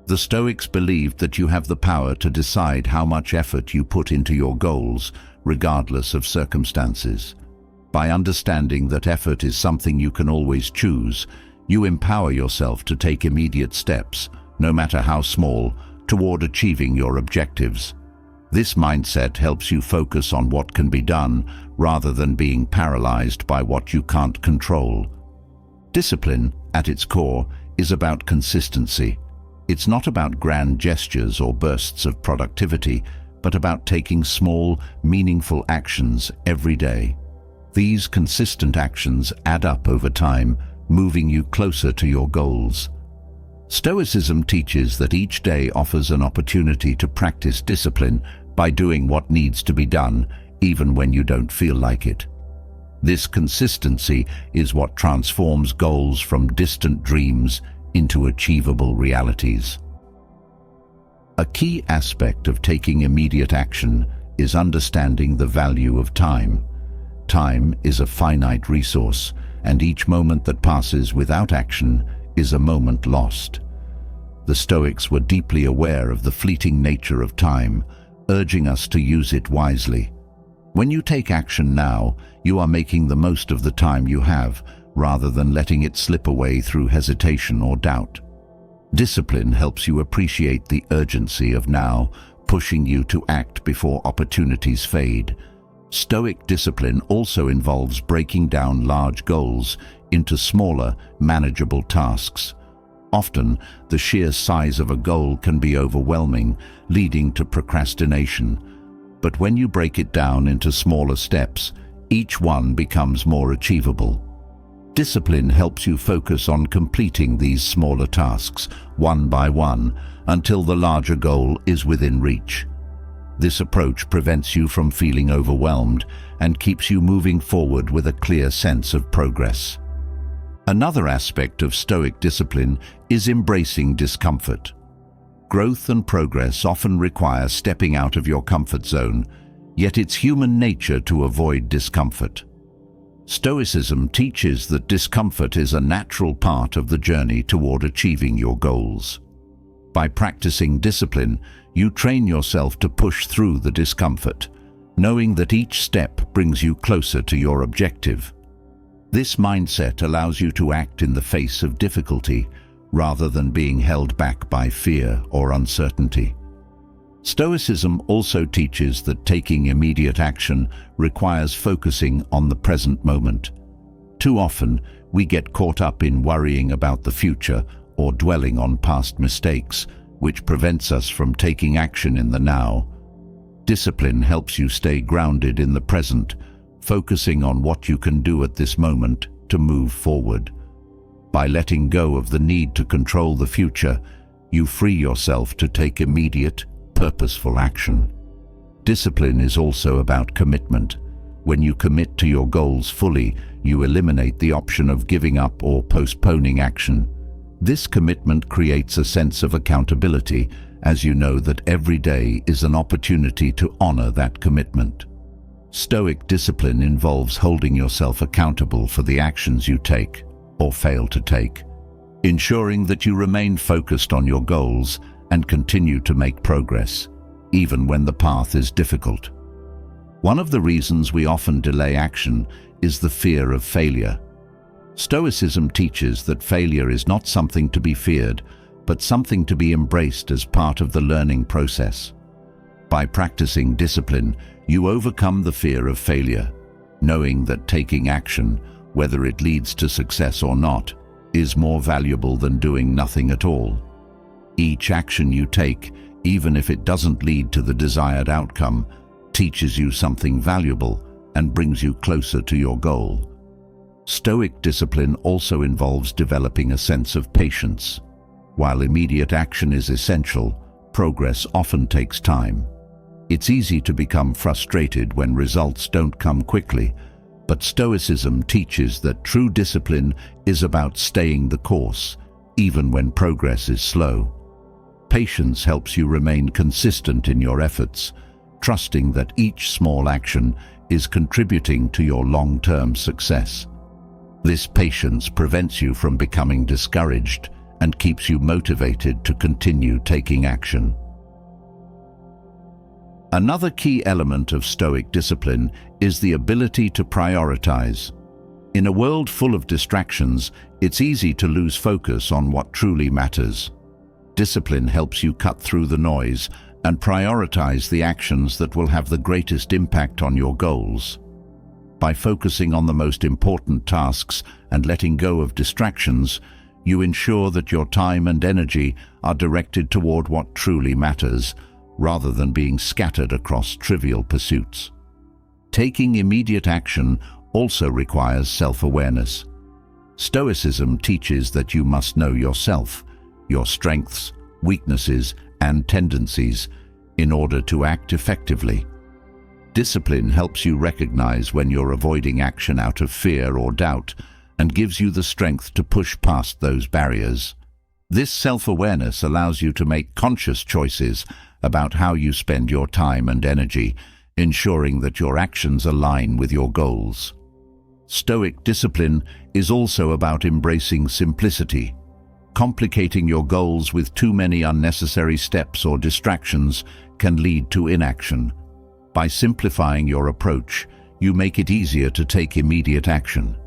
The Stoics believed that you have the power to decide how much effort you put into your goals, regardless of circumstances. By understanding that effort is something you can always choose, you empower yourself to take immediate steps, no matter how small, toward achieving your objectives. This mindset helps you focus on what can be done rather than being paralyzed by what you can't control. Discipline, at its core, is about consistency. It's not about grand gestures or bursts of productivity, but about taking small, meaningful actions every day. These consistent actions add up over time, moving you closer to your goals. Stoicism teaches that each day offers an opportunity to practice discipline by doing what needs to be done, even when you don't feel like it. This consistency is what transforms goals from distant dreams into achievable realities. A key aspect of taking immediate action is understanding the value of time. Time is a finite resource, and each moment that passes without action is a moment lost. The Stoics were deeply aware of the fleeting nature of time, urging us to use it wisely. When you take action now, you are making the most of the time you have, rather than letting it slip away through hesitation or doubt. Discipline helps you appreciate the urgency of now, pushing you to act before opportunities fade. Stoic discipline also involves breaking down large goals into smaller, manageable tasks. Often, the sheer size of a goal can be overwhelming, leading to procrastination. But when you break it down into smaller steps, each one becomes more achievable. Discipline helps you focus on completing these smaller tasks, one by one, until the larger goal is within reach. This approach prevents you from feeling overwhelmed and keeps you moving forward with a clear sense of progress. Another aspect of Stoic discipline is embracing discomfort. Growth and progress often require stepping out of your comfort zone, yet it's human nature to avoid discomfort. Stoicism teaches that discomfort is a natural part of the journey toward achieving your goals. By practicing discipline, you train yourself to push through the discomfort, knowing that each step brings you closer to your objective. This mindset allows you to act in the face of difficulty, rather than being held back by fear or uncertainty. Stoicism also teaches that taking immediate action requires focusing on the present moment. Too often, we get caught up in worrying about the future or dwelling on past mistakes, which prevents us from taking action in the now. Discipline helps you stay grounded in the present, focusing on what you can do at this moment to move forward. By letting go of the need to control the future, you free yourself to take immediate, purposeful action. Discipline is also about commitment. When you commit to your goals fully, you eliminate the option of giving up or postponing action. This commitment creates a sense of accountability, as you know that every day is an opportunity to honor that commitment. Stoic discipline involves holding yourself accountable for the actions you take or fail to take, ensuring that you remain focused on your goals and continue to make progress, even when the path is difficult. One of the reasons we often delay action is the fear of failure. Stoicism teaches that failure is not something to be feared, but something to be embraced as part of the learning process. By practicing discipline, you overcome the fear of failure, knowing that taking action, whether it leads to success or not, is more valuable than doing nothing at all. Each action you take, even if it doesn't lead to the desired outcome, teaches you something valuable and brings you closer to your goal. Stoic discipline also involves developing a sense of patience. While immediate action is essential, progress often takes time. It's easy to become frustrated when results don't come quickly, but Stoicism teaches that true discipline is about staying the course, even when progress is slow. Patience helps you remain consistent in your efforts, trusting that each small action is contributing to your long-term success. This patience prevents you from becoming discouraged and keeps you motivated to continue taking action. Another key element of Stoic discipline is the ability to prioritize. In a world full of distractions, it's easy to lose focus on what truly matters. Discipline helps you cut through the noise and prioritize the actions that will have the greatest impact on your goals. By focusing on the most important tasks and letting go of distractions, you ensure that your time and energy are directed toward what truly matters, rather than being scattered across trivial pursuits. Taking immediate action also requires self-awareness. Stoicism teaches that you must know yourself, your strengths, weaknesses, and tendencies in order to act effectively. Discipline helps you recognize when you're avoiding action out of fear or doubt and gives you the strength to push past those barriers. This self-awareness allows you to make conscious choices about how you spend your time and energy, ensuring that your actions align with your goals. Stoic discipline is also about embracing simplicity. Complicating your goals with too many unnecessary steps or distractions can lead to inaction. By simplifying your approach, you make it easier to take immediate action.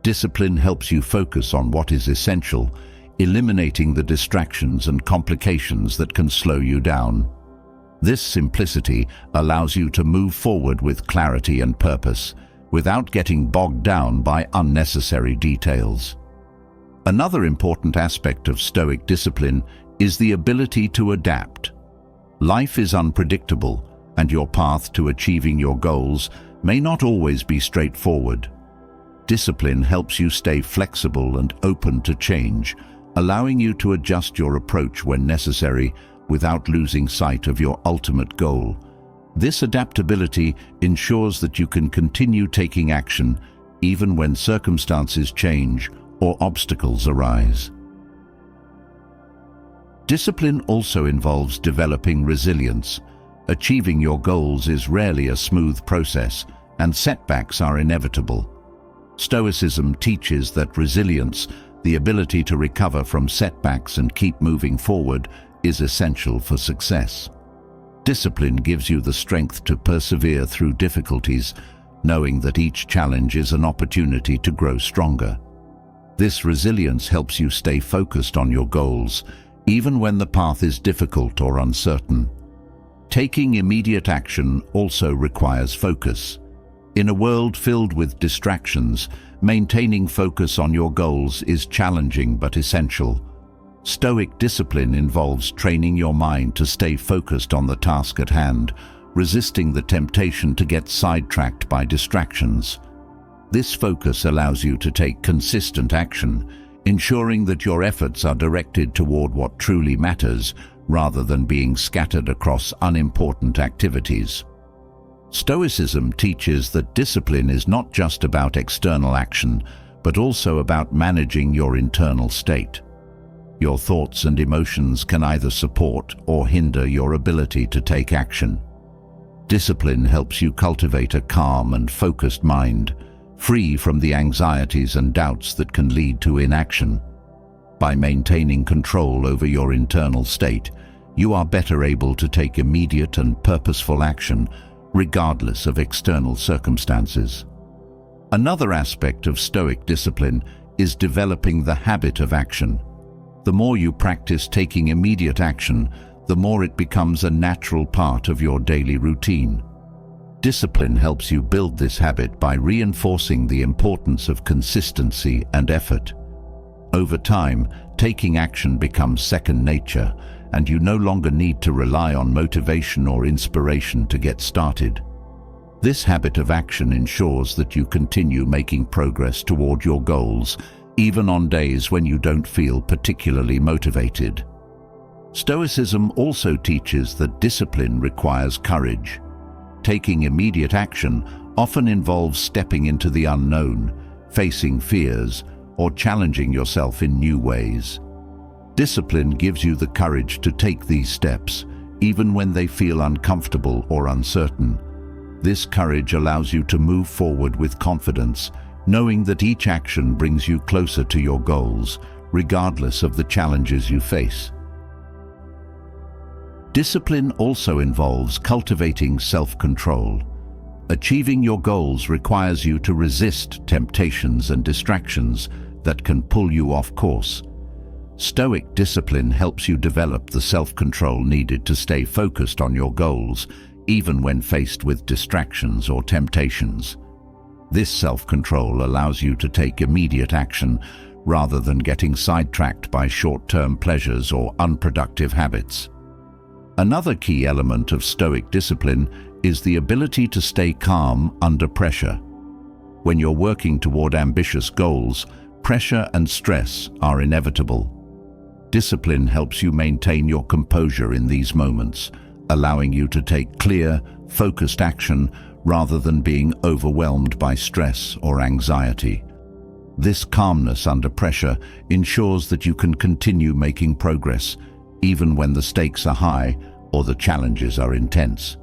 Discipline helps you focus on what is essential, eliminating the distractions and complications that can slow you down. This simplicity allows you to move forward with clarity and purpose, without getting bogged down by unnecessary details. Another important aspect of Stoic discipline is the ability to adapt. Life is unpredictable, and your path to achieving your goals may not always be straightforward. Discipline helps you stay flexible and open to change, allowing you to adjust your approach when necessary without losing sight of your ultimate goal. This adaptability ensures that you can continue taking action even when circumstances change or obstacles arise. Discipline also involves developing resilience. Achieving your goals is rarely a smooth process, and setbacks are inevitable. Stoicism teaches that resilience, the ability to recover from setbacks and keep moving forward, is essential for success. Discipline gives you the strength to persevere through difficulties, knowing that each challenge is an opportunity to grow stronger. This resilience helps you stay focused on your goals, even when the path is difficult or uncertain. Taking immediate action also requires focus. In a world filled with distractions, maintaining focus on your goals is challenging but essential. Stoic discipline involves training your mind to stay focused on the task at hand, resisting the temptation to get sidetracked by distractions. This focus allows you to take consistent action, ensuring that your efforts are directed toward what truly matters, rather than being scattered across unimportant activities. Stoicism teaches that discipline is not just about external action, but also about managing your internal state. Your thoughts and emotions can either support or hinder your ability to take action. Discipline helps you cultivate a calm and focused mind, free from the anxieties and doubts that can lead to inaction. By maintaining control over your internal state, you are better able to take immediate and purposeful action, regardless of external circumstances. Another aspect of Stoic discipline is developing the habit of action. The more you practice taking immediate action, the more it becomes a natural part of your daily routine. Discipline helps you build this habit by reinforcing the importance of consistency and effort. Over time, taking action becomes second nature, and you no longer need to rely on motivation or inspiration to get started. This habit of action ensures that you continue making progress toward your goals, even on days when you don't feel particularly motivated. Stoicism also teaches that discipline requires courage. Taking immediate action often involves stepping into the unknown, facing fears, or challenging yourself in new ways. Discipline gives you the courage to take these steps, even when they feel uncomfortable or uncertain. This courage allows you to move forward with confidence, knowing that each action brings you closer to your goals, regardless of the challenges you face. Discipline also involves cultivating self-control. Achieving your goals requires you to resist temptations and distractions that can pull you off course. Stoic discipline helps you develop the self-control needed to stay focused on your goals, even when faced with distractions or temptations. This self-control allows you to take immediate action rather than getting sidetracked by short-term pleasures or unproductive habits. Another key element of Stoic discipline is the ability to stay calm under pressure. When you're working toward ambitious goals, pressure and stress are inevitable. Discipline helps you maintain your composure in these moments, allowing you to take clear, focused action rather than being overwhelmed by stress or anxiety. This calmness under pressure ensures that you can continue making progress, even when the stakes are high or the challenges are intense.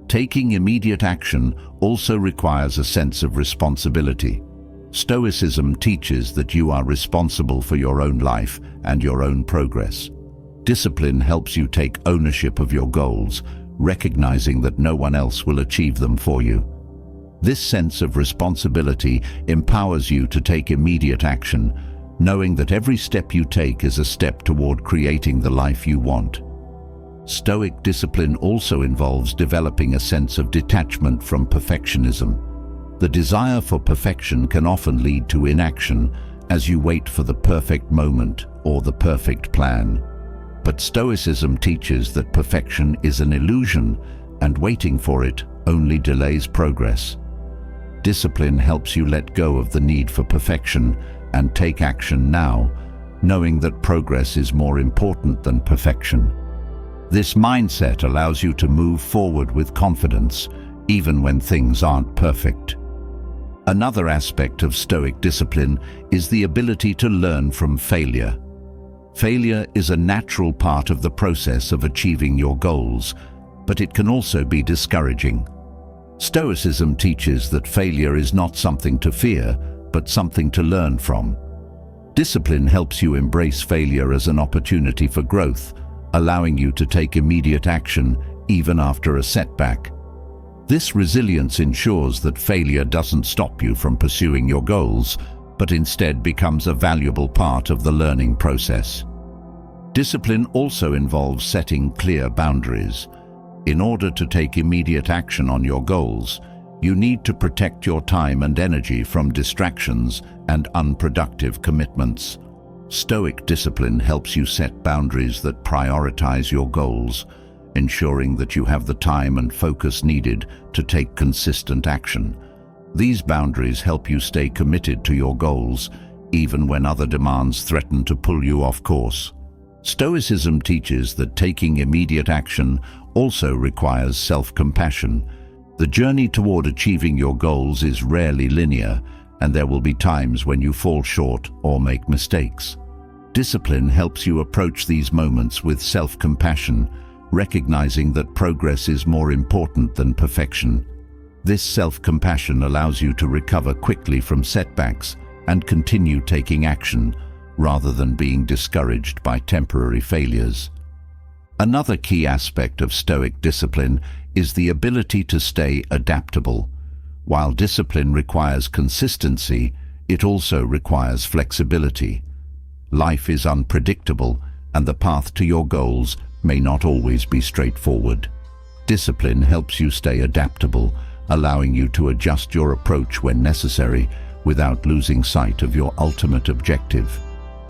Taking immediate action also requires a sense of responsibility. Stoicism teaches that you are responsible for your own life and your own progress. Discipline helps you take ownership of your goals, recognizing that no one else will achieve them for you. This sense of responsibility empowers you to take immediate action, knowing that every step you take is a step toward creating the life you want. Stoic discipline also involves developing a sense of detachment from perfectionism. The desire for perfection can often lead to inaction as you wait for the perfect moment or the perfect plan. But Stoicism teaches that perfection is an illusion, and waiting for it only delays progress. Discipline helps you let go of the need for perfection and take action now, knowing that progress is more important than perfection. This mindset allows you to move forward with confidence, even when things aren't perfect. Another aspect of Stoic discipline is the ability to learn from failure. Failure is a natural part of the process of achieving your goals, but it can also be discouraging. Stoicism teaches that failure is not something to fear, but something to learn from. Discipline helps you embrace failure as an opportunity for growth, allowing you to take immediate action even after a setback. This resilience ensures that failure doesn't stop you from pursuing your goals, but instead becomes a valuable part of the learning process. Discipline also involves setting clear boundaries. In order to take immediate action on your goals, you need to protect your time and energy from distractions and unproductive commitments. Stoic discipline helps you set boundaries that prioritize your goals, ensuring that you have the time and focus needed to take consistent action. These boundaries help you stay committed to your goals, even when other demands threaten to pull you off course. Stoicism teaches that taking immediate action also requires self-compassion. The journey toward achieving your goals is rarely linear, and there will be times when you fall short or make mistakes. Discipline helps you approach these moments with self-compassion, recognizing that progress is more important than perfection. This self-compassion allows you to recover quickly from setbacks and continue taking action, rather than being discouraged by temporary failures. Another key aspect of Stoic discipline is the ability to stay adaptable. While discipline requires consistency, it also requires flexibility. Life is unpredictable, and the path to your goals may not always be straightforward. Discipline helps you stay adaptable, allowing you to adjust your approach when necessary without losing sight of your ultimate objective.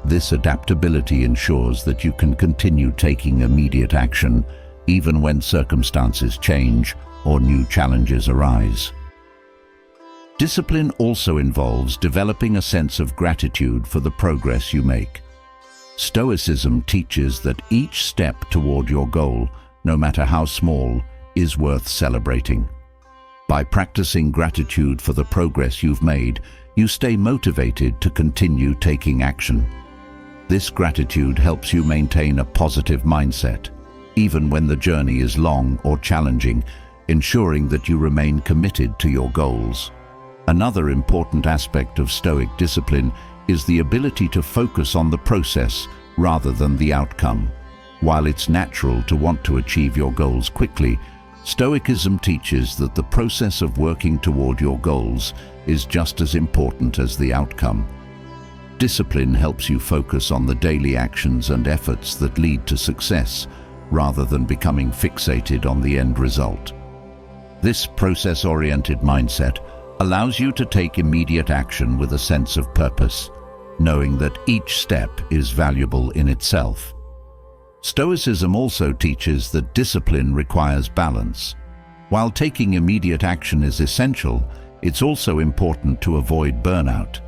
This adaptability ensures that you can continue taking immediate action, even when circumstances change or new challenges arise. Discipline also involves developing a sense of gratitude for the progress you make. Stoicism teaches that each step toward your goal, no matter how small, is worth celebrating. By practicing gratitude for the progress you've made, you stay motivated to continue taking action. This gratitude helps you maintain a positive mindset, even when the journey is long or challenging, ensuring that you remain committed to your goals. Another important aspect of Stoic discipline is the ability to focus on the process rather than the outcome. While it's natural to want to achieve your goals quickly, Stoicism teaches that the process of working toward your goals is just as important as the outcome. Discipline helps you focus on the daily actions and efforts that lead to success, rather than becoming fixated on the end result. This process-oriented mindset allows you to take immediate action with a sense of purpose, knowing that each step is valuable in itself. Stoicism also teaches that discipline requires balance. While taking immediate action is essential, it's also important to avoid burnout.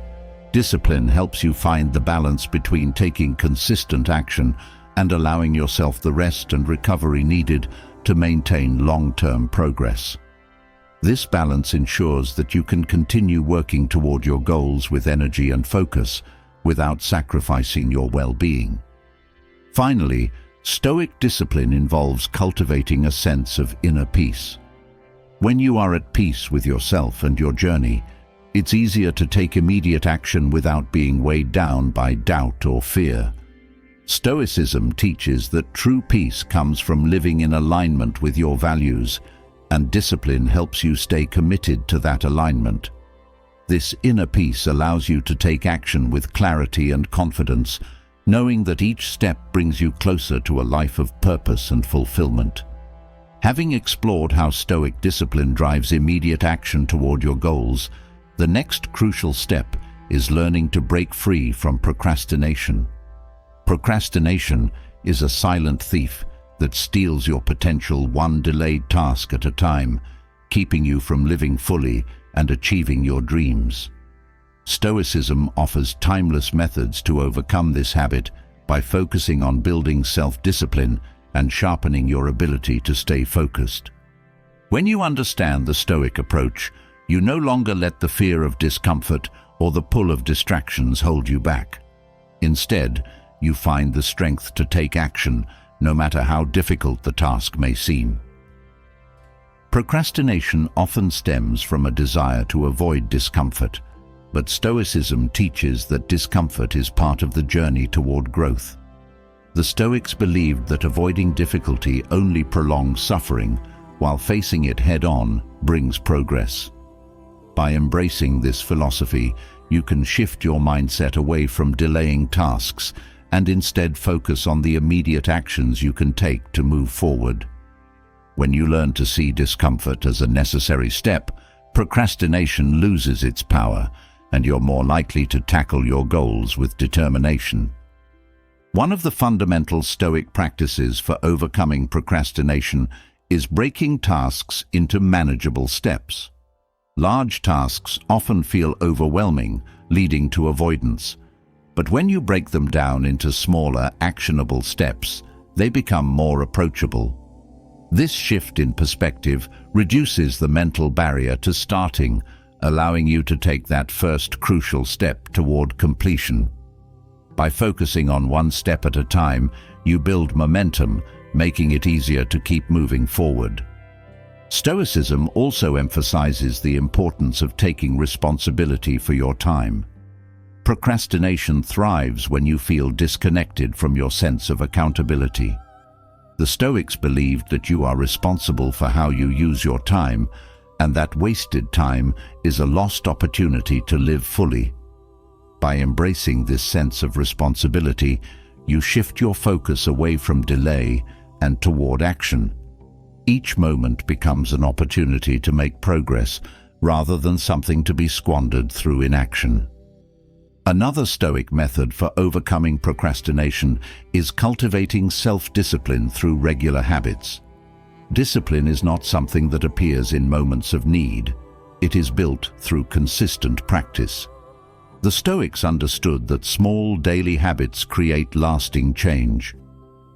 Discipline helps you find the balance between taking consistent action and allowing yourself the rest and recovery needed to maintain long-term progress. This balance ensures that you can continue working toward your goals with energy and focus without sacrificing your well-being. Finally, Stoic discipline involves cultivating a sense of inner peace. When you are at peace with yourself and your journey, it's easier to take immediate action without being weighed down by doubt or fear. Stoicism teaches that true peace comes from living in alignment with your values, and discipline helps you stay committed to that alignment. This inner peace allows you to take action with clarity and confidence, knowing that each step brings you closer to a life of purpose and fulfillment. Having explored how Stoic discipline drives immediate action toward your goals, the next crucial step is learning to break free from procrastination. Procrastination is a silent thief that steals your potential one delayed task at a time, keeping you from living fully and achieving your dreams. Stoicism offers timeless methods to overcome this habit by focusing on building self-discipline and sharpening your ability to stay focused. When you understand the Stoic approach, you no longer let the fear of discomfort or the pull of distractions hold you back. Instead, you find the strength to take action, no matter how difficult the task may seem. Procrastination often stems from a desire to avoid discomfort, but Stoicism teaches that discomfort is part of the journey toward growth. The Stoics believed that avoiding difficulty only prolongs suffering, while facing it head-on brings progress. By embracing this philosophy, you can shift your mindset away from delaying tasks and instead focus on the immediate actions you can take to move forward. When you learn to see discomfort as a necessary step, procrastination loses its power, and you're more likely to tackle your goals with determination. One of the fundamental Stoic practices for overcoming procrastination is breaking tasks into manageable steps. Large tasks often feel overwhelming, leading to avoidance. But when you break them down into smaller, actionable steps, they become more approachable. This shift in perspective reduces the mental barrier to starting, allowing you to take that first crucial step toward completion. By focusing on one step at a time, you build momentum, making it easier to keep moving forward. Stoicism also emphasizes the importance of taking responsibility for your time. Procrastination thrives when you feel disconnected from your sense of accountability. The Stoics believed that you are responsible for how you use your time, and that wasted time is a lost opportunity to live fully. By embracing this sense of responsibility, you shift your focus away from delay and toward action. Each moment becomes an opportunity to make progress rather than something to be squandered through inaction. Another Stoic method for overcoming procrastination is cultivating self-discipline through regular habits. Discipline is not something that appears in moments of need. It is built through consistent practice. The Stoics understood that small daily habits create lasting change.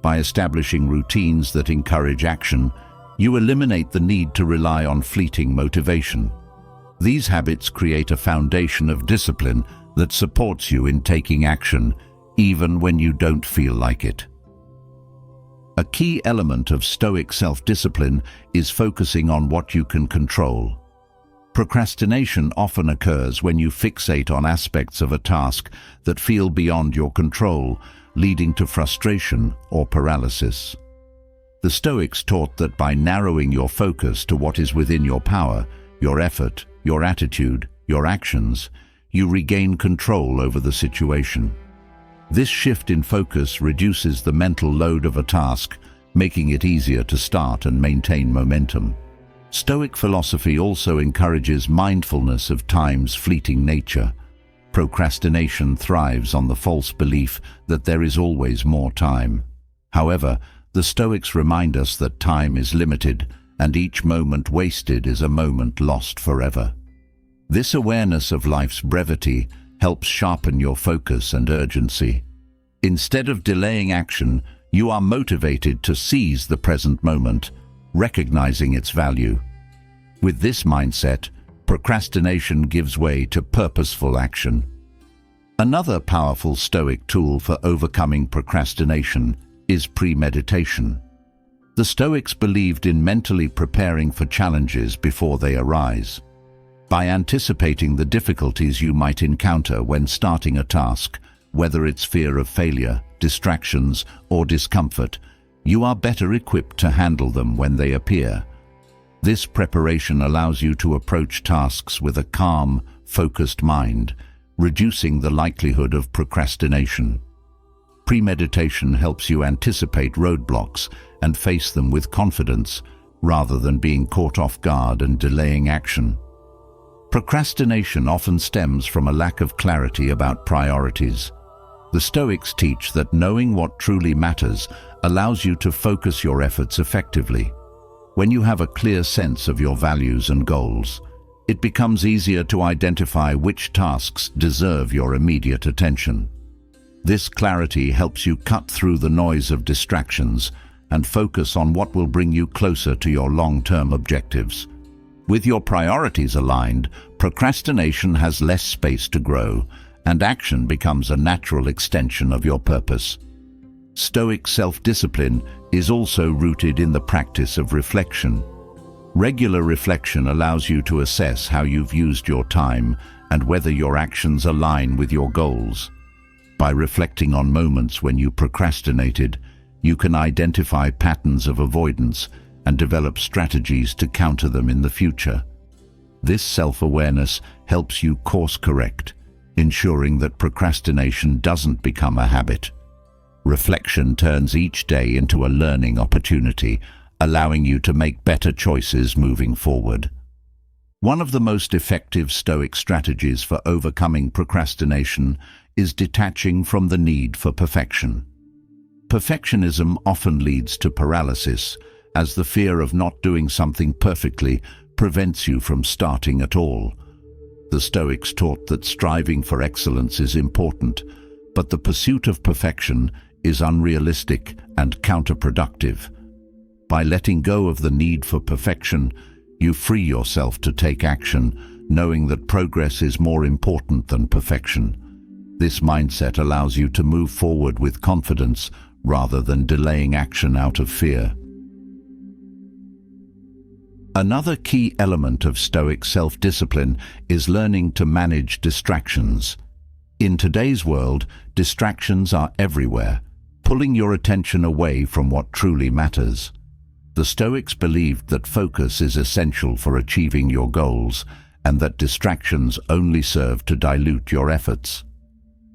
By establishing routines that encourage action, you eliminate the need to rely on fleeting motivation. These habits create a foundation of discipline that supports you in taking action, even when you don't feel like it. A key element of Stoic self-discipline is focusing on what you can control. Procrastination often occurs when you fixate on aspects of a task that feel beyond your control, leading to frustration or paralysis. The Stoics taught that by narrowing your focus to what is within your power, your effort, your attitude, your actions, you regain control over the situation. This shift in focus reduces the mental load of a task, making it easier to start and maintain momentum. Stoic philosophy also encourages mindfulness of time's fleeting nature. Procrastination thrives on the false belief that there is always more time. However, the Stoics remind us that time is limited, and each moment wasted is a moment lost forever. This awareness of life's brevity helps sharpen your focus and urgency. Instead of delaying action, you are motivated to seize the present moment, recognizing its value. With this mindset, procrastination gives way to purposeful action. Another powerful Stoic tool for overcoming procrastination is premeditation. The Stoics believed in mentally preparing for challenges before they arise. By anticipating the difficulties you might encounter when starting a task, whether it's fear of failure, distractions, or discomfort, you are better equipped to handle them when they appear. This preparation allows you to approach tasks with a calm, focused mind, reducing the likelihood of procrastination. Premeditation helps you anticipate roadblocks and face them with confidence, rather than being caught off guard and delaying action. Procrastination often stems from a lack of clarity about priorities. The Stoics teach that knowing what truly matters allows you to focus your efforts effectively. When you have a clear sense of your values and goals, it becomes easier to identify which tasks deserve your immediate attention. This clarity helps you cut through the noise of distractions and focus on what will bring you closer to your long-term objectives. With your priorities aligned, procrastination has less space to grow, and action becomes a natural extension of your purpose. Stoic self-discipline is also rooted in the practice of reflection. Regular reflection allows you to assess how you've used your time and whether your actions align with your goals. By reflecting on moments when you procrastinated, you can identify patterns of avoidance and develop strategies to counter them in the future. This self-awareness helps you course-correct, ensuring that procrastination doesn't become a habit. Reflection turns each day into a learning opportunity, allowing you to make better choices moving forward. One of the most effective Stoic strategies for overcoming procrastination is detaching from the need for perfection. Perfectionism often leads to paralysis, as the fear of not doing something perfectly prevents you from starting at all. The Stoics taught that striving for excellence is important, but the pursuit of perfection is unrealistic and counterproductive. By letting go of the need for perfection, you free yourself to take action, knowing that progress is more important than perfection. This mindset allows you to move forward with confidence rather than delaying action out of fear. Another key element of Stoic self-discipline is learning to manage distractions. In today's world, distractions are everywhere, pulling your attention away from what truly matters. The Stoics believed that focus is essential for achieving your goals, and that distractions only serve to dilute your efforts.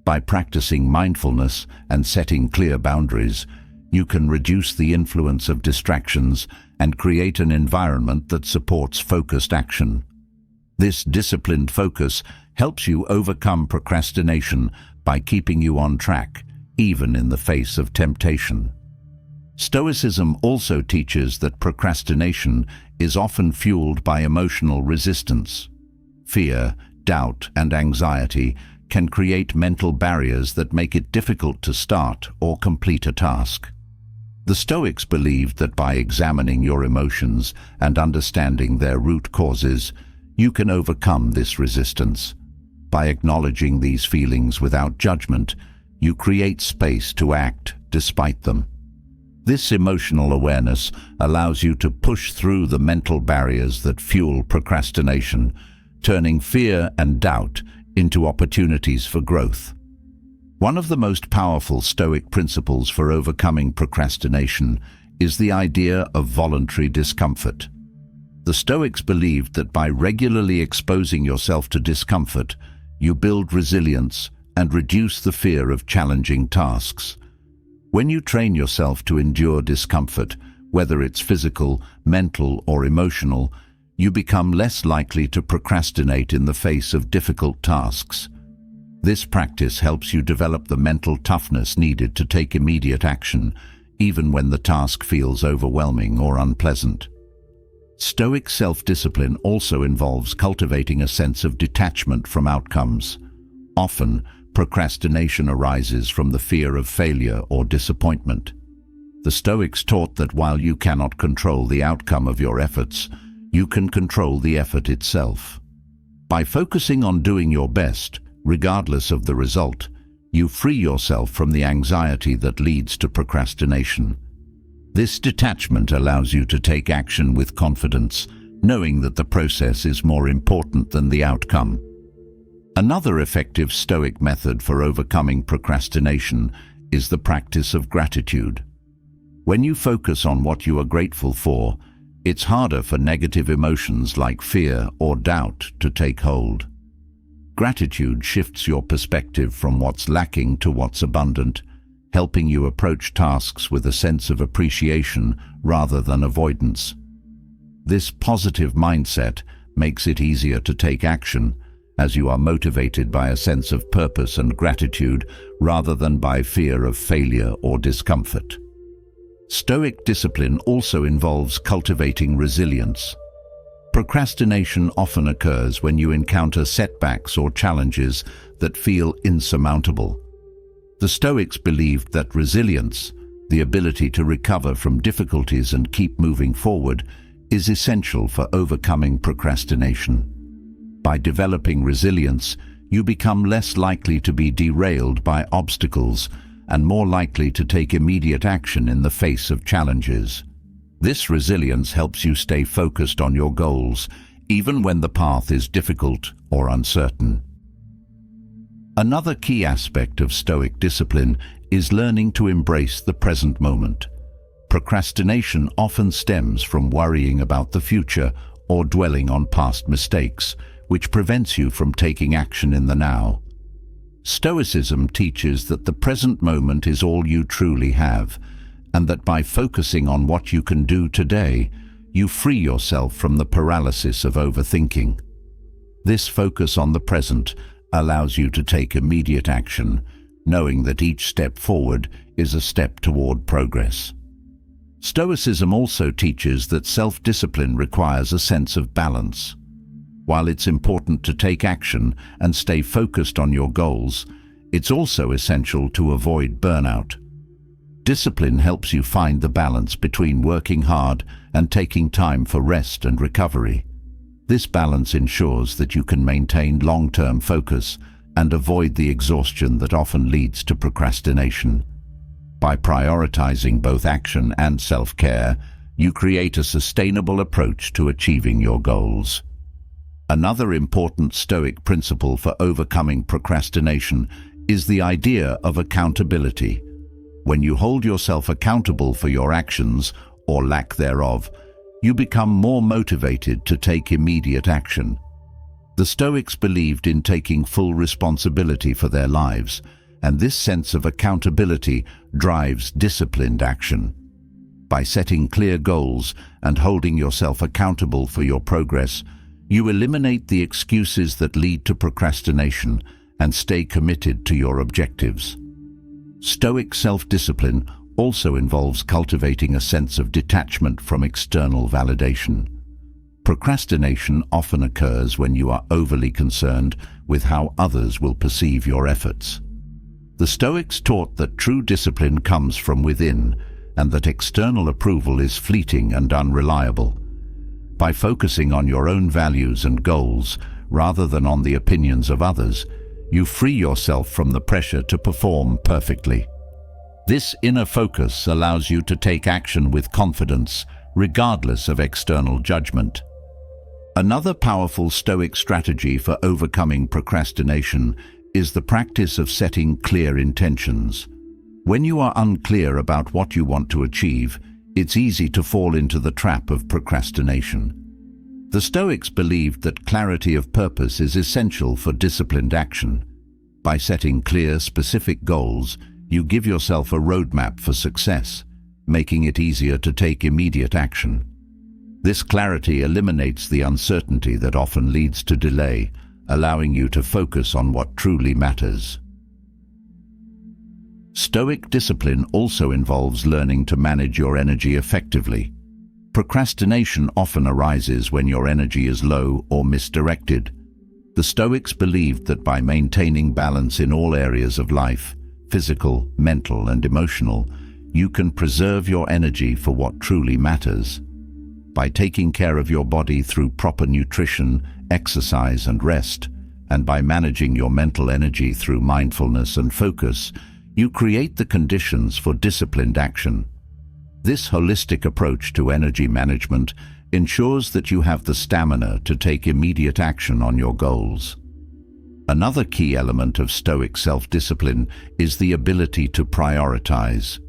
By practicing mindfulness and setting clear boundaries, you can reduce the influence of distractions and create an environment that supports focused action. This disciplined focus helps you overcome procrastination by keeping you on track, even in the face of temptation. Stoicism also teaches that procrastination is often fueled by emotional resistance. Fear, doubt, and anxiety can create mental barriers that make it difficult to start or complete a task. The Stoics believed that by examining your emotions and understanding their root causes, you can overcome this resistance. By acknowledging these feelings without judgment, you create space to act despite them. This emotional awareness allows you to push through the mental barriers that fuel procrastination, turning fear and doubt into opportunities for growth. One of the most powerful Stoic principles for overcoming procrastination is the idea of voluntary discomfort. The Stoics believed that by regularly exposing yourself to discomfort, you build resilience and reduce the fear of challenging tasks. When you train yourself to endure discomfort, whether it's physical, mental, or emotional, you become less likely to procrastinate in the face of difficult tasks. This practice helps you develop the mental toughness needed to take immediate action, even when the task feels overwhelming or unpleasant. Stoic self-discipline also involves cultivating a sense of detachment from outcomes. Often, procrastination arises from the fear of failure or disappointment. The Stoics taught that while you cannot control the outcome of your efforts, you can control the effort itself. By focusing on doing your best, regardless of the result, you free yourself from the anxiety that leads to procrastination. This detachment allows you to take action with confidence, knowing that the process is more important than the outcome. Another effective Stoic method for overcoming procrastination is the practice of gratitude. When you focus on what you are grateful for, it's harder for negative emotions like fear or doubt to take hold. Gratitude shifts your perspective from what's lacking to what's abundant, helping you approach tasks with a sense of appreciation rather than avoidance. This positive mindset makes it easier to take action, as you are motivated by a sense of purpose and gratitude rather than by fear of failure or discomfort. Stoic discipline also involves cultivating resilience. Procrastination often occurs when you encounter setbacks or challenges that feel insurmountable. The Stoics believed that resilience, the ability to recover from difficulties and keep moving forward, is essential for overcoming procrastination. By developing resilience, you become less likely to be derailed by obstacles and more likely to take immediate action in the face of challenges. This resilience helps you stay focused on your goals, even when the path is difficult or uncertain. Another key aspect of Stoic discipline is learning to embrace the present moment. Procrastination often stems from worrying about the future or dwelling on past mistakes, which prevents you from taking action in the now. Stoicism teaches that the present moment is all you truly have, and that by focusing on what you can do today, you free yourself from the paralysis of overthinking. This focus on the present allows you to take immediate action, knowing that each step forward is a step toward progress. Stoicism also teaches that self-discipline requires a sense of balance. While it's important to take action and stay focused on your goals, it's also essential to avoid burnout. Discipline helps you find the balance between working hard and taking time for rest and recovery. This balance ensures that you can maintain long-term focus and avoid the exhaustion that often leads to procrastination. By prioritizing both action and self-care, you create a sustainable approach to achieving your goals. Another important Stoic principle for overcoming procrastination is the idea of accountability. When you hold yourself accountable for your actions, or lack thereof, you become more motivated to take immediate action. The Stoics believed in taking full responsibility for their lives, and this sense of accountability drives disciplined action. By setting clear goals and holding yourself accountable for your progress, you eliminate the excuses that lead to procrastination and stay committed to your objectives. Stoic self-discipline also involves cultivating a sense of detachment from external validation. Procrastination often occurs when you are overly concerned with how others will perceive your efforts. The Stoics taught that true discipline comes from within and that external approval is fleeting and unreliable. By focusing on your own values and goals rather than on the opinions of others, you free yourself from the pressure to perform perfectly. This inner focus allows you to take action with confidence, regardless of external judgment. Another powerful Stoic strategy for overcoming procrastination is the practice of setting clear intentions. When you are unclear about what you want to achieve, it's easy to fall into the trap of procrastination. The Stoics believed that clarity of purpose is essential for disciplined action. By setting clear, specific goals, you give yourself a roadmap for success, making it easier to take immediate action. This clarity eliminates the uncertainty that often leads to delay, allowing you to focus on what truly matters. Stoic discipline also involves learning to manage your energy effectively. Procrastination often arises when your energy is low or misdirected. The Stoics believed that by maintaining balance in all areas of life, physical, mental, and emotional, you can preserve your energy for what truly matters. By taking care of your body through proper nutrition, exercise, and rest, and by managing your mental energy through mindfulness and focus, you create the conditions for disciplined action. This holistic approach to energy management ensures that you have the stamina to take immediate action on your goals. Another key element of Stoic self-discipline is the ability to prioritize.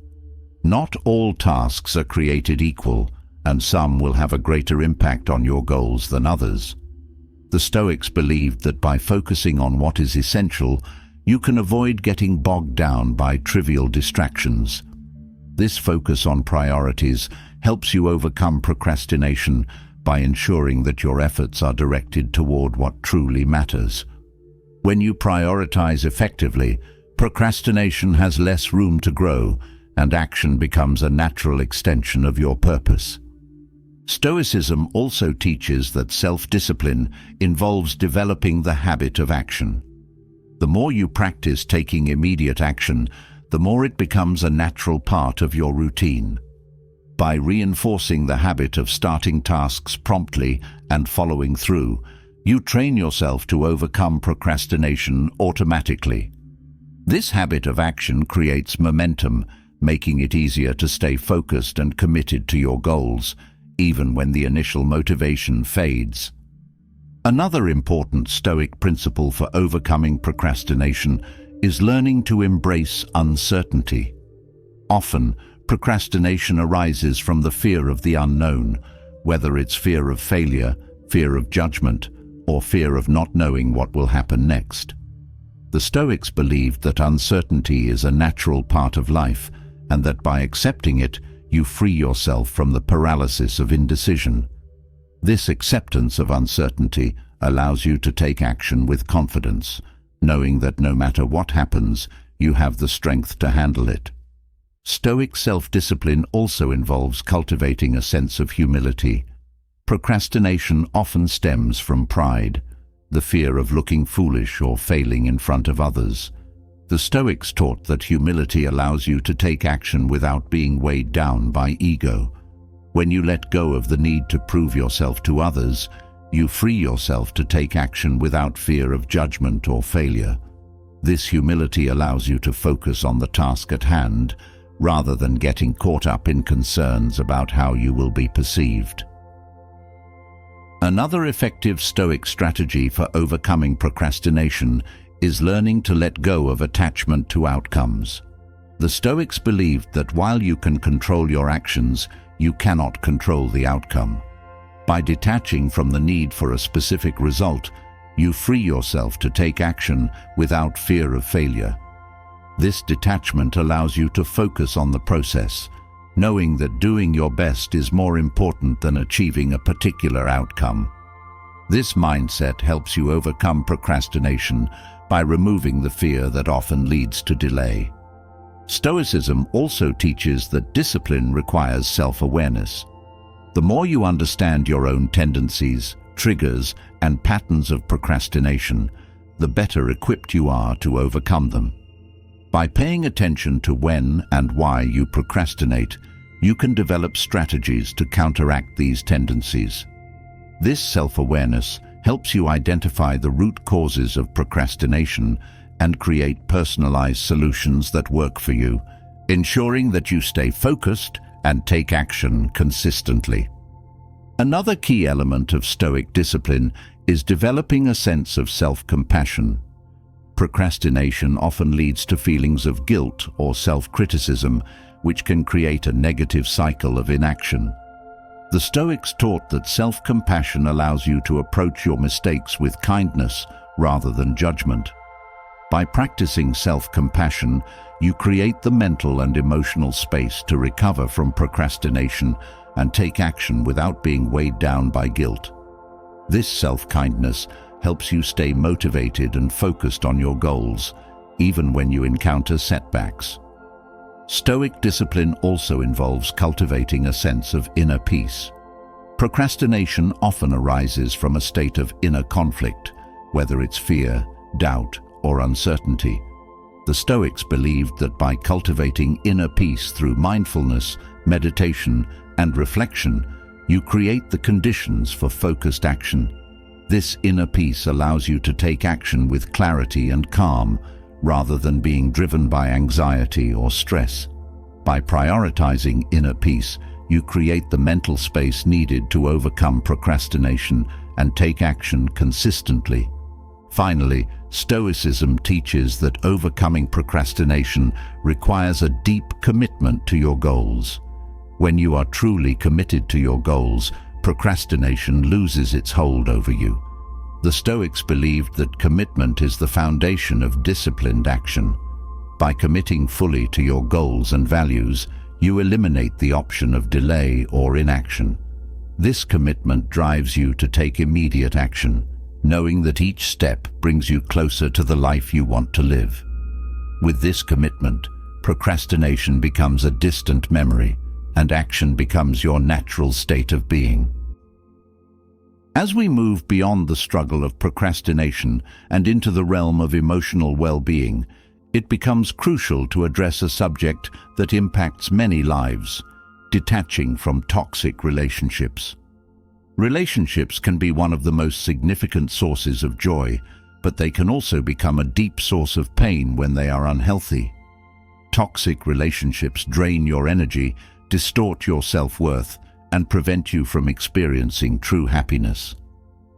Not all tasks are created equal, and some will have a greater impact on your goals than others. The Stoics believed that by focusing on what is essential, you can avoid getting bogged down by trivial distractions. This focus on priorities helps you overcome procrastination by ensuring that your efforts are directed toward what truly matters. When you prioritize effectively, procrastination has less room to grow, and action becomes a natural extension of your purpose. Stoicism also teaches that self-discipline involves developing the habit of action. The more you practice taking immediate action, the more it becomes a natural part of your routine. By reinforcing the habit of starting tasks promptly and following through, you train yourself to overcome procrastination automatically. This habit of action creates momentum, making it easier to stay focused and committed to your goals, even when the initial motivation fades. Another important Stoic principle for overcoming procrastination is learning to embrace uncertainty. Often, procrastination arises from the fear of the unknown, whether it's fear of failure, fear of judgment, or fear of not knowing what will happen next. The Stoics believed that uncertainty is a natural part of life, and that by accepting it, you free yourself from the paralysis of indecision. This acceptance of uncertainty allows you to take action with confidence, knowing that no matter what happens, you have the strength to handle it. Stoic self-discipline also involves cultivating a sense of humility. Procrastination often stems from pride, the fear of looking foolish or failing in front of others. The Stoics taught that humility allows you to take action without being weighed down by ego. When you let go of the need to prove yourself to others, you free yourself to take action without fear of judgment or failure. This humility allows you to focus on the task at hand, rather than getting caught up in concerns about how you will be perceived. Another effective Stoic strategy for overcoming procrastination is learning to let go of attachment to outcomes. The Stoics believed that while you can control your actions, you cannot control the outcome. By detaching from the need for a specific result, you free yourself to take action without fear of failure. This detachment allows you to focus on the process, knowing that doing your best is more important than achieving a particular outcome. This mindset helps you overcome procrastination by removing the fear that often leads to delay. Stoicism also teaches that discipline requires self-awareness. The more you understand your own tendencies, triggers, and patterns of procrastination, the better equipped you are to overcome them. By paying attention to when and why you procrastinate, you can develop strategies to counteract these tendencies. This self-awareness helps you identify the root causes of procrastination and create personalized solutions that work for you, ensuring that you stay focused and take action consistently. Another key element of Stoic discipline is developing a sense of self-compassion. Procrastination often leads to feelings of guilt or self-criticism, which can create a negative cycle of inaction. The Stoics taught that self-compassion allows you to approach your mistakes with kindness rather than judgment. By practicing self-compassion, you create the mental and emotional space to recover from procrastination and take action without being weighed down by guilt. This self-kindness helps you stay motivated and focused on your goals, even when you encounter setbacks. Stoic discipline also involves cultivating a sense of inner peace. Procrastination often arises from a state of inner conflict, whether it's fear, doubt, or uncertainty. The Stoics believed that by cultivating inner peace through mindfulness, meditation, and reflection, you create the conditions for focused action. This inner peace allows you to take action with clarity and calm, rather than being driven by anxiety or stress. By prioritizing inner peace, you create the mental space needed to overcome procrastination and take action consistently. Finally, Stoicism teaches that overcoming procrastination requires a deep commitment to your goals. When you are truly committed to your goals, procrastination loses its hold over you. The Stoics believed that commitment is the foundation of disciplined action. By committing fully to your goals and values, you eliminate the option of delay or inaction. This commitment drives you to take immediate action, knowing that each step brings you closer to the life you want to live. With this commitment, procrastination becomes a distant memory, and action becomes your natural state of being. As we move beyond the struggle of procrastination and into the realm of emotional well-being, it becomes crucial to address a subject that impacts many lives: detaching from toxic relationships. Relationships can be one of the most significant sources of joy, but they can also become a deep source of pain when they are unhealthy. Toxic relationships drain your energy, distort your self-worth, and prevent you from experiencing true happiness.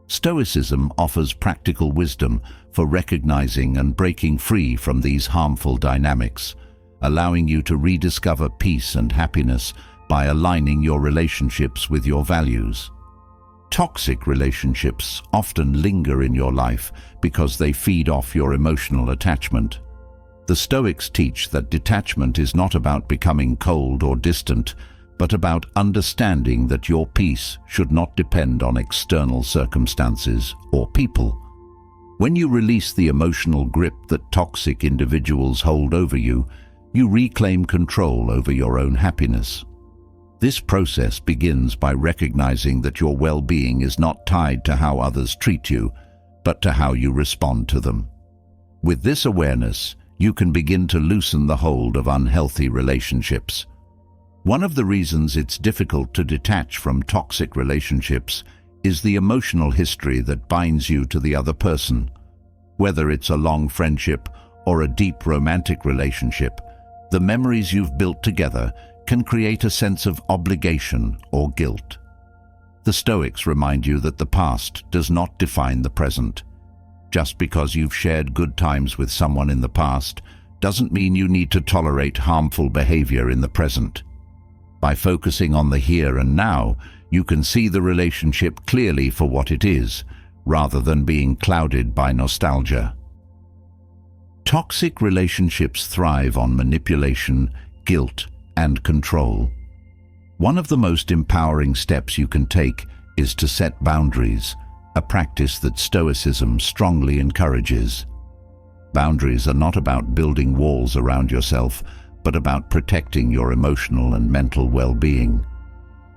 Stoicism offers practical wisdom for recognizing and breaking free from these harmful dynamics, allowing you to rediscover peace and happiness by aligning your relationships with your values. Toxic relationships often linger in your life because they feed off your emotional attachment. The Stoics teach that detachment is not about becoming cold or distant, but about understanding that your peace should not depend on external circumstances or people. When you release the emotional grip that toxic individuals hold over you, you reclaim control over your own happiness. This process begins by recognizing that your well-being is not tied to how others treat you, but to how you respond to them. With this awareness, you can begin to loosen the hold of unhealthy relationships. One of the reasons it's difficult to detach from toxic relationships is the emotional history that binds you to the other person. Whether it's a long friendship or a deep romantic relationship, the memories you've built together can create a sense of obligation or guilt. The Stoics remind you that the past does not define the present. Just because you've shared good times with someone in the past doesn't mean you need to tolerate harmful behavior in the present. By focusing on the here and now, you can see the relationship clearly for what it is, rather than being clouded by nostalgia. Toxic relationships thrive on manipulation, guilt, and control. One of the most empowering steps you can take is to set boundaries, a practice that Stoicism strongly encourages. Boundaries are not about building walls around yourself, but about protecting your emotional and mental well-being.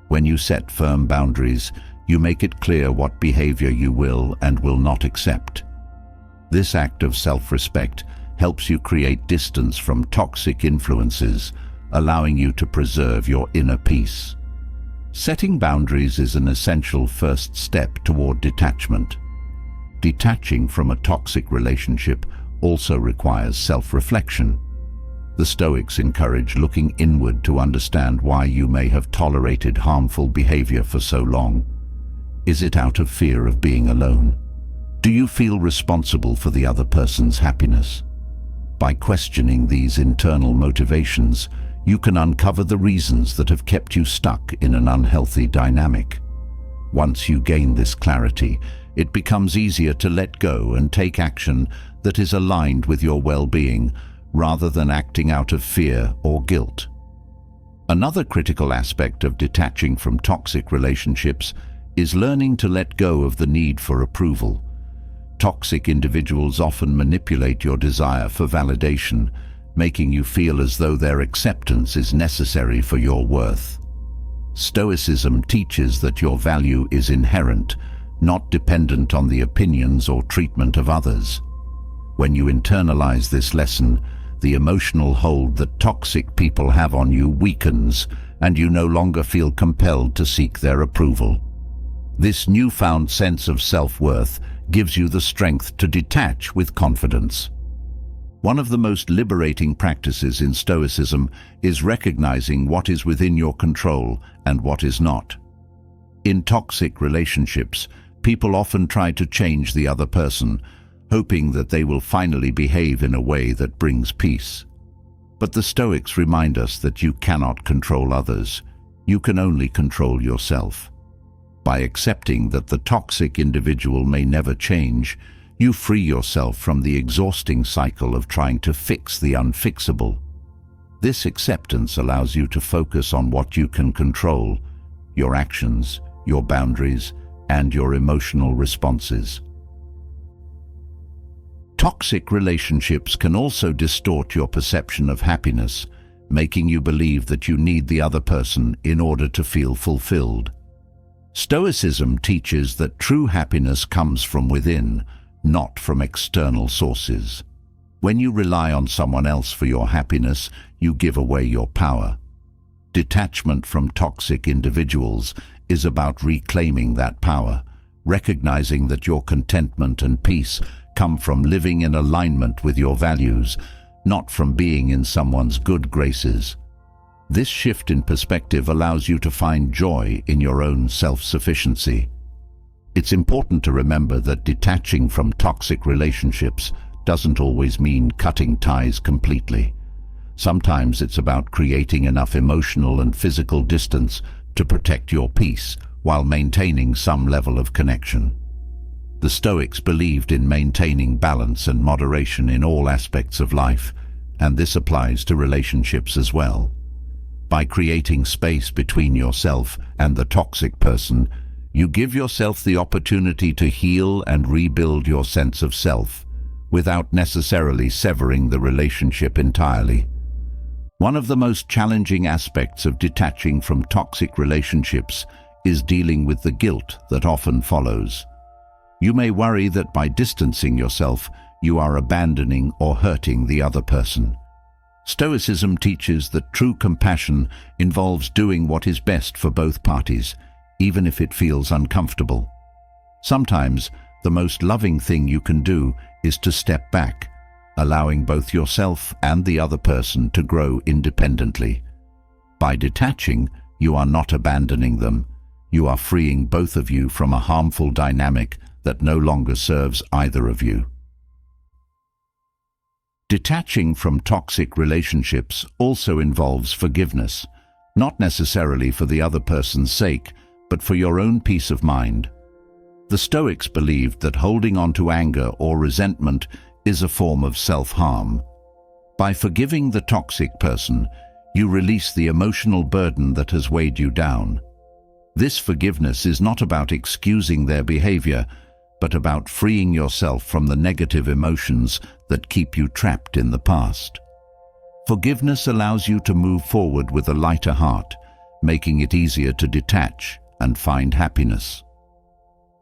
When you set firm boundaries, you make it clear what behavior you will and will not accept. This act of self-respect helps you create distance from toxic influences, allowing you to preserve your inner peace. Setting boundaries is an essential first step toward detachment. Detaching from a toxic relationship also requires self-reflection. The Stoics encourage looking inward to understand why you may have tolerated harmful behavior for so long. Is it out of fear of being alone? Do you feel responsible for the other person's happiness? By questioning these internal motivations, you can uncover the reasons that have kept you stuck in an unhealthy dynamic. Once you gain this clarity, it becomes easier to let go and take action that is aligned with your well-being, rather than acting out of fear or guilt. Another critical aspect of detaching from toxic relationships is learning to let go of the need for approval. Toxic individuals often manipulate your desire for validation, making you feel as though their acceptance is necessary for your worth. Stoicism teaches that your value is inherent, not dependent on the opinions or treatment of others. When you internalize this lesson, the emotional hold that toxic people have on you weakens, and you no longer feel compelled to seek their approval. This newfound sense of self-worth gives you the strength to detach with confidence. One of the most liberating practices in Stoicism is recognizing what is within your control and what is not. In toxic relationships, people often try to change the other person, hoping that they will finally behave in a way that brings peace. But the Stoics remind us that you cannot control others. You can only control yourself. By accepting that the toxic individual may never change, you free yourself from the exhausting cycle of trying to fix the unfixable. This acceptance allows you to focus on what you can control: your actions, your boundaries, and your emotional responses. Toxic relationships can also distort your perception of happiness, making you believe that you need the other person in order to feel fulfilled. Stoicism teaches that true happiness comes from within, not from external sources. When you rely on someone else for your happiness, you give away your power. Detachment from toxic individuals is about reclaiming that power, recognizing that your contentment and peace come from living in alignment with your values, not from being in someone's good graces. This shift in perspective allows you to find joy in your own self-sufficiency. It's important to remember that detaching from toxic relationships doesn't always mean cutting ties completely. Sometimes it's about creating enough emotional and physical distance to protect your peace while maintaining some level of connection. The Stoics believed in maintaining balance and moderation in all aspects of life, and this applies to relationships as well. By creating space between yourself and the toxic person, you give yourself the opportunity to heal and rebuild your sense of self, without necessarily severing the relationship entirely. One of the most challenging aspects of detaching from toxic relationships is dealing with the guilt that often follows. You may worry that by distancing yourself, you are abandoning or hurting the other person. Stoicism teaches that true compassion involves doing what is best for both parties, even if it feels uncomfortable. Sometimes, the most loving thing you can do is to step back, allowing both yourself and the other person to grow independently. By detaching, you are not abandoning them. You are freeing both of you from a harmful dynamic that no longer serves either of you. Detaching from toxic relationships also involves forgiveness, not necessarily for the other person's sake, but for your own peace of mind. The Stoics believed that holding on to anger or resentment is a form of self-harm. By forgiving the toxic person, you release the emotional burden that has weighed you down. This forgiveness is not about excusing their behavior, but about freeing yourself from the negative emotions that keep you trapped in the past. Forgiveness allows you to move forward with a lighter heart, making it easier to detach and find happiness.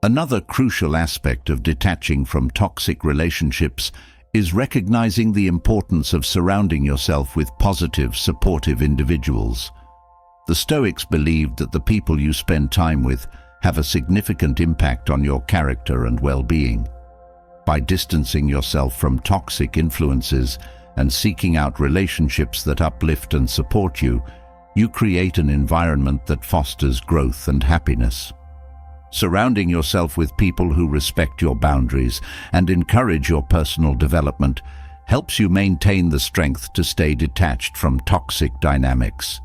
Another crucial aspect of detaching from toxic relationships is recognizing the importance of surrounding yourself with positive, supportive individuals. The Stoics believed that the people you spend time with have a significant impact on your character and well-being. By distancing yourself from toxic influences and seeking out relationships that uplift and support you, you create an environment that fosters growth and happiness. Surrounding yourself with people who respect your boundaries and encourage your personal development helps you maintain the strength to stay detached from toxic dynamics.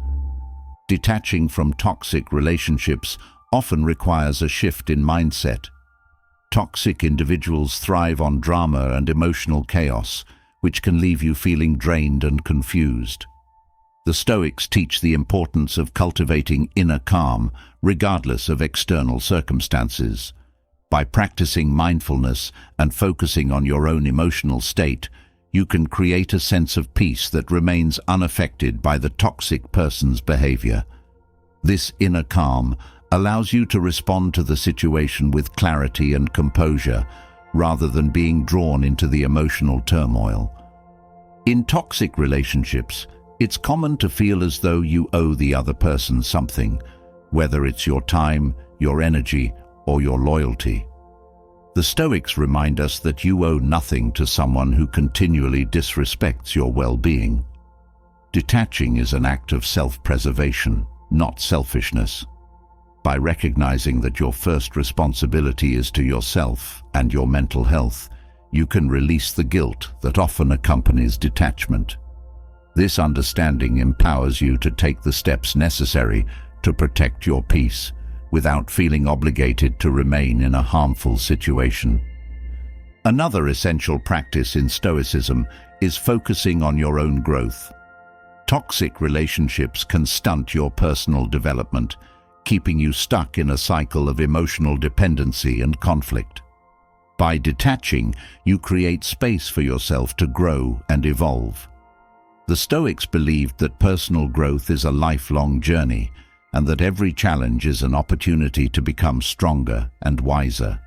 Detaching from toxic relationships often requires a shift in mindset. Toxic individuals thrive on drama and emotional chaos, which can leave you feeling drained and confused. The Stoics teach the importance of cultivating inner calm, regardless of external circumstances. By practicing mindfulness and focusing on your own emotional state, you can create a sense of peace that remains unaffected by the toxic person's behavior. This inner calm allows you to respond to the situation with clarity and composure, rather than being drawn into the emotional turmoil. In toxic relationships, it's common to feel as though you owe the other person something, whether it's your time, your energy, or your loyalty. The Stoics remind us that you owe nothing to someone who continually disrespects your well-being. Detaching is an act of self-preservation, not selfishness. By recognizing that your first responsibility is to yourself and your mental health, you can release the guilt that often accompanies detachment. This understanding empowers you to take the steps necessary to protect your peace, without feeling obligated to remain in a harmful situation. Another essential practice in Stoicism is focusing on your own growth. Toxic relationships can stunt your personal development, keeping you stuck in a cycle of emotional dependency and conflict. By detaching, you create space for yourself to grow and evolve. The Stoics believed that personal growth is a lifelong journey, and that every challenge is an opportunity to become stronger and wiser.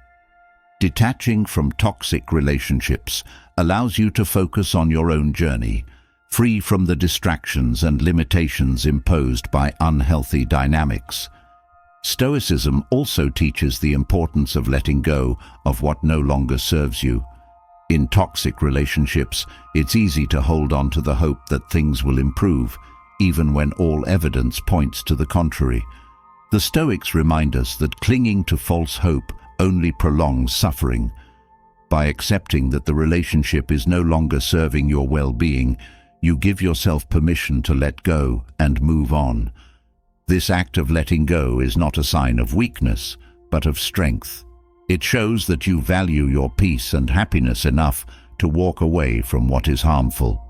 Detaching from toxic relationships allows you to focus on your own journey, free from the distractions and limitations imposed by unhealthy dynamics. Stoicism also teaches the importance of letting go of what no longer serves you. In toxic relationships, it's easy to hold on to the hope that things will improve, even when all evidence points to the contrary. The Stoics remind us that clinging to false hope only prolongs suffering. By accepting that the relationship is no longer serving your well-being, you give yourself permission to let go and move on. This act of letting go is not a sign of weakness, but of strength. It shows that you value your peace and happiness enough to walk away from what is harmful.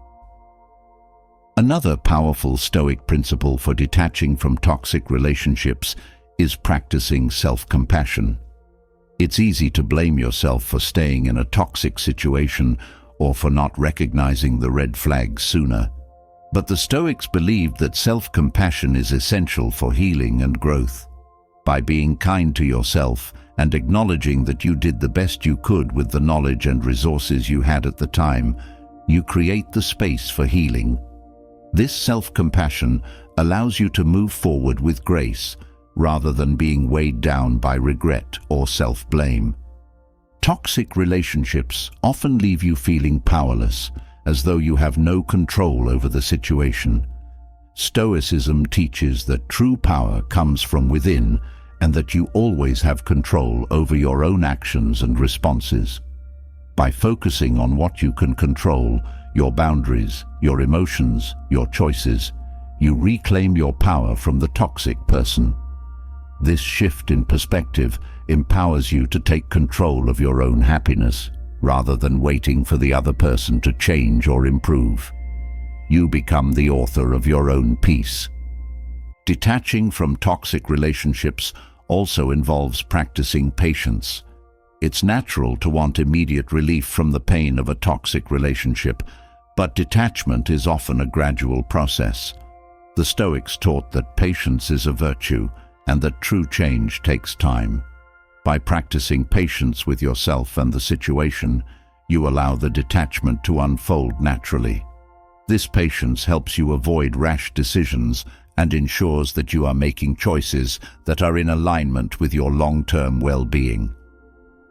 Another powerful Stoic principle for detaching from toxic relationships is practicing self-compassion. It's easy to blame yourself for staying in a toxic situation or for not recognizing the red flags sooner. But the Stoics believed that self-compassion is essential for healing and growth. By being kind to yourself and acknowledging that you did the best you could with the knowledge and resources you had at the time, you create the space for healing. This self-compassion allows you to move forward with grace, rather than being weighed down by regret or self-blame. Toxic relationships often leave you feeling powerless, as though you have no control over the situation. Stoicism teaches that true power comes from within, and that you always have control over your own actions and responses. By focusing on what you can control, your boundaries, your emotions, your choices, you reclaim your power from the toxic person. This shift in perspective empowers you to take control of your own happiness, rather than waiting for the other person to change or improve. You become the author of your own peace. Detaching from toxic relationships also involves practicing patience. It's natural to want immediate relief from the pain of a toxic relationship, but detachment is often a gradual process. The Stoics taught that patience is a virtue and that true change takes time. By practicing patience with yourself and the situation, you allow the detachment to unfold naturally. This patience helps you avoid rash decisions and ensures that you are making choices that are in alignment with your long-term well-being.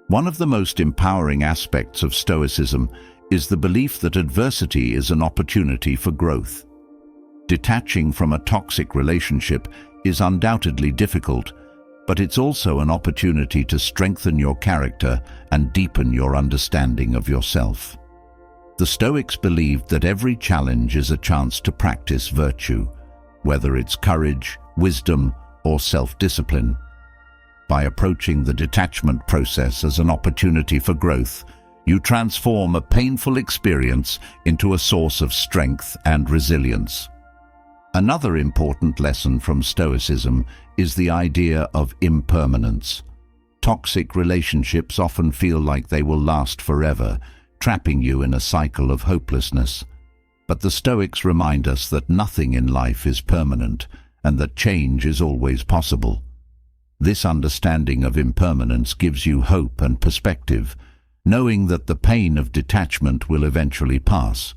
One of the most empowering aspects of Stoicism is the belief that adversity is an opportunity for growth. Detaching from a toxic relationship is undoubtedly difficult, but it's also an opportunity to strengthen your character and deepen your understanding of yourself. The Stoics believed that every challenge is a chance to practice virtue, whether it's courage, wisdom, or self-discipline. By approaching the detachment process as an opportunity for growth, you transform a painful experience into a source of strength and resilience. Another important lesson from Stoicism is the idea of impermanence. Toxic relationships often feel like they will last forever, trapping you in a cycle of hopelessness. But the Stoics remind us that nothing in life is permanent and that change is always possible. This understanding of impermanence gives you hope and perspective, knowing that the pain of detachment will eventually pass.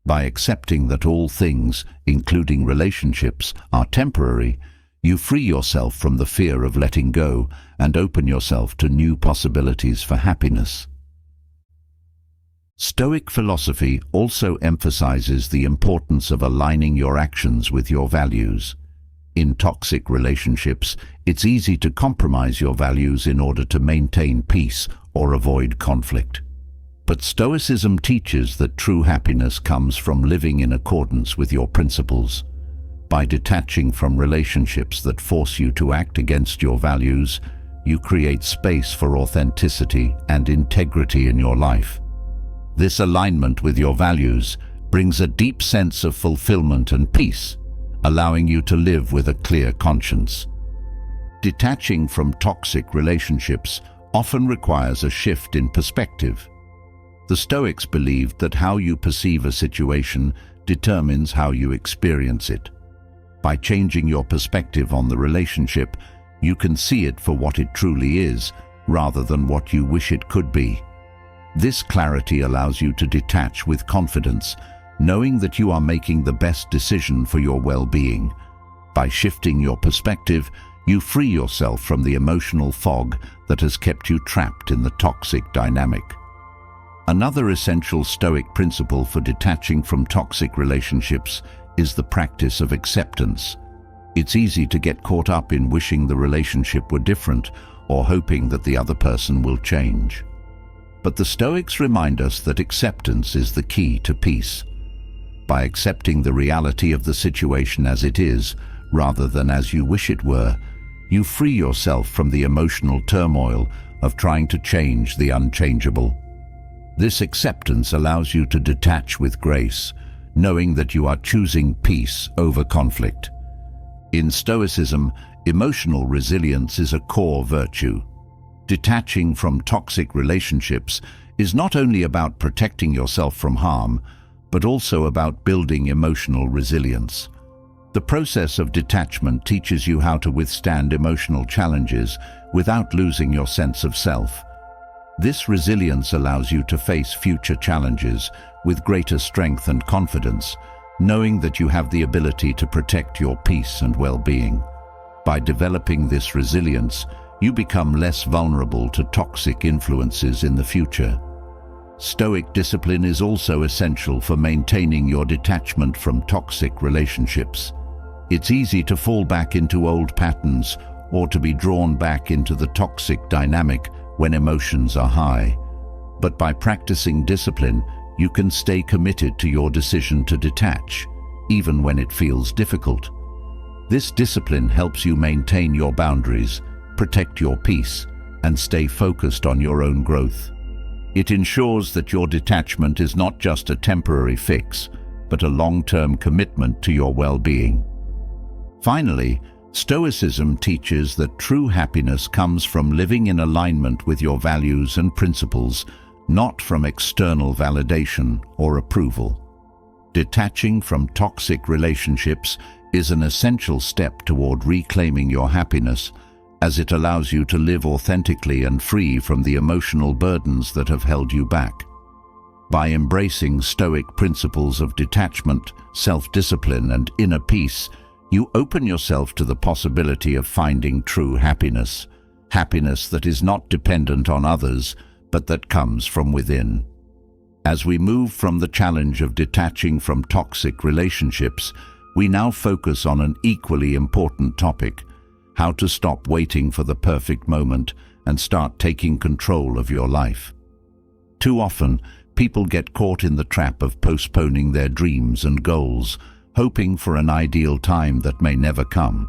By accepting that all things, including relationships, are temporary, you free yourself from the fear of letting go and open yourself to new possibilities for happiness. Stoic philosophy also emphasizes the importance of aligning your actions with your values. In toxic relationships, it's easy to compromise your values in order to maintain peace or avoid conflict. But Stoicism teaches that true happiness comes from living in accordance with your principles. By detaching from relationships that force you to act against your values, you create space for authenticity and integrity in your life. This alignment with your values brings a deep sense of fulfillment and peace, allowing you to live with a clear conscience. Detaching from toxic relationships often requires a shift in perspective. The Stoics believed that how you perceive a situation determines how you experience it. By changing your perspective on the relationship, you can see it for what it truly is, rather than what you wish it could be. This clarity allows you to detach with confidence, knowing that you are making the best decision for your well-being. By shifting your perspective, you free yourself from the emotional fog that has kept you trapped in the toxic dynamic. Another essential Stoic principle for detaching from toxic relationships is the practice of acceptance. It's easy to get caught up in wishing the relationship were different or hoping that the other person will change. But the Stoics remind us that acceptance is the key to peace. By accepting the reality of the situation as it is, rather than as you wish it were, you free yourself from the emotional turmoil of trying to change the unchangeable. This acceptance allows you to detach with grace, knowing that you are choosing peace over conflict. In Stoicism, emotional resilience is a core virtue. Detaching from toxic relationships is not only about protecting yourself from harm, but also about building emotional resilience. The process of detachment teaches you how to withstand emotional challenges without losing your sense of self. This resilience allows you to face future challenges with greater strength and confidence, knowing that you have the ability to protect your peace and well-being. By developing this resilience, you become less vulnerable to toxic influences in the future. Stoic discipline is also essential for maintaining your detachment from toxic relationships. It's easy to fall back into old patterns or to be drawn back into the toxic dynamic when emotions are high. But by practicing discipline, you can stay committed to your decision to detach, even when it feels difficult. This discipline helps you maintain your boundaries, protect your peace, and stay focused on your own growth. It ensures that your detachment is not just a temporary fix, but a long-term commitment to your well-being. Finally, Stoicism teaches that true happiness comes from living in alignment with your values and principles, not from external validation or approval. Detaching from toxic relationships is an essential step toward reclaiming your happiness, as it allows you to live authentically and free from the emotional burdens that have held you back. By embracing Stoic principles of detachment, self-discipline, and inner peace, you open yourself to the possibility of finding true happiness, happiness that is not dependent on others, but that comes from within. As we move from the challenge of detaching from toxic relationships, we now focus on an equally important topic: how to stop waiting for the perfect moment and start taking control of your life. Too often, people get caught in the trap of postponing their dreams and goals, hoping for an ideal time that may never come.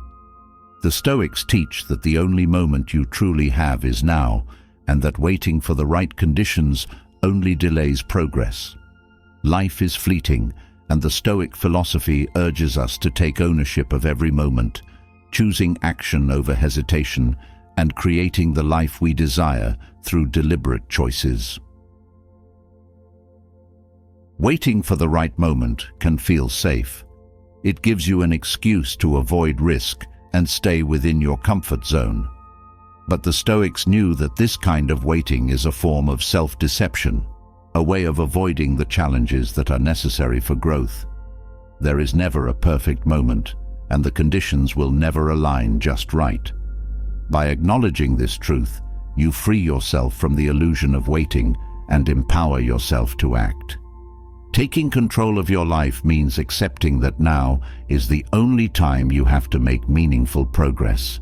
The Stoics teach that the only moment you truly have is now, and that waiting for the right conditions only delays progress. Life is fleeting, and the Stoic philosophy urges us to take ownership of every moment, choosing action over hesitation, and creating the life we desire through deliberate choices. Waiting for the right moment can feel safe. It gives you an excuse to avoid risk and stay within your comfort zone. But the Stoics knew that this kind of waiting is a form of self-deception, a way of avoiding the challenges that are necessary for growth. There is never a perfect moment, and the conditions will never align just right. By acknowledging this truth, you free yourself from the illusion of waiting and empower yourself to act. Taking control of your life means accepting that now is the only time you have to make meaningful progress.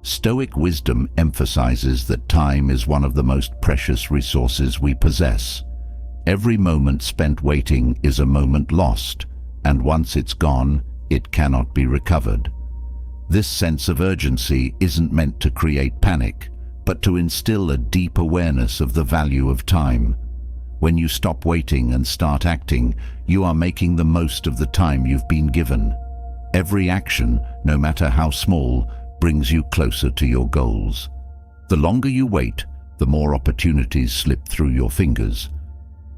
Stoic wisdom emphasizes that time is one of the most precious resources we possess. Every moment spent waiting is a moment lost, and once it's gone, it cannot be recovered. This sense of urgency isn't meant to create panic, but to instill a deep awareness of the value of time. When you stop waiting and start acting, you are making the most of the time you've been given. Every action, no matter how small, brings you closer to your goals. The longer you wait, the more opportunities slip through your fingers.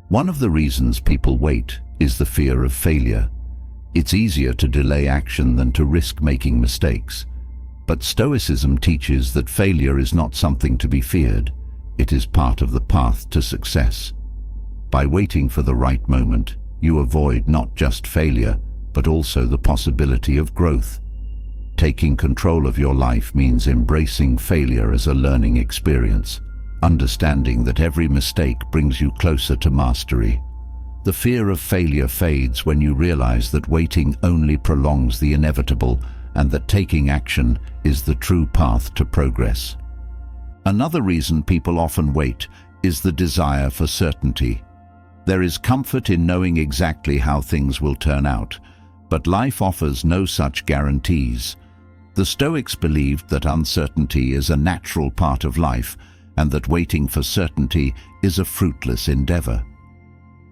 One of the reasons people wait is the fear of failure. It's easier to delay action than to risk making mistakes. But Stoicism teaches that failure is not something to be feared. It is part of the path to success. By waiting for the right moment, you avoid not just failure, but also the possibility of growth. Taking control of your life means embracing failure as a learning experience, understanding that every mistake brings you closer to mastery. The fear of failure fades when you realize that waiting only prolongs the inevitable and that taking action is the true path to progress. Another reason people often wait is the desire for certainty. There is comfort in knowing exactly how things will turn out, but life offers no such guarantees. The Stoics believed that uncertainty is a natural part of life and that waiting for certainty is a fruitless endeavor.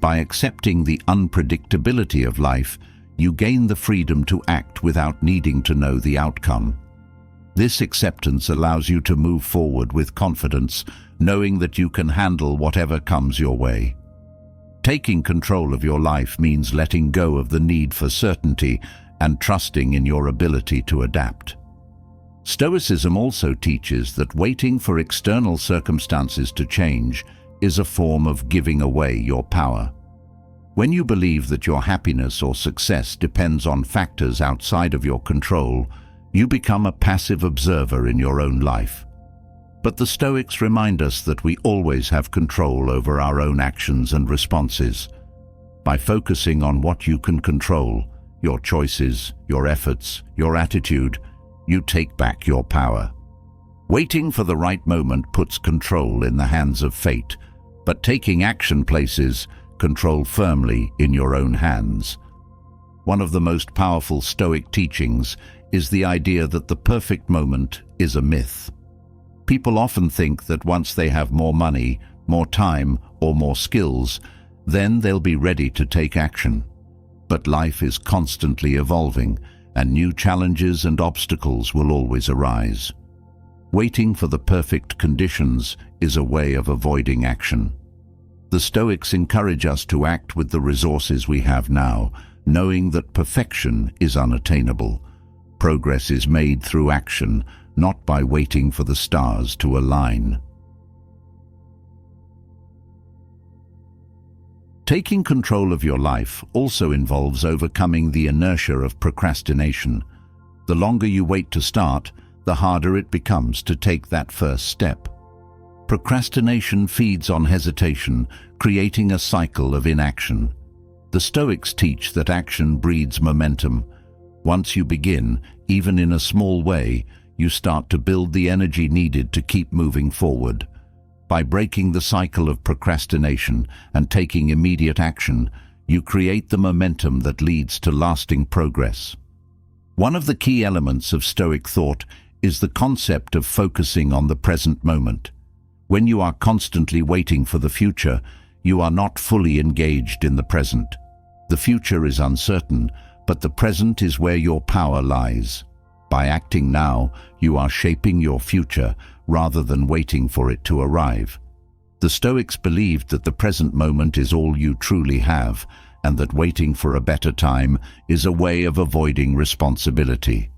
By accepting the unpredictability of life, you gain the freedom to act without needing to know the outcome. This acceptance allows you to move forward with confidence, knowing that you can handle whatever comes your way. Taking control of your life means letting go of the need for certainty and trusting in your ability to adapt. Stoicism also teaches that waiting for external circumstances to change is a form of giving away your power. When you believe that your happiness or success depends on factors outside of your control, you become a passive observer in your own life. But the Stoics remind us that we always have control over our own actions and responses. By focusing on what you can control, your choices, your efforts, your attitude, you take back your power. Waiting for the right moment puts control in the hands of fate, but taking action places control firmly in your own hands. One of the most powerful Stoic teachings is the idea that the perfect moment is a myth. People often think that once they have more money, more time, or more skills, then they'll be ready to take action. But life is constantly evolving, and new challenges and obstacles will always arise. Waiting for the perfect conditions is a way of avoiding action. The Stoics encourage us to act with the resources we have now, knowing that perfection is unattainable. Progress is made through action, not by waiting for the stars to align. Taking control of your life also involves overcoming the inertia of procrastination. The longer you wait to start, the harder it becomes to take that first step. Procrastination feeds on hesitation, creating a cycle of inaction. The Stoics teach that action breeds momentum. Once you begin, even in a small way, you start to build the energy needed to keep moving forward. By breaking the cycle of procrastination and taking immediate action, you create the momentum that leads to lasting progress. One of the key elements of Stoic thought is the concept of focusing on the present moment. When you are constantly waiting for the future, you are not fully engaged in the present. The future is uncertain, but the present is where your power lies. By acting now, you are shaping your future rather than waiting for it to arrive. The Stoics believed that the present moment is all you truly have, and that waiting for a better time is a way of avoiding responsibility.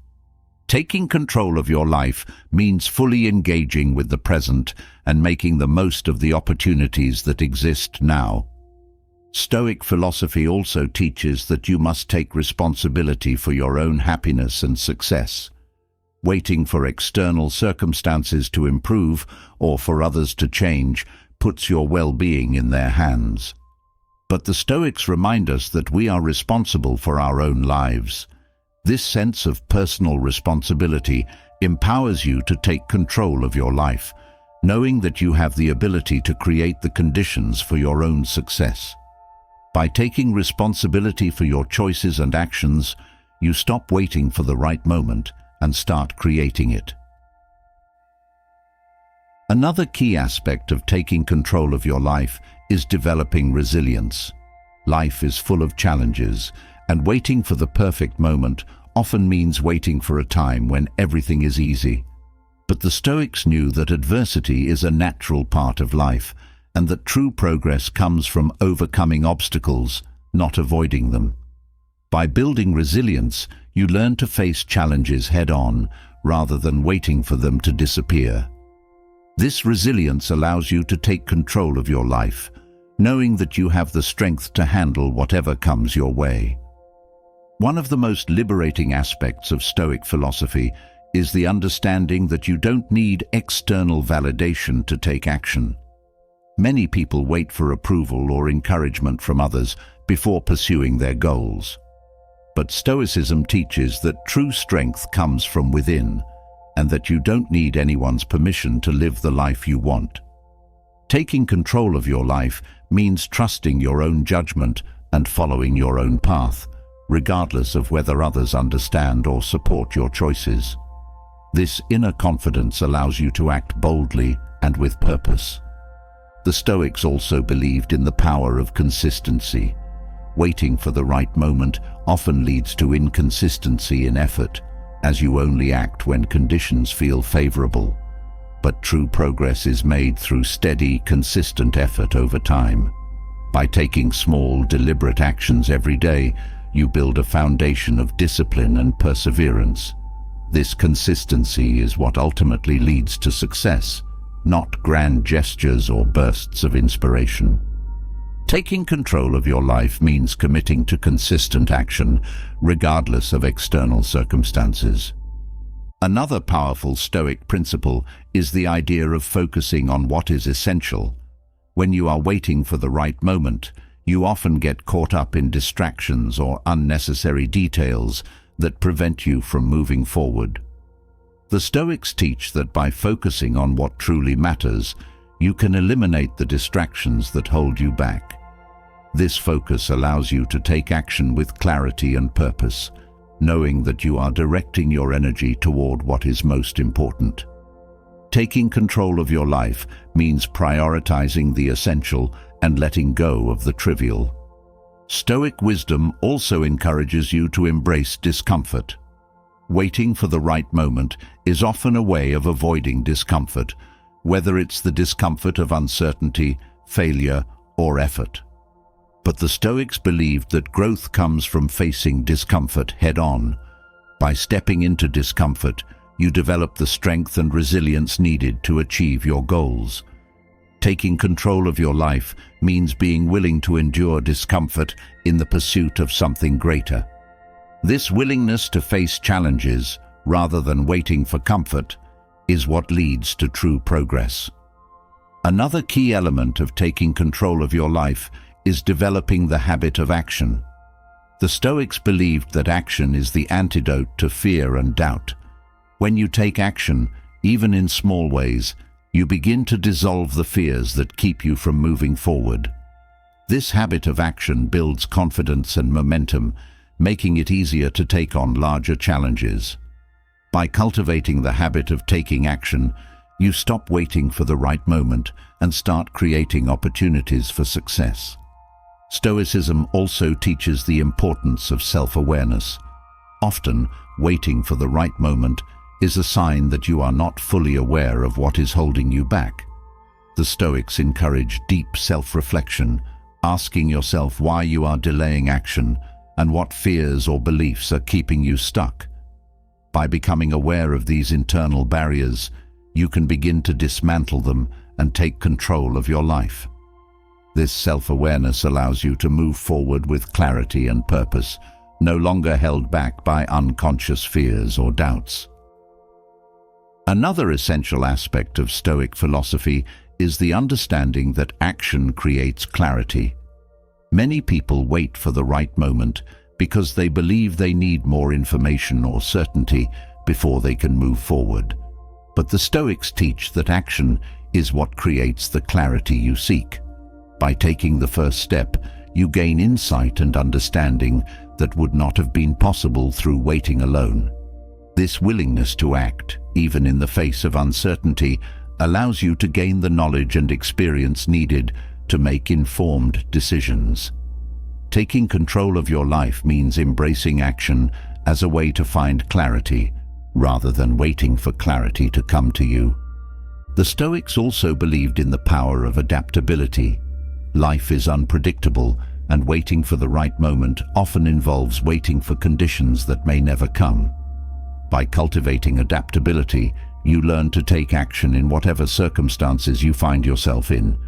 Taking control of your life means fully engaging with the present and making the most of the opportunities that exist now. Stoic philosophy also teaches that you must take responsibility for your own happiness and success. Waiting for external circumstances to improve or for others to change puts your well-being in their hands. But the Stoics remind us that we are responsible for our own lives. This sense of personal responsibility empowers you to take control of your life, knowing that you have the ability to create the conditions for your own success. By taking responsibility for your choices and actions, you stop waiting for the right moment and start creating it. Another key aspect of taking control of your life is developing resilience. Life is full of challenges, and waiting for the perfect moment often means waiting for a time when everything is easy. But the Stoics knew that adversity is a natural part of life, and that true progress comes from overcoming obstacles, not avoiding them. By building resilience, you learn to face challenges head-on rather than waiting for them to disappear. This resilience allows you to take control of your life, knowing that you have the strength to handle whatever comes your way. One of the most liberating aspects of Stoic philosophy is the understanding that you don't need external validation to take action. Many people wait for approval or encouragement from others before pursuing their goals. But Stoicism teaches that true strength comes from within, and that you don't need anyone's permission to live the life you want. Taking control of your life means trusting your own judgment and following your own path, regardless of whether others understand or support your choices. This inner confidence allows you to act boldly and with purpose. The Stoics also believed in the power of consistency. Waiting for the right moment often leads to inconsistency in effort, as you only act when conditions feel favorable. But true progress is made through steady, consistent effort over time. By taking small, deliberate actions every day, you build a foundation of discipline and perseverance. This consistency is what ultimately leads to success, not grand gestures or bursts of inspiration. Taking control of your life means committing to consistent action, regardless of external circumstances. Another powerful Stoic principle is the idea of focusing on what is essential. When you are waiting for the right moment, you often get caught up in distractions or unnecessary details that prevent you from moving forward. The Stoics teach that by focusing on what truly matters, you can eliminate the distractions that hold you back. This focus allows you to take action with clarity and purpose, knowing that you are directing your energy toward what is most important. Taking control of your life means prioritizing the essential and letting go of the trivial. Stoic wisdom also encourages you to embrace discomfort. Waiting for the right moment is often a way of avoiding discomfort, whether it's the discomfort of uncertainty, failure, or effort. But the Stoics believed that growth comes from facing discomfort head-on. By stepping into discomfort, you develop the strength and resilience needed to achieve your goals. Taking control of your life means being willing to endure discomfort in the pursuit of something greater. This willingness to face challenges, rather than waiting for comfort, is what leads to true progress. Another key element of taking control of your life is developing the habit of action. The Stoics believed that action is the antidote to fear and doubt. When you take action, even in small ways, you begin to dissolve the fears that keep you from moving forward. This habit of action builds confidence and momentum, making it easier to take on larger challenges. By cultivating the habit of taking action, you stop waiting for the right moment and start creating opportunities for success. Stoicism also teaches the importance of self-awareness. Often, waiting for the right moment is a sign that you are not fully aware of what is holding you back. The Stoics encourage deep self-reflection, asking yourself why you are delaying action and what fears or beliefs are keeping you stuck. By becoming aware of these internal barriers, you can begin to dismantle them and take control of your life. This self-awareness allows you to move forward with clarity and purpose, no longer held back by unconscious fears or doubts. Another essential aspect of Stoic philosophy is the understanding that action creates clarity. Many people wait for the right moment because they believe they need more information or certainty before they can move forward. But the Stoics teach that action is what creates the clarity you seek. By taking the first step, you gain insight and understanding that would not have been possible through waiting alone. This willingness to act, even in the face of uncertainty, allows you to gain the knowledge and experience needed to make informed decisions. Taking control of your life means embracing action as a way to find clarity, rather than waiting for clarity to come to you. The Stoics also believed in the power of adaptability. Life is unpredictable, and waiting for the right moment often involves waiting for conditions that may never come. By cultivating adaptability, you learn to take action in whatever circumstances you find yourself in.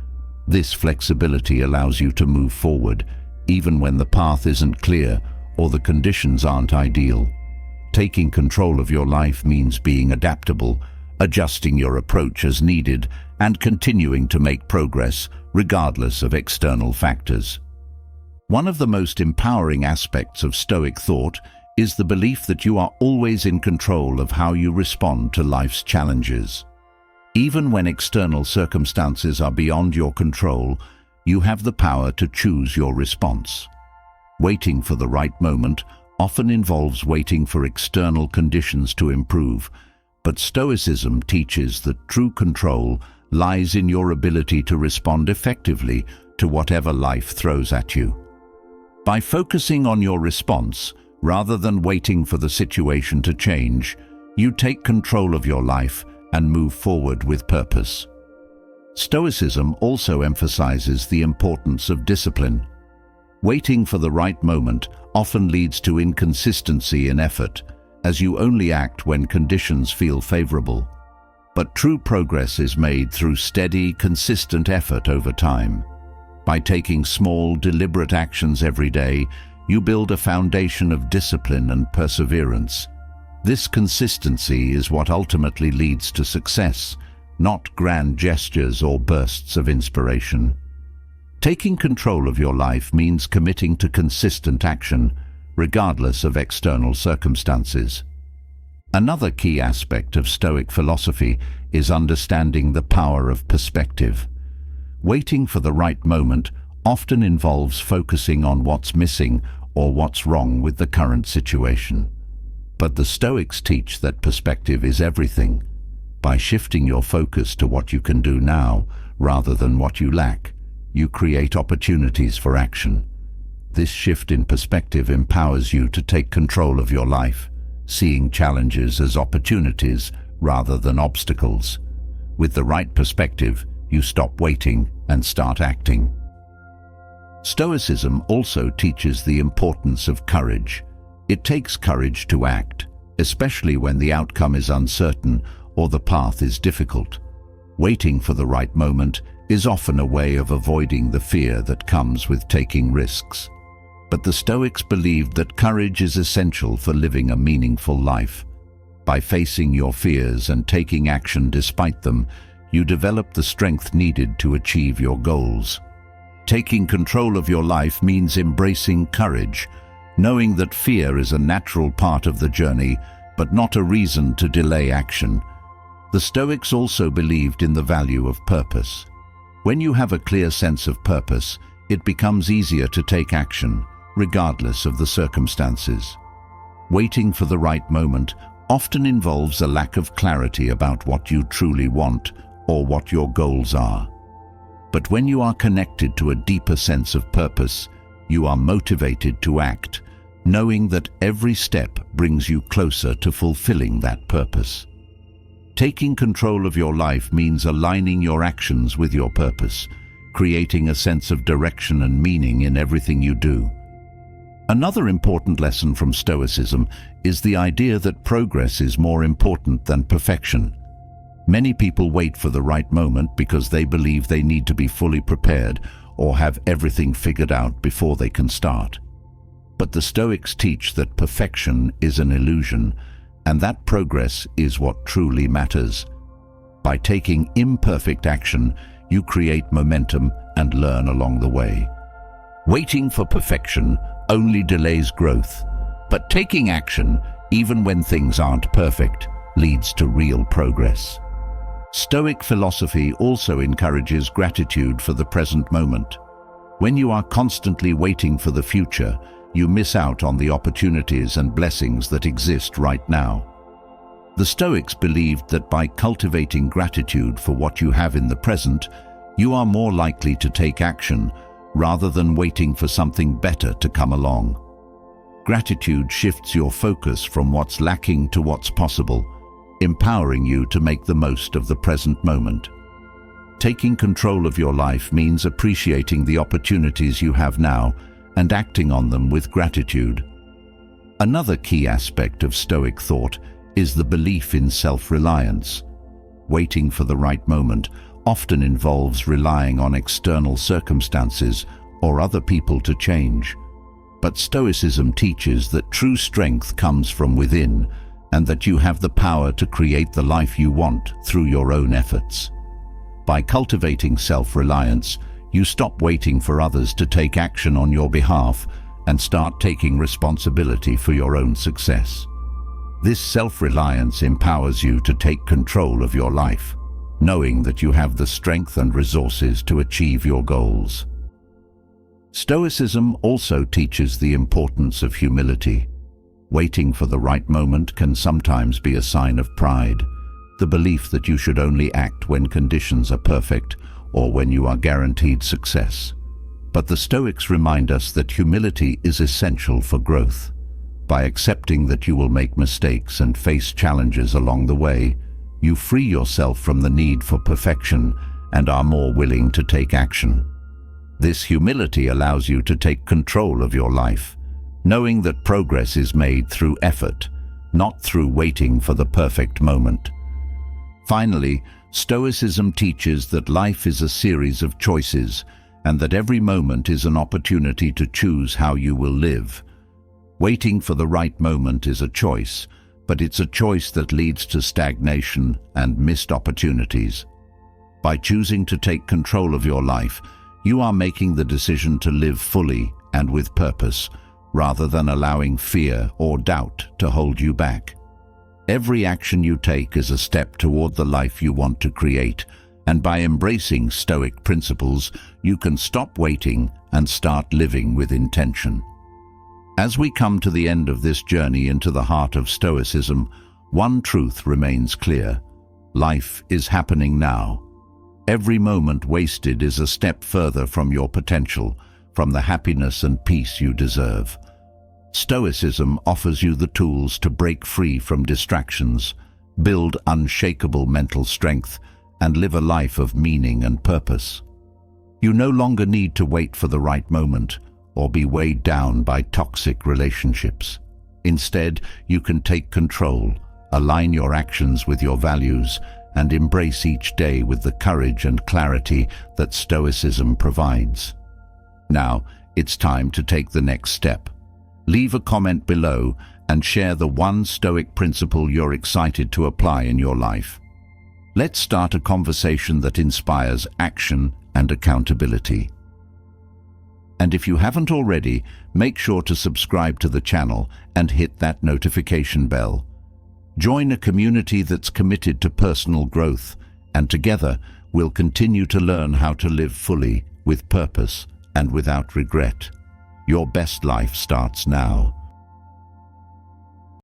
This flexibility allows you to move forward, even when the path isn't clear or the conditions aren't ideal. Taking control of your life means being adaptable, adjusting your approach as needed, and continuing to make progress regardless of external factors. One of the most empowering aspects of Stoic thought is the belief that you are always in control of how you respond to life's challenges. Even when external circumstances are beyond your control, you have the power to choose your response. Waiting for the right moment often involves waiting for external conditions to improve, but Stoicism teaches that true control lies in your ability to respond effectively to whatever life throws at you. By focusing on your response, rather than waiting for the situation to change, you take control of your life and move forward with purpose. Stoicism also emphasizes the importance of discipline. Waiting for the right moment often leads to inconsistency in effort, as you only act when conditions feel favorable. But true progress is made through steady, consistent effort over time. By taking small, deliberate actions every day, you build a foundation of discipline and perseverance. This consistency is what ultimately leads to success, not grand gestures or bursts of inspiration. Taking control of your life means committing to consistent action, regardless of external circumstances. Another key aspect of Stoic philosophy is understanding the power of perspective. Waiting for the right moment often involves focusing on what's missing or what's wrong with the current situation. But the Stoics teach that perspective is everything. By shifting your focus to what you can do now, rather than what you lack, you create opportunities for action. This shift in perspective empowers you to take control of your life, seeing challenges as opportunities rather than obstacles. With the right perspective, you stop waiting and start acting. Stoicism also teaches the importance of courage. It takes courage to act, especially when the outcome is uncertain or the path is difficult. Waiting for the right moment is often a way of avoiding the fear that comes with taking risks. But the Stoics believed that courage is essential for living a meaningful life. By facing your fears and taking action despite them, you develop the strength needed to achieve your goals. Taking control of your life means embracing courage, knowing that fear is a natural part of the journey but not a reason to delay action. The Stoics also believed in the value of purpose. When you have a clear sense of purpose, it becomes easier to take action, regardless of the circumstances. Waiting for the right moment often involves a lack of clarity about what you truly want or what your goals are. But when you are connected to a deeper sense of purpose, you are motivated to act, knowing that every step brings you closer to fulfilling that purpose. Taking control of your life means aligning your actions with your purpose, creating a sense of direction and meaning in everything you do. Another important lesson from Stoicism is the idea that progress is more important than perfection. Many people wait for the right moment because they believe they need to be fully prepared or have everything figured out before they can start. But the Stoics teach that perfection is an illusion, and that progress is what truly matters. By taking imperfect action, you create momentum and learn along the way. Waiting for perfection only delays growth, but taking action, even when things aren't perfect, leads to real progress. Stoic philosophy also encourages gratitude for the present moment. When you are constantly waiting for the future, you miss out on the opportunities and blessings that exist right now. The Stoics believed that by cultivating gratitude for what you have in the present, you are more likely to take action rather than waiting for something better to come along. Gratitude shifts your focus from what's lacking to what's possible, empowering you to make the most of the present moment. Taking control of your life means appreciating the opportunities you have now and acting on them with gratitude. Another key aspect of Stoic thought is the belief in self-reliance. Waiting for the right moment often involves relying on external circumstances or other people to change. But Stoicism teaches that true strength comes from within and that you have the power to create the life you want through your own efforts. By cultivating self-reliance, you stop waiting for others to take action on your behalf and start taking responsibility for your own success. This self-reliance empowers you to take control of your life, knowing that you have the strength and resources to achieve your goals. Stoicism also teaches the importance of humility. Waiting for the right moment can sometimes be a sign of pride, the belief that you should only act when conditions are perfect or when you are guaranteed success. But the Stoics remind us that humility is essential for growth. By accepting that you will make mistakes and face challenges along the way, you free yourself from the need for perfection and are more willing to take action. This humility allows you to take control of your life, knowing that progress is made through effort, not through waiting for the perfect moment. Finally, Stoicism teaches that life is a series of choices and that every moment is an opportunity to choose how you will live. Waiting for the right moment is a choice, but it's a choice that leads to stagnation and missed opportunities. By choosing to take control of your life, you are making the decision to live fully and with purpose, rather than allowing fear or doubt to hold you back. Every action you take is a step toward the life you want to create, and by embracing Stoic principles, you can stop waiting and start living with intention. As we come to the end of this journey into the heart of Stoicism, one truth remains clear: life is happening now. Every moment wasted is a step further from your potential, from the happiness and peace you deserve. Stoicism offers you the tools to break free from distractions, build unshakable mental strength, and live a life of meaning and purpose. You no longer need to wait for the right moment or be weighed down by toxic relationships. Instead, you can take control, align your actions with your values, and embrace each day with the courage and clarity that Stoicism provides. Now, it's time to take the next step. Leave a comment below and share the one Stoic principle you're excited to apply in your life. Let's start a conversation that inspires action and accountability. And if you haven't already, make sure to subscribe to the channel and hit that notification bell. Join a community that's committed to personal growth, and together we'll continue to learn how to live fully, with purpose, and without regret. Your best life starts now.